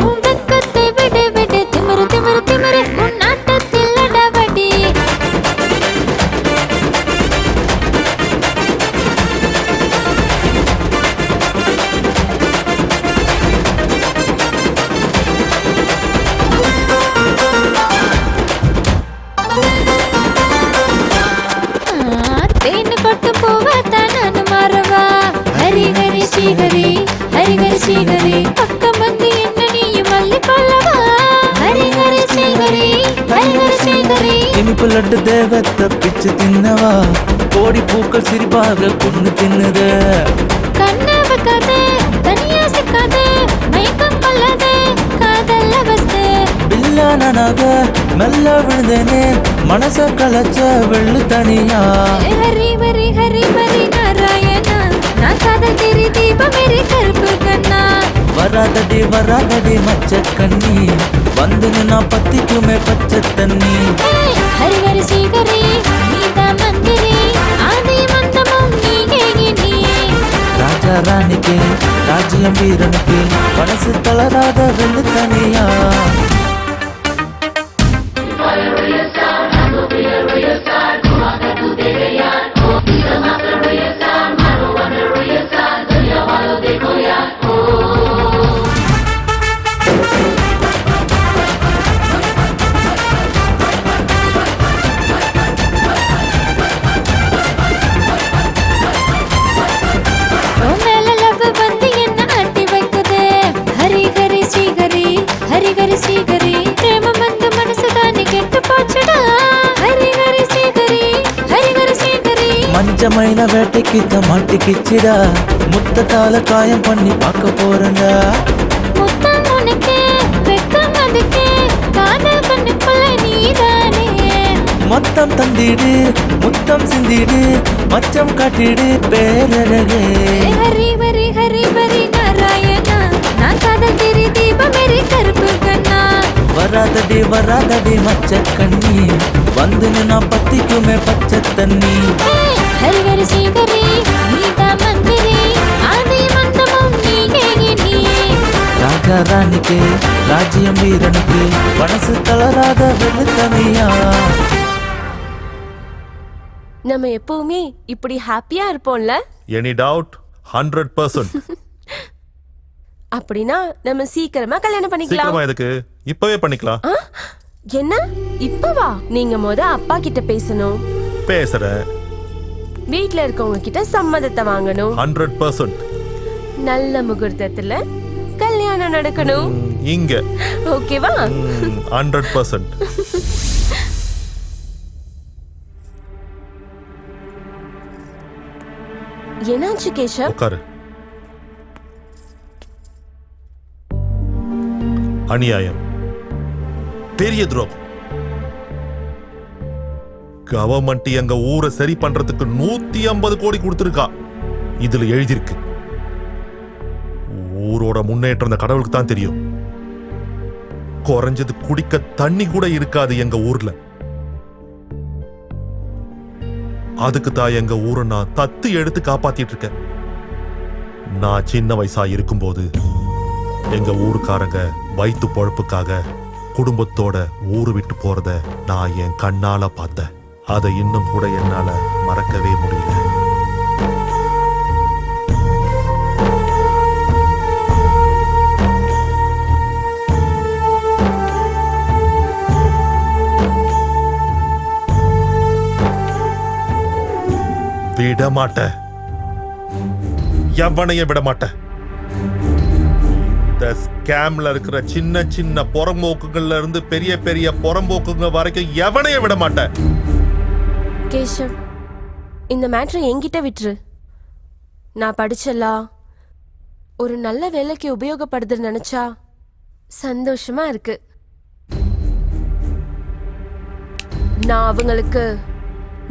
உனக்கத்தை விடு விடு, திமிரு திமிரு திமிரு, உன் ஆட்டத்தில் அடவடி. தேனு கொட்டு போவாதான் நான் மாறவா. ஹரி ஹரி ஸ்ரீ ஹரி, ஹரி ஹரி ஸ்ரீ ஹரி, பக்கம் வந்து என்ன நீயும் மல்லி கொள்ளவா. ஹரி ஹரி ஸ்ரீ ஹரி, ஹரி ஹரி ஸ்ரீ ஹரி. இனிப்பு லட்டு தேவத்தை பிச்சு தின்னவா. கோடி பூக்கள் சிரிப்பாக கொண்டு தின்னுது. கண்ணை வைக்காதே, தனியா சிக்காதே, மயக்கம் கொள்ளாதே, காதல் அவஸ்தை. பில்லானாக மெல்ல விழுந்தேனே மனச கலச்ச வெள்ளு தனியா ஹரி மரி நாராயணா நான் காதல் தெரி தீப மேரி கருப்பு கண்ணா வராதடி மச்ச கண்ணி வந்து நான் பத்திக்குமே பச்சை தண்ணி ஹரி ஹரி ஸ்ரீகரி நீதா மந்திரி ஆதி மந்தமும் நீயே ராஜா ராணிக்கு ராஜ்யம் வீரனுக்கு மனசு தளராத வெள்ளு தனியா ஸ்ரீகரி பிரேமம் வந்து மனசுதானே கெட்டு போச்சுடா ஹரி ஹரி ஸ்ரீகரி மஞ்சமைன வேட்டைக்கு மாட்டிக்கிச்சிடா முத்தத்தால காயம் பண்ணி பார்க்க போறேன்டா முத்தம் உனக்கே வெக்கம் அதுக்கே காதல் கண்ணுக்குள்ள நீதானே மொத்தம் தந்திடு முத்தம் சிந்திடு மச்சம் காட்டிடு பேரழகே ஹரி மரி நாராயணா நான் காதல் தெரி தீப மேரி கருப்பு கண்ணா வராதடி மச்ச கண்ணி வந்து நான் பத்திக்குமே பச்சை தண்ணி ஹரி ஹரி ஸ்ரீகரி நீதா மந்திரி ஆதி மந்தமும் நீயே ராஜா ராணிக்கு ராஜ்யம் வீரனுக்கு மனசு தளராத வெள்ளு தனியா நம்ம எப்பவுமே இப்படி ஹாப்பியா இருப்போம்ல. Any doubt? 100%. அப்படின்னா நம்ம சீக்கிரமா கல்யாணம் பண்ணிக்கலாம். சீக்கிரமா எதுக்கு? இப்பவே பண்ணிக்கலாம். என்ன இப்பவா? நீங்க அப்பா கிட்ட பேசணும். பேசுறேன். வீட்ல இருக்கவங்க கிட்ட சம்மதத்தை வாங்கணும். 100%. நல்ல முகூர்த்தத்துல கல்யாணம் நடக்கணும். இங்க. ஓகேவா? 100%. என்னாச்சு கேஷவ்? உட்காரு. அநியாயம், பெரிய துரோகம். கவர்மெண்ட் எங்க ஊரை சரி பண்றதுக்கு 150 கோடி கொடுத்திருக்கா. இதுல எழுதிருக்கு. ஊரோட முன்னேற்றம் அந்த கடவுளுக்கு தான் தெரியும். குறைஞ்சது குடிக்க தண்ணி கூட இருக்காது எங்க ஊர்ல. அதுக்கு தான் எங்க ஊரை நான் தத்து எடுத்து காப்பாத்திட்டு இருக்கேன். நான் சின்ன வயசா இருக்கும்போது எங்க ஊருக்காரங்க வயிற்று பொழப்புக்காக குடும்பத்தோட ஊரு விட்டு போறத நான் என் கண்ணால பார்த்தேன். அதை இன்னும் கூட என்னால மறக்கவே முடியல. விட மாட்டேன், எவனையும் விட மாட்டேன். இந்த ஸ்கேம்ல இருக்கிற சின்ன சின்ன புறம்போக்குகள்ல இருந்து பெரிய பெரிய புறம்போக்குங்க வரைக்கும் எவனையும் விட மாட்டேன். கேஷவ், இந்த மேட்ரை என்கிட்ட விட்டுரு. நான் படிச்சலாம் ஒரு நல்ல வேலைக்கு உபயோகப்படுதுன்னு நினைச்சா சந்தோஷமா இருக்கு. நான் அவங்களுக்கு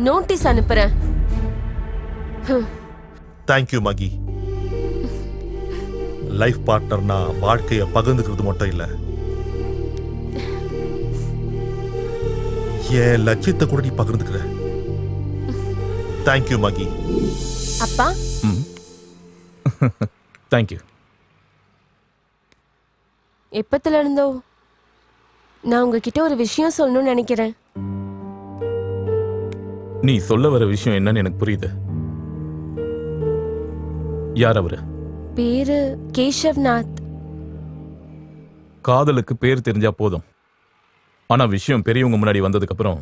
நோட்டீஸ் அனுப்புறேன். தேங்க்யூ மகி. லைஃப் பார்ட்னர்னா வாழ்க்கைய பகிர்ந்துக்கிறது மட்டும் இல்ல, என் லட்சியத்தை கூட நீ பகிர்ந்துக்கிற. தேங்க்யூ மகி. அப்பா தேங்க்யூ. எப்பத்துல இருந்தோ நான் உங்ககிட்ட ஒரு விஷயம் சொல்லணும்னு நினைக்கிறேன். நீ சொல்ல வர விஷயம் என்னன்னு எனக்கு புரியுது. யார் அவரு? பேரு கேஷவ்நாத். காதலுக்கு பேர் தெரிஞ்சா போதும், ஆனா விஷயம் பெரியவங்க முன்னாடி வந்ததுக்கு அப்புறம்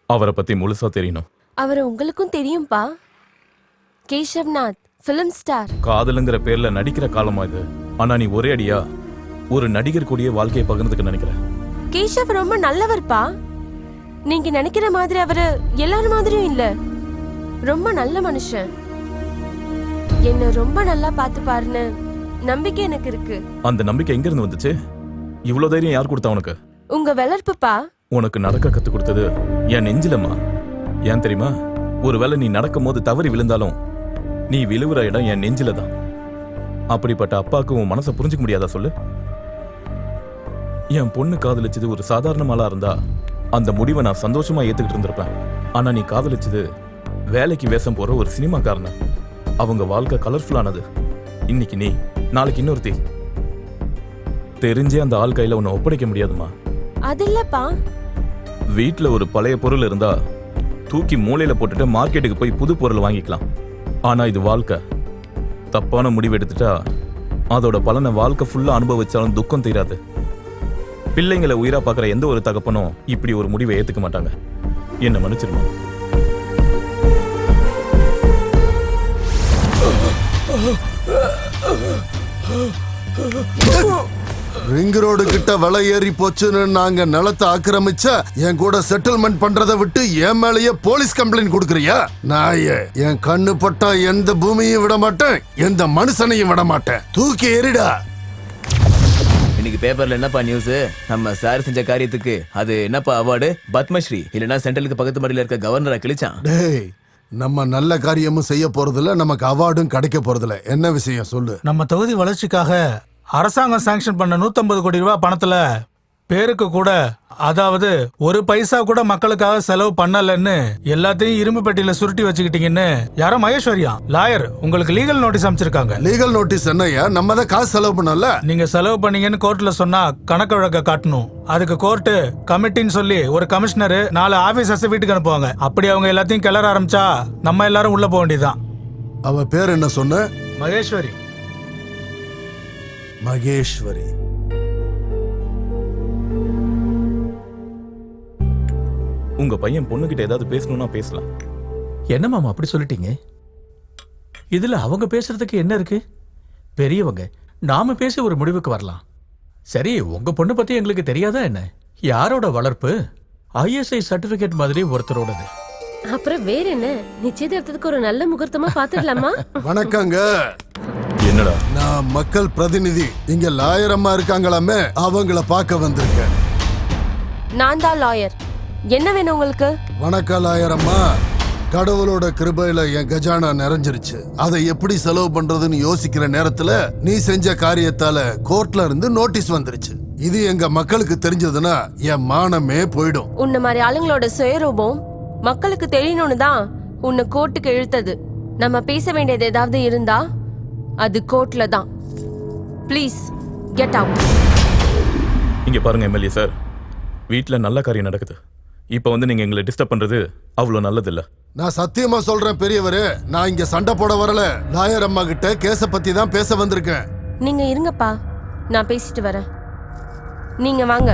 அவரை பத்தி முழுசா தெரியணும். அவரை உங்களுக்கும் தெரியும்பா. கேஷவ்நாத் ஃபிலிம் ஸ்டார். காதலுங்கிற பேர்ல நடிக்கிற காலமா இது. ஆனா நீ ஒரே அடியா ஒரு நடிகர் கூடிய வாழ்க்கையை பகிர்ந்துக்க நினைக்கிற. கேஷவ் ரொம்ப நல்லவர்ப்பா. நீங்க நினைக்கிற மாதிரி அவரு எல்லாரும் மாதிரியும் இல்ல. ரொம்ப நல்ல மனுஷன். என்ன ரொம்ப நல்லா பார்த்து பாருன்னு நம்பிக்கை எனக்கு இருக்கு. அந்த நம்பிக்கை எங்க இருந்து வந்துச்சு? இவ்வளவு தைரியம் யார் கொடுத்தா உனக்கு? உங்க வளர்ப்புப்பா. உனக்கு நடக்க கத்து கொடுத்தது என் நெஞ்சிலம்மா. ஏன் தெரியுமா? ஒருவேளை நீ நடக்கும் போது தவறி விழுந்தாலும் நீ விழுவுற இடம் என் நெஞ்சில தான். அப்படிப்பட்ட அப்பாவுக்கு உன் மனசை புரிஞ்சுக்க முடியாதா சொல்லு? என் பொண்ணு காதலிச்சது ஒரு சாதாரண ஆளா இருந்தா அந்த முடிவை நான் சந்தோஷமா ஏத்துக்கிட்டு இருந்திருப்பேன். ஆனா நீ காதலிச்சது வேலைக்கு வேஷம் போற ஒரு சினிமாக்காரன. அவங்க வாழ்க்கை கலர்ஃபுல்லானது. இன்னைக்கு நீ, நாளைக்கு இன்னொருத்தி. தெரிஞ்சே அந்த ஆள் கையில உன்னை ஒப்படைக்க முடியாதுமா. அது இல்லப்பா. வீட்டுல ஒரு பழைய பொருள் இருந்தா தூக்கி மூலையில போட்டுட்டு மார்க்கெட்டுக்கு போய் புது பொருள் வாங்கிக்கலாம். ஆனா இது வாழ்க்கை. தப்பான முடிவு எடுத்துட்டா அதோட பலனை வாழ்க்கை ஃபுல்லா அனுபவிச்சாலும் துக்கம் தீராது. பிள்ளைங்களை உயிரா பாக்குற எந்த ஒரு தகப்பனும் இப்படி ஒரு முடிவை ஏத்துக்க மாட்டாங்க. என்ன மன்னிச்சிருமா? ரிங் ரோடு கிட்ட விலை ஏறி போச்சுன்னு நாங்க நிலத்தை ஆக்கிரமிச்சா என் கூட செட்டில்மெண்ட் பண்றதை விட்டு என் மேலேயே போலீஸ் கம்ப்ளைண்ட் கொடுக்கறியா? நாயே, என் கண்ணு பட்டா எந்த பூமியும் விட மாட்டேன், எந்த மனுஷனையும் விட மாட்டேன். தூக்கி எறிடா. இன்னைக்கு பேப்பர்ல என்னப்பா நியூஸ்? நம்ம சார் செஞ்ச காரியத்துக்கு அது என்னப்பா அவார்டு? பத்மஸ்ரீ இல்லனா சென்ட்ரலுக்கு பக்கத்து மாடியில இருக்க கவர்னரை கிழிச்சான். டேய், நம்ம நல்ல காரியமும் செய்ய போறதில்ல, நமக்கு அவார்டும் கிடைக்க போறதில்ல. என்ன விஷயம் சொல்லு? நம்ம தொகுதி வளர்ச்சிக்காக அரசாங்கம் சாங்ஷன் பண்ண 150 கோடி ரூபாய் பணத்துல பேருக்கு கூட, அதாவது ஒரு பைசா கூட மக்களுக்காக செலவு பண்ணலன்னு எல்லாத்தையும் இரும்பு பெட்டியில சுருட்டி வச்சுக்கிட்டீங்கன்னு யாரோ மகேஸ்வரியா லாயர் உங்களுக்கு லீகல் நோட்டீஸ் அமைச்சிருக்காங்க. லீகல் நோட்டீஸ் என்னையா? நம்ம தான் காசு செலவு பண்ணல. நீங்க செலவு பண்ணீங்கன்னு கோர்ட்ல சொன்னா கணக்கு வழக்க காட்டணும். அதுக்கு கோர்ட்டு கமிட்டின்னு சொல்லி ஒரு கமிஷனர் 4 ஆபீசர்ஸ் வீட்டுக்கு அனுப்புவாங்க. அப்படி அவங்க எல்லாத்தையும் கிளற ஆரம்பிச்சா நம்ம எல்லாரும் உள்ள போக வேண்டியதுதான். அவ பேர் என்ன சொன்ன? மகேஸ்வரி. மகேஸ்வரி. உங்க பையன் பொண்ணுகிட்ட ஏதாவது பேசணும்னா பேசலாம். என்ன மாமா அப்படி சொல்லிட்டீங்க? இதுல அவங்க பேசுறதுக்கு என்ன இருக்கு? பெரியவங்க, நாம பேசி ஒரு முடிவுக்கு வரலாம். சரி, உங்க பொண்ணு பத்தி எங்களுக்கு தெரியாதா என்ன? யாரோட வளர்ப்பு? ISI சர்டிபிகேட் மாதிரி ஒருத்தரோடது. அப்புறம் வேற என்ன? நிச்சயதார்த்தத்துக்கு ஒரு நல்ல முகூர்த்தமா பாத்துடலாமா? வணக்கங்க. என்னடா? நான் மக்கள் பிரதிநிதி. இங்க லாயர் அம்மா இருக்காங்களாமே, அவங்கள பார்க்க வந்திருக்கேன். நான் தான் லாயர். என்ன வேணும் உங்களுக்கு? வணக்கம் லாயர் அம்மா. கடவுளோட கிருபையில என் கஜானா நிறைஞ்சிருச்சு. அதை எப்படி செலவு பண்றதுன்னு யோசிக்கிற நேரத்துல நீ செஞ்ச காரியத்தால கோர்ட்ல இருந்து நோட்டீஸ் வந்துருச்சு. இது எங்க மக்களுக்கு தெரிஞ்சதுன்னா என் மானமே போயிடும். உன்ன மாதிரி ஆளுங்களோட சுயரூபம் மக்களுக்கு தெரியணும்னு தான் உன்னை கோர்ட்டுக்கு இழுத்தது. நம்ம பேச வேண்டியது ஏதாவது இருந்தா அது கோர்ட்ல தான். Please get out. இங்க பாருங்க எம்எல்ஏ சார், வீட்டுல நல்ல காரியம் நடக்குது. இப்ப வந்து நீங்க எங்களை டிஸ்டர்ப் பண்றது அவ்வளவு நல்லது இல்ல. நான் சத்தியமா சொல்றேன் பெரியவரே, நான் இங்க சண்டை போட வரல. லாயர் அம்மா கிட்ட கேஸ பத்தி தான் பேச வந்திருக்கேன். நீங்க இருங்கப்பா, நான் பேசிட்டு வரேன். நீங்க வாங்க.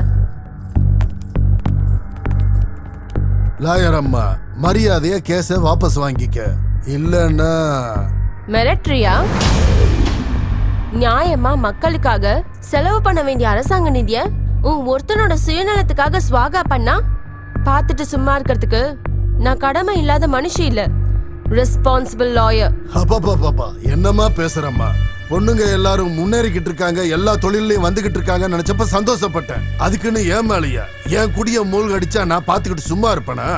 லாயர் அம்மா, மரியாதையா கேஸ வாபஸ் வாங்கிக்க. இல்லன்னா மிரட்ரியா? நியாயமா மக்களுக்காக செலவு பண்ண வேண்டிய அரசாங்க நிதிய உன் ஒருத்தனோட சுயநலத்துக்காக ஸ்வாகா பண்ணா பார்த்துட்டு சும்மா இருக்கிறதுக்கு நான் கடமை இல்லாத மனுஷி இல்ல, ரெஸ்பான்சிபிள் லாயர். அப்பா என்னமா பேசுறம்மா? பொண்ணுங்க எல்லாரும் முன்னேறிக்கிட்டு இருக்காங்க, எல்லா தொழிலையும் வந்துகிட்டு இருக்காங்க நினைச்சப்ப சந்தோஷப்பட்டேன். அதுக்குன்னு ஏன் மேலையா என் குடிய மூழ்க அடிச்சா நான் பாத்துக்கிட்டு சும்மா இருப்பேனா?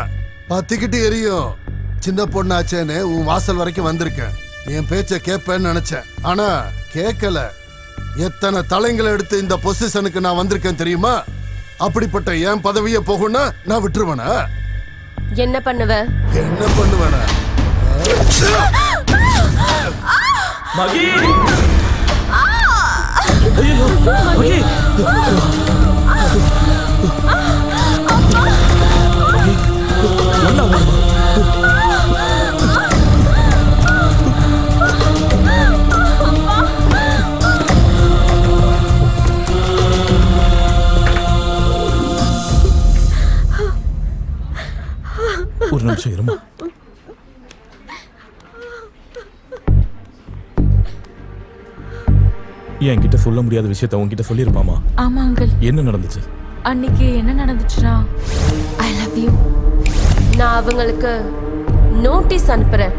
பாத்துக்கிட்டு எரியும். சின்ன பொண்ணாச்சேன்னு உன் வாசல் வரைக்கும் வந்திருக்கேன். என் பேச்ச கேட்பேன்னு நினைச்சேன், ஆனா கேட்கல. எத்தனை தலைங்களை எடுத்து இந்த பொசிஷனுக்கு நான் வந்திருக்கேன் தெரியுமா? அப்படிப்பட்ட என் பதவியை போகும்னா நான் விட்டுருவேனா? என்ன பண்ணுவ? என்ன பண்ணுவேனா? மகி! ஐயோ, மகி! என்ன வேணுமா? ஒரு நிமிஷம் இருமா. என்கிட்ட சொல்ல முடியாத விஷயத்தை உன்கிட்ட சொல்லிருப்பாமா? ஆமா அங்கிள். என்ன நடந்துச்சு? அன்னைக்கு என்ன நடந்துச்சுன்னா, ஐ லவ் யூ. நான் அவங்களுக்கு நோட்டீஸ் அனுப்புறேன்.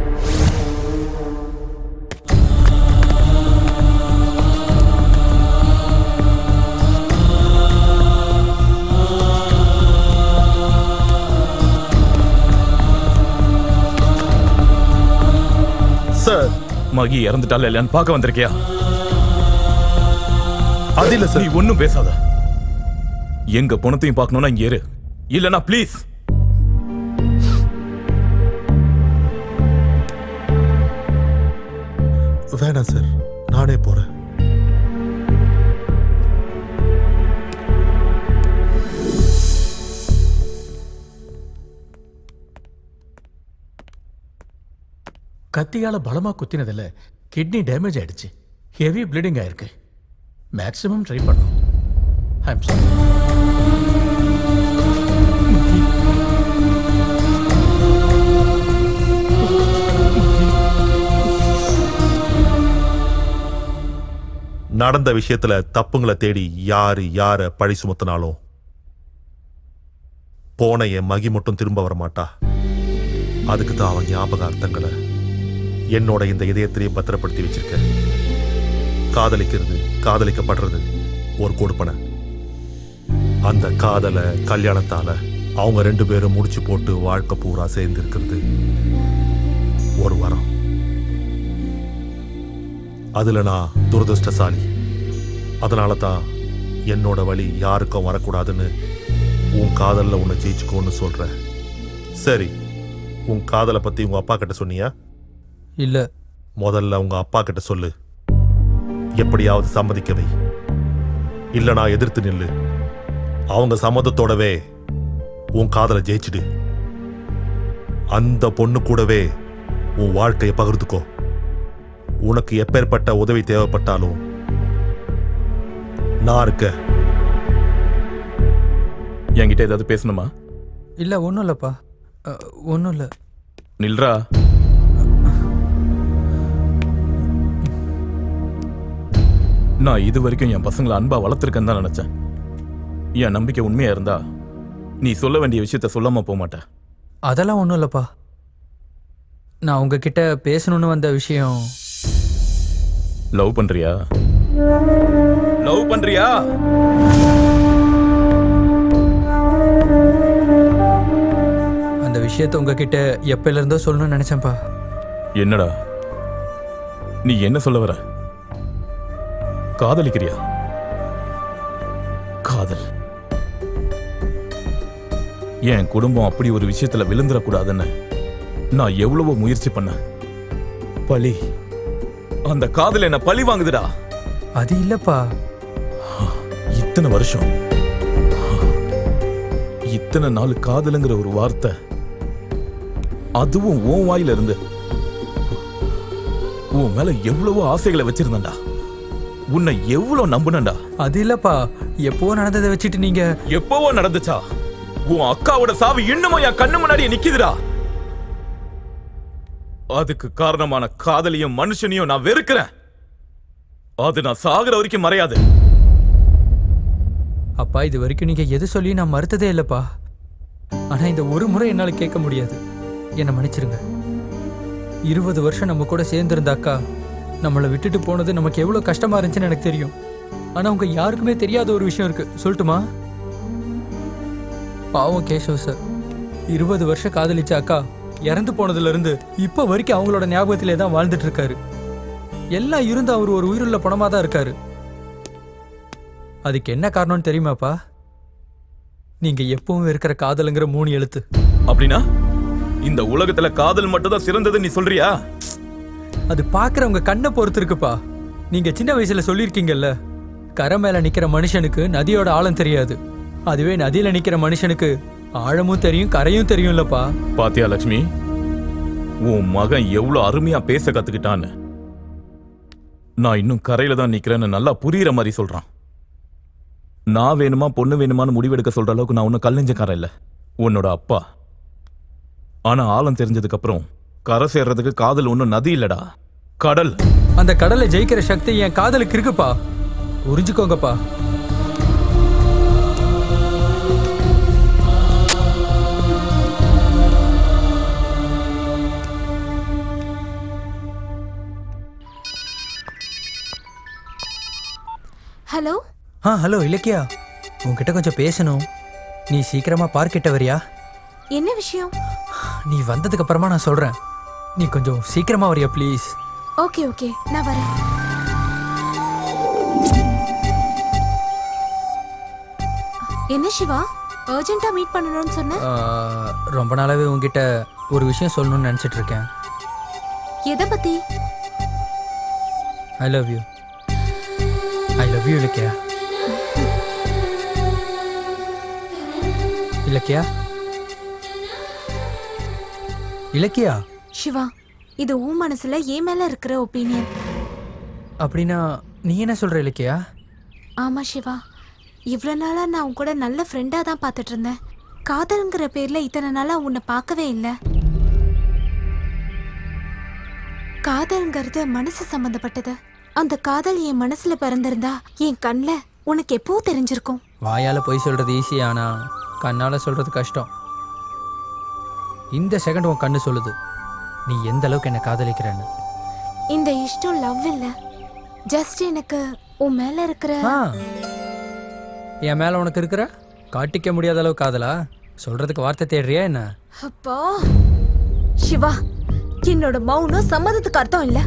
மகி இறந்துட்டால இல்லையான்னு பார்க்க வந்திருக்கியா? அது இல்ல சார். நீ ஒன்னும் பேசாத. எங்க பணத்தையும் பார்க்கணும்னா இங்க இரு, இல்லனா ப்ளீஸ். வேணாம் சார், நானே போறேன். கத்தியால பலமா குத்தினதுல கிட்னி டேமேஜ் ஆயிடுச்சு. ஹெவி ப்ளீடிங் ஆயிருக்கு. மேக்ஸிமம் ட்ரை பண்ணோம். I'm sorry. நடந்த விஷயத்துல தப்புங்களை தேடி யார பழி சுமத்தினாலும் போன என் மகி மட்டும் திரும்ப வர மாட்டா. அதுக்கு தான் அவன் ஞாபகார்த்தங்களை என்னோட இந்த இதயத்திலேயே பத்திரப்படுத்தி வச்சிருக்க. காதலிக்கிறது, காதலிக்கப்படுறது ஒரு கொடுப்பனை. அந்த காதல கல்யாணத்தால அவங்க 2 பேரும் முடிச்சு போட்டு வாழ்க்கை பூரா சேர்ந்து இருக்கிறது ஒரு வரம். அதுல நான் துரதிருஷ்டசாலி. அதனால தான் என்னோட வழி யாருக்கும் வரக்கூடாதுன்னு உன் காதல்ல உன்னை ஜெயிச்சுக்கோன்னு சொல்றேன். சரி, உன் காதலை பத்தி உங்க அப்பா கிட்ட சொன்னியா? இல்ல. முதல்ல உங்க அப்பா கிட்ட சொல்லு. எப்படியாவது சம்மதிக்க வை. இல்ல நான் எதிர்த்து நில்லு. அவங்க சம்மதத்தோடவே உன் காதலை ஜெயிச்சிடு. அந்த பொண்ணு கூடவே உன் வாழ்க்கையை பகிர்ந்துக்கோ. உனக்கு எப்பேற்பட்ட உதவி தேவைப்பட்டாலும் நான் இருக்க. என்கிட்ட ஏதாவது பேசணுமா? இல்ல, ஒன்றும் இல்லப்பா, ஒன்றும் இல்லை. நில்றா. நான் இது வரைக்கும் என் பசங்களை அன்பா வளர்த்துருக்கேன்னு தான் நினைச்சேன். என் நம்பிக்கை உண்மையா இருந்தா நீ சொல்ல வேண்டிய விஷயத்த சொல்லாம போக மாட்டேன். அதெல்லாம் ஒன்றும் இல்லப்பா. நான் உங்ககிட்ட பேசணும்னு வந்த விஷயம். லவ் பண்றியா? லவ் பண்றியா? அந்த விஷயத்தை உங்ககிட்ட எப்பல இருந்தோ சொல்லணும்னு நினைச்சேன்ப்பா. என்னடா நீ என்ன சொல்ல வர? காதலிக்கிறியா? காதல் என் குடும்பம் அப்படி ஒரு விஷயத்துல விழுந்துடக்கூடாதுன்னு நான் எவ்வளவோ முயற்சி பண்ண. பழி, அந்த காதல் என்ன பழி வாங்குதுடா. அது இல்லப்பா. இத்தனை வருஷம், இத்தனை நாள் காதலுங்கிற ஒரு வார்த்தை, அதுவும் உன் வாயில இருந்து. உன் மேல எவ்வளவோ ஆசைகளை வச்சிருந்தா, உன்னை எவ்வளவு நம்புனண்டா. அது இல்லப்பா, எப்போ நடந்ததை வச்சுட்டு நீங்க. எப்பவோ நடந்துச்சா? உன் அக்காவோட சாவு இன்னமும் என் கண்ணு முன்னாடியே நிக்குதுடா. அதுக்கு காரணமான காதலியும் மனுஷனையும் நான் வெறுக்கிறேன். அது நான் சாகுற வரைக்கும் மறையாது. அப்பா, இது வரைக்கும் நீங்க எது சொல்லி நான் மறுத்ததே இல்லப்பா. ஆனா இந்த ஒரு முறை என்னால கேட்க முடியாது. என்னை மன்னிச்சிருங்க. 20 வருஷம் நம்ம கூட சேர்ந்திருந்தாக்கா நம்மளை விட்டுட்டு போனது நமக்கு எவ்வளவு கஷ்டமா இருந்துச்சுன்னு எனக்கு தெரியும். ஆனா உங்க யாருக்குமே தெரியாத ஒரு விஷயம் இருக்கு, சொல்லட்டுமா? பாவம் கேஷவ் சார் 20 வருஷம் காதலிச்ச அக்கா இறந்து போனதுல இருந்து இப்ப வரைக்கும் அவங்களோட ஞாபகத்திலே தான் வாழ்ந்துட்டு இருக்காரு. எல்லாம் இருந்து அவர் ஒரு உயிருள்ள பணமா தான் இருக்காரு. அதுக்கு என்ன காரணம்னு தெரியுமாப்பா? நீங்க எப்பவும் இருக்கிற காதலுங்கிற 3 எழுத்து. அப்படின்னா இந்த உலகத்துல காதல் மட்டும் தான் சிறந்தது நீ சொல்றியா? அது பாக்குறவங்க கண்ணை பொறுத்து இருக்குப்பா. நீங்க சின்ன வயசுல சொல்லிருக்கீங்கல்ல, கரை மேல நிக்கிற மனுஷனுக்கு நதியோட ஆழம் தெரியாது, அதுவே நதியில நிக்கிற மனுஷனுக்கு ஆழமும் தெரியும் கரையும் தெரியும்லப்பா. பாத்தியா லட்சுமி, உன் மகன் எவ்வளவு அருமையா பேச கத்துக்கிட்டான்னு. நான் இன்னும் கரையில தான் நிக்கிறேன்னு நல்லா புரியுற மாதிரி சொல்றான். நான் வேணுமா பொண்ணு வேணுமான்னு முடிவெடுக்க சொல்ற அளவுக்கு நான் ஒன்னும் கல்லஞ்சக்காரன் இல்ல, உன்னோட அப்பா. ஆனா ஆழம் தெரிஞ்சதுக்கு அப்புறம் கரை சேர்றதுக்கு காதல் ஒன்னும் நதி இல்லடா, கடல். அந்த கடலை ஜெயிக்கிற சக்தி என் காதலுக்கு இருக்குப்பா, புரிஞ்சுக்கோங்கப்பா. ஹலோ. ஹலோ இலக்கியா, உன்கிட்ட கொஞ்சம் பேசணும். நீ சீக்கிரமா பார்க் கிட்ட வரியா? என்ன விஷயம்? நீ வந்ததுக்கு அப்புறமா நான் சொல்றேன். நீ கொஞ்சம் சீக்கிரமா வரியா ப்ளீஸ்? ஓகே ஓகே நான் வரேன். என்ன சிவா அர்ஜென்ட்டா மீட் பண்ணணும்னு சொன்ன? ரொம்ப நாளாவே உங்ககிட்ட ஒரு விஷயம் சொல்லணும்னு நினச்சிட்டு இருக்கேன். எதை பத்தி? I love you. I love you Ilakkiya. Ilakkiya Ilakkiya. Shiva இது உன் மனசுல ஏன் மேல இருக்கிற ஒப்பீனியன். அப்படின்னா நீ என்ன சொல்ற இலக்கியா? ஆமா சிவா, இவ்வளோ நாளா நான் உன் கூட நல்ல ஃப்ரெண்டா தான் பார்த்துட்டு இருந்தேன். காதல்ங்கிற பேர்ல இத்தனை நாளா உன்னை பார்க்கவே இல்லை. காதல்ங்கிறது மனசு சம்பந்தப்பட்டது. அந்த காதல் என் மனசுல பிறந்திருந்தா என் கண்ணில் உனக்கு எப்போ தெரிஞ்சிருக்கும். வாயால போய் சொல்றது ஈஸி, ஆனா கண்ணால சொல்றது கஷ்டம். இந்த செகண்ட் உன் கண்ணு சொல்லுது நீ எந்த அளவுக்கு என்ன காதலிக்கிறன்னு. இந்த இஷ்டம் லவ் இல்ல, ஜஸ்ட் எனக்கு உன் மேல இருக்கிற என் மேல உனக்கு இருக்கிற காட்டிக்க முடியாத அளவு காதலா? சொல்றதுக்கு வார்த்தை தேடுறியா என்ன? அப்பா சிவா, என்னோட மௌனம் சம்மதத்துக்கு அர்த்தம் இல்ல,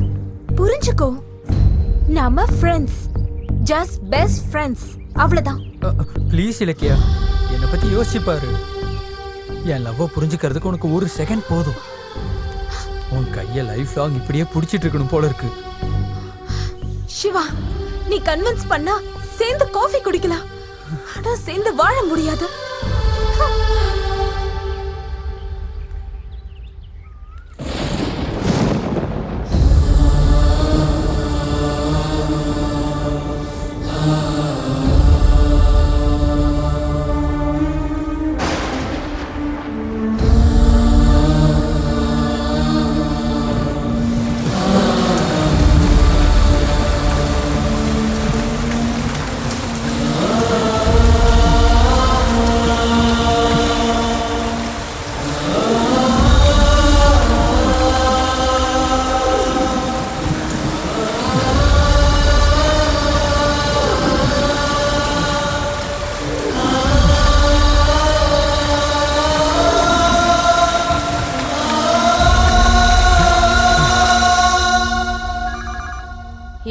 புரிஞ்சுக்கோ. நாம ஃப்ரெண்ட்ஸ், ஜஸ்ட் பெஸ்ட் ஃப்ரெண்ட்ஸ், அவ்வளவுதான். ப்ளீஸ் இலக்கியா, என்னை பத்தி யோசிச்சு பாரு. என் லவ்வை புரிஞ்சுக்கிறதுக்கு உனக்கு ஒரு செகண்ட் போதும். உன் கையை லைஃப் லாங் இப்படியே பிடிச்சிட்டு இருக்கணும் போல இருக்கு. சிவா, நீ கன்வின்ஸ் பண்ணா சேர்ந்து காஃபி குடிக்கலாம், ஆனா சேர்ந்து வாழ முடியாது.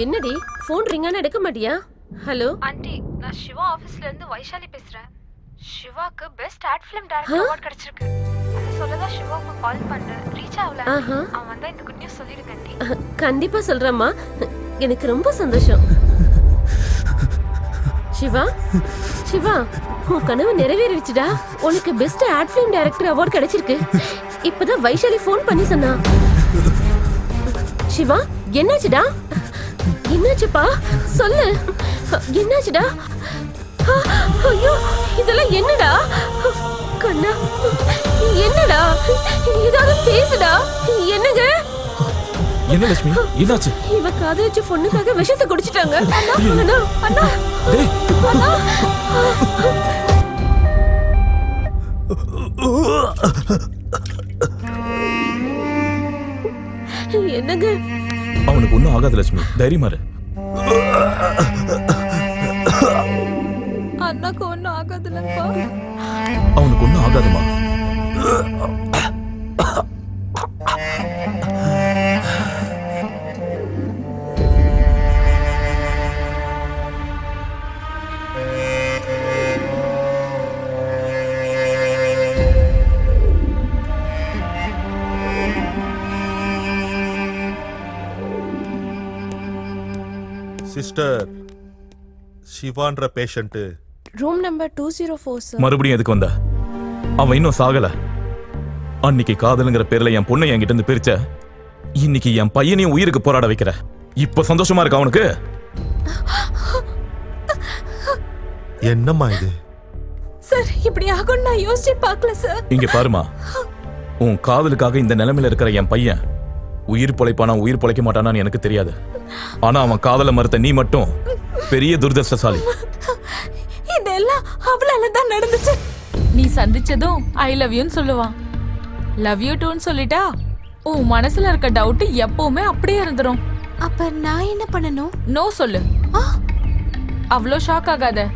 என்னடி ஃபோன் ரிங்கான எடுக்க மாட்டியா? ஹலோ ஆண்டி, நான் சிவா ஆபீஸ்ல இருந்து வைஷாலி பேசுறேன். சிவாக்கு best ad film director award கிடைச்சிருக்கு. அது சொல்லதான் சிவாக்கு கால் பண்ணேன். ரீச் ஆகல. அவன் வந்தா இந்த குட் நியூஸ் சொல்லிடுங்க ஆண்டி. கண்டிப்பா சொல்றேம்மா, எனக்கு ரொம்ப சந்தோஷம். சிவா சிவா, உன் கனவு நிறைவேறிடுச்சுடா. உனக்கு best ad film director award கிடைச்சிருக்கு. இப்பதான் வைஷாலி ஃபோன் பண்ணி சொன்னா. சிவா என்னாச்சுடா? என்னாச்சுப்பா சொல்லு, என்னாச்சுடா? ஐயோ இதெல்லாம் என்னடா? கண்ணா என்னடா? ஏதாவது பேசுடா. என்னங்க? என்ன லட்சுமி, என்னாச்சு? இவ காதலிச்ச பொண்ணுக்காக விஷத்தை குடிச்சிட்டாங்க. அண்ணா அண்ணா அண்ணா. என்னங்க? அவனுக்கு ஒண்ணும் ஆகாது லட்சுமி, தைரியமா இரு. அண்ணாக்கு ஒன்றும் ஆகாதுல்லப்பா. அவனுக்கு ஒண்ணும் ஆகாதுமா. சிஸ்டர், சிவான்ற பேஷண்ட் ரூம் நம்பர் 204 சார். மறுபடியும் எதுக்கு வந்த? அவன் இன்னும் சாகல. அன்னைக்கு காதலுங்கிற பேர்ல என் பொண்ணை என்கிட்ட இருந்து பிரிச்ச, இன்னைக்கு என் பையனையும் உயிருக்கு போராட வைக்கிற. இப்ப சந்தோஷமா இருக்கா அவனுக்கு? என்னம்மா இது? சார் இப்படி ஆகும் நான் யோசிச்சு பார்க்கல சார். இங்க பாருமா, உன் காதலுக்காக இந்த நிலைமையில இருக்கிற என் பையன் உயிர் பொழைப்பானா உயிர் பொழைக்க மாட்டானான்னு எனக்கு தெரியாது. ஆனா அவன் காதல மறுத்த நீ மட்டும் பெரிய துர்தர்ஷ்டசாலி. இதெல்லாம் அவளால தான் நடந்துச்சு. நீ சந்திச்சதும் ஐ லவ் யூன்னு சொல்லுவான். லவ் யூ டூன்னு சொல்லிட்டா உன் மனசுல இருக்க டவுட் எப்பவுமே அப்படியே இருந்துரும். அப்ப நான் என்ன பண்ணணும்? நோ சொல்லு. அவ்வளோ ஷாக் ஆகாத.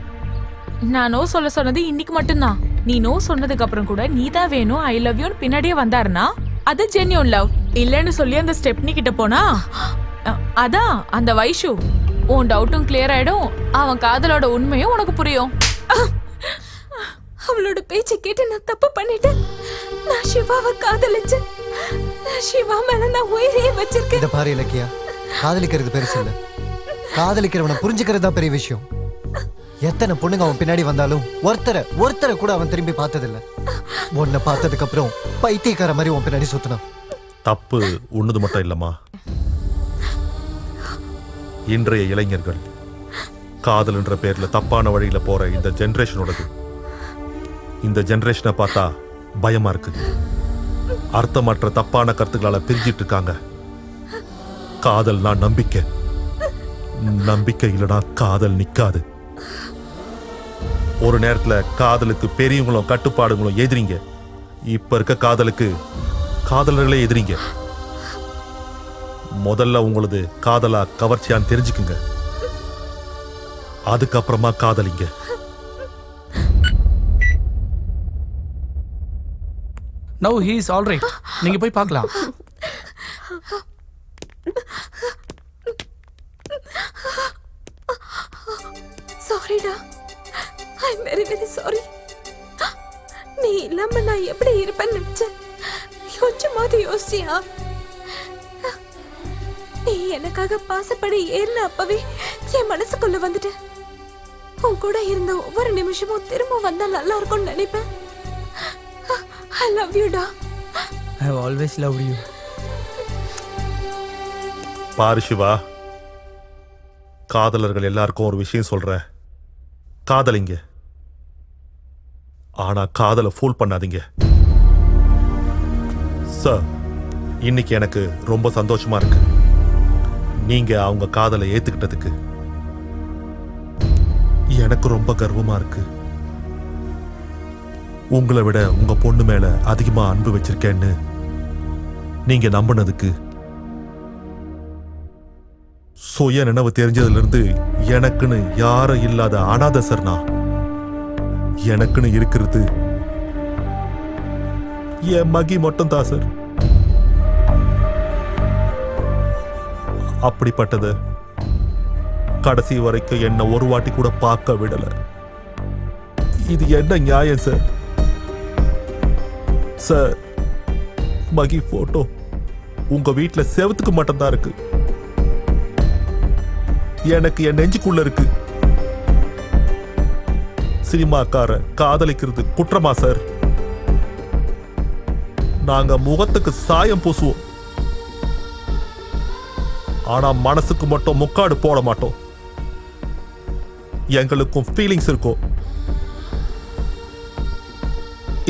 நான் நோ சொல்ல சொன்னது இன்னைக்கு மட்டும்தான். நீ நோ சொன்னதுக்கு அப்புறம் கூட நீ தான் வேணும் ஐ லவ் யூன்னு பின்னாடியே வந்தாருன்னா அது ஜென்யூன் லவ். இல்லன்னு சொல்லி அந்த ஸ்டெப்னி கிட்ட போனா அதான் அந்த வைஷு. உன் டவுட்டும் கிளியர் ஆயிடும், அவன் காதலோட உண்மையும் உனக்கு புரியும். அவளோட பேச்சை கேட்டு நான் தப்பு பண்ணிட்டேன். நான் சிவாவை காதலிச்சேன். நான் சிவா மேல நான் உயிரையே வச்சிருக்கேன். இத பாரு இலக்கியா, காதலிக்கிறது பெருசு இல்ல, காதலிக்கிறவனை புரிஞ்சுக்கிறது தான் பெரிய விஷயம். எத்தனை பொண்ணுங்க அவன் பின்னாடி வந்தாலும் ஒருத்தரை கூட அவன் திரும்பி பார்த்ததில்ல. உன்னை பார்த்ததுக்கு அப்புறம் பைத்தியக்கார மாதிரி உன் பின்னாடி சுத்தினான். தப்பு உன்னது மட்டும் இல்லம்மா, இன்றைய இளைஞர்கள் காதல் என்ற பேர்ல தப்பான வழியில போற இந்த ஜெனரேஷனோடது. இந்த ஜெனரேஷனை பார்த்தா பயமா இருக்கு. அர்த்தமற்ற தப்பான கருத்துக்களால பிரிஞ்சிட்டு இருக்காங்க. காதல்னா நம்பிக்கை, நம்பிக்கை இல்லனா காதல் நிக்காது. ஒரு நேரத்துல காதலுக்கு பெரியவங்களும் கட்டுப்பாடுகளும் எதிரிங்க. இப்ப இருக்க காதலுக்கு காதலர்களே எதிரிங்க. முதல்ல உங்களது காதலா கவர்ச்சியான்னு தெரிஞ்சுக்குங்க, அதுக்கப்புறமா காதலிங்க. Now he is all right. நீங்க போய் பார்க்கலாம். சாரிடா, I am very very sorry. நீ இல்லாம நான் எப்படி இருப்பேன்னு நினைச்சேன். கொஞ்சமாவது யோசிச்சியா? நீ எனக்காக பாசப்படி ஏறின அப்பவே என் மனசுக்குள்ள வந்துட்டு உன் கூட இருந்த ஒவ்வொரு நிமிஷமும் திரும்ப வந்தா நல்லா இருக்கும்னு நினைப்பேன். I love you டா. I have always loved you. பாரு சிவா, காதலர்கள் எல்லாருக்கும் ஒரு விஷயம் சொல்றேன், காதலிங்க. ஆனா காதலை ஃபூல் பண்ணாதீங்க. சார், இன்னைக்கு எனக்கு ரொம்ப சந்தோஷமா இருக்கு நீங்க அவங்க காதலை ஏத்துக்கிட்டதுக்கு. எனக்கு ரொம்ப கர்வமா இருக்கு. உங்களை விட உங்க பொண்ணு மேல அதிகமா அன்பு வச்சிருக்கேன்னு நீங்க நம்பினதுக்கு. சுய நினைவு தெரிஞ்சதுல இருந்து எனக்குன்னு யாரும் இல்லாத அனாதை சார் நான். எனக்குன்னு இருக்கிறது என் மகி மட்டும் தான் சார். அப்படிப்பட்டது கடைசி வரைக்கும் என்ன ஒரு வாட்டி கூட பார்க்க விடல. இது என்ன நியாயம் சார்? சார், மகி போட்டோ உங்க வீட்டுல செவத்துக்கு மட்டும்தான் இருக்கு, எனக்கு என் நெஞ்சுக்குள்ள இருக்கு. சினிமாக்கார காதலிக்கிறது குற்றமா சார்? நாங்க முகத்துக்கு சாயம் பூசுவோம், ஆனா மனசுக்கு மட்டும் முக்காடு போட மாட்டோம். எங்களுக்கும் ஃபீலிங்ஸ் இருக்கும்.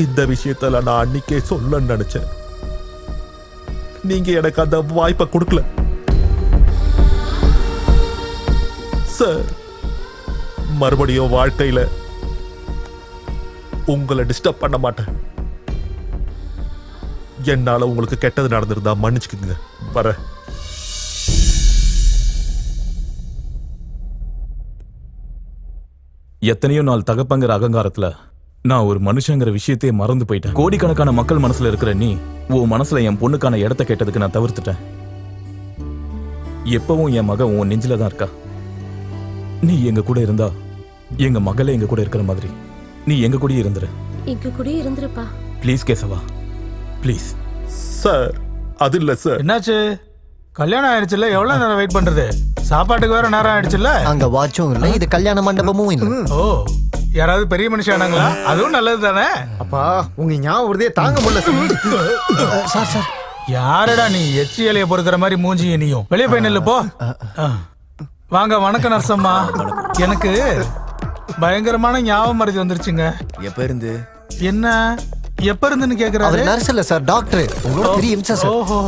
இந்த விஷயத்துல நான் அன்னைக்கே சொல்லணும்னு நினைச்சேன். நீங்க எனக்கு அந்த வாய்ப்பை கொடுக்கல சார். மறுபடியும் வாழ்க்கையில உங்களை டிஸ்டர்ப் பண்ண மாட்டேன். என்னால உங்களுக்கு கெட்டது நடந்திருந்தா மன்னிச்சுக்குங்க. வர எத்தனையோ நாள் தகப்பங்கிற அகங்காரத்துல நான் ஒரு மனுஷங்கிற விஷயத்தையே மறந்து போயிட்டேன். கோடிக்கணக்கான மக்கள் மனசுல இருக்கிற நீ உன் மனசுல என் பொண்ணுக்கான இடத்த கேட்டதுக்கு நான் தவிர்த்துட்டேன். எப்பவும் என் மகன் உன் நெஞ்சில தான் இருக்கா. நீ எங்க கூட இருந்தா எங்க மகளே எங்க கூட இருக்கிற மாதிரி நீ எங்க கூட இருந்துரு. எங்க கூட இருந்துருப்பா ப்ளீஸ் கேசவா, ப்ளீஸ். சார், அது இல்ல சார். என்னாச்சு? கல்யாணம் ஆயிடுச்சுல்ல, எவ்வளவு நேரம் வெயிட் பண்றது? சாப்பாட்டுக்கு வேற நேரம் ஆயிடுச்சுல்ல. அங்க வாட்சும் இல்ல, இது கல்யாண மண்டபமும் இல்ல. ஓ, யாராவது பெரிய மனுஷனாங்களா? அதுவும் நல்லது தானே. அப்பா, உங்க ஞாபகம் தாங்க முடியல சார். சார், யாரடா நீ? எச்சி இலைய பொறுக்கிற மாதிரி மூஞ்சி நீயும். வெளியே போய் நில்லு போ. வாங்க. வணக்கம் நர்சம்மா. எனக்கு பயங்கரமான ஞாபகம் மறதி வந்துருச்சுங்க. எப்ப இருந்து? என்ன எப்ப இருந்துன்னு கேக்குறாரு? அவர் நர்ஸ் இல்ல சார், டாக்டர். உங்களோட பெரிய இம்சா சார். ஓஹோ.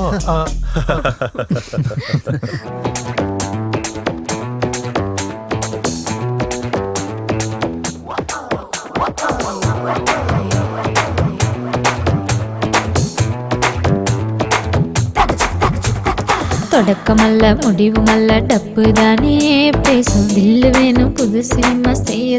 தொடக்கமல்ல முடிவுமல்ல டப்பு தானே பேசும். தில்லு வேணும் புது சினிமா செய்ய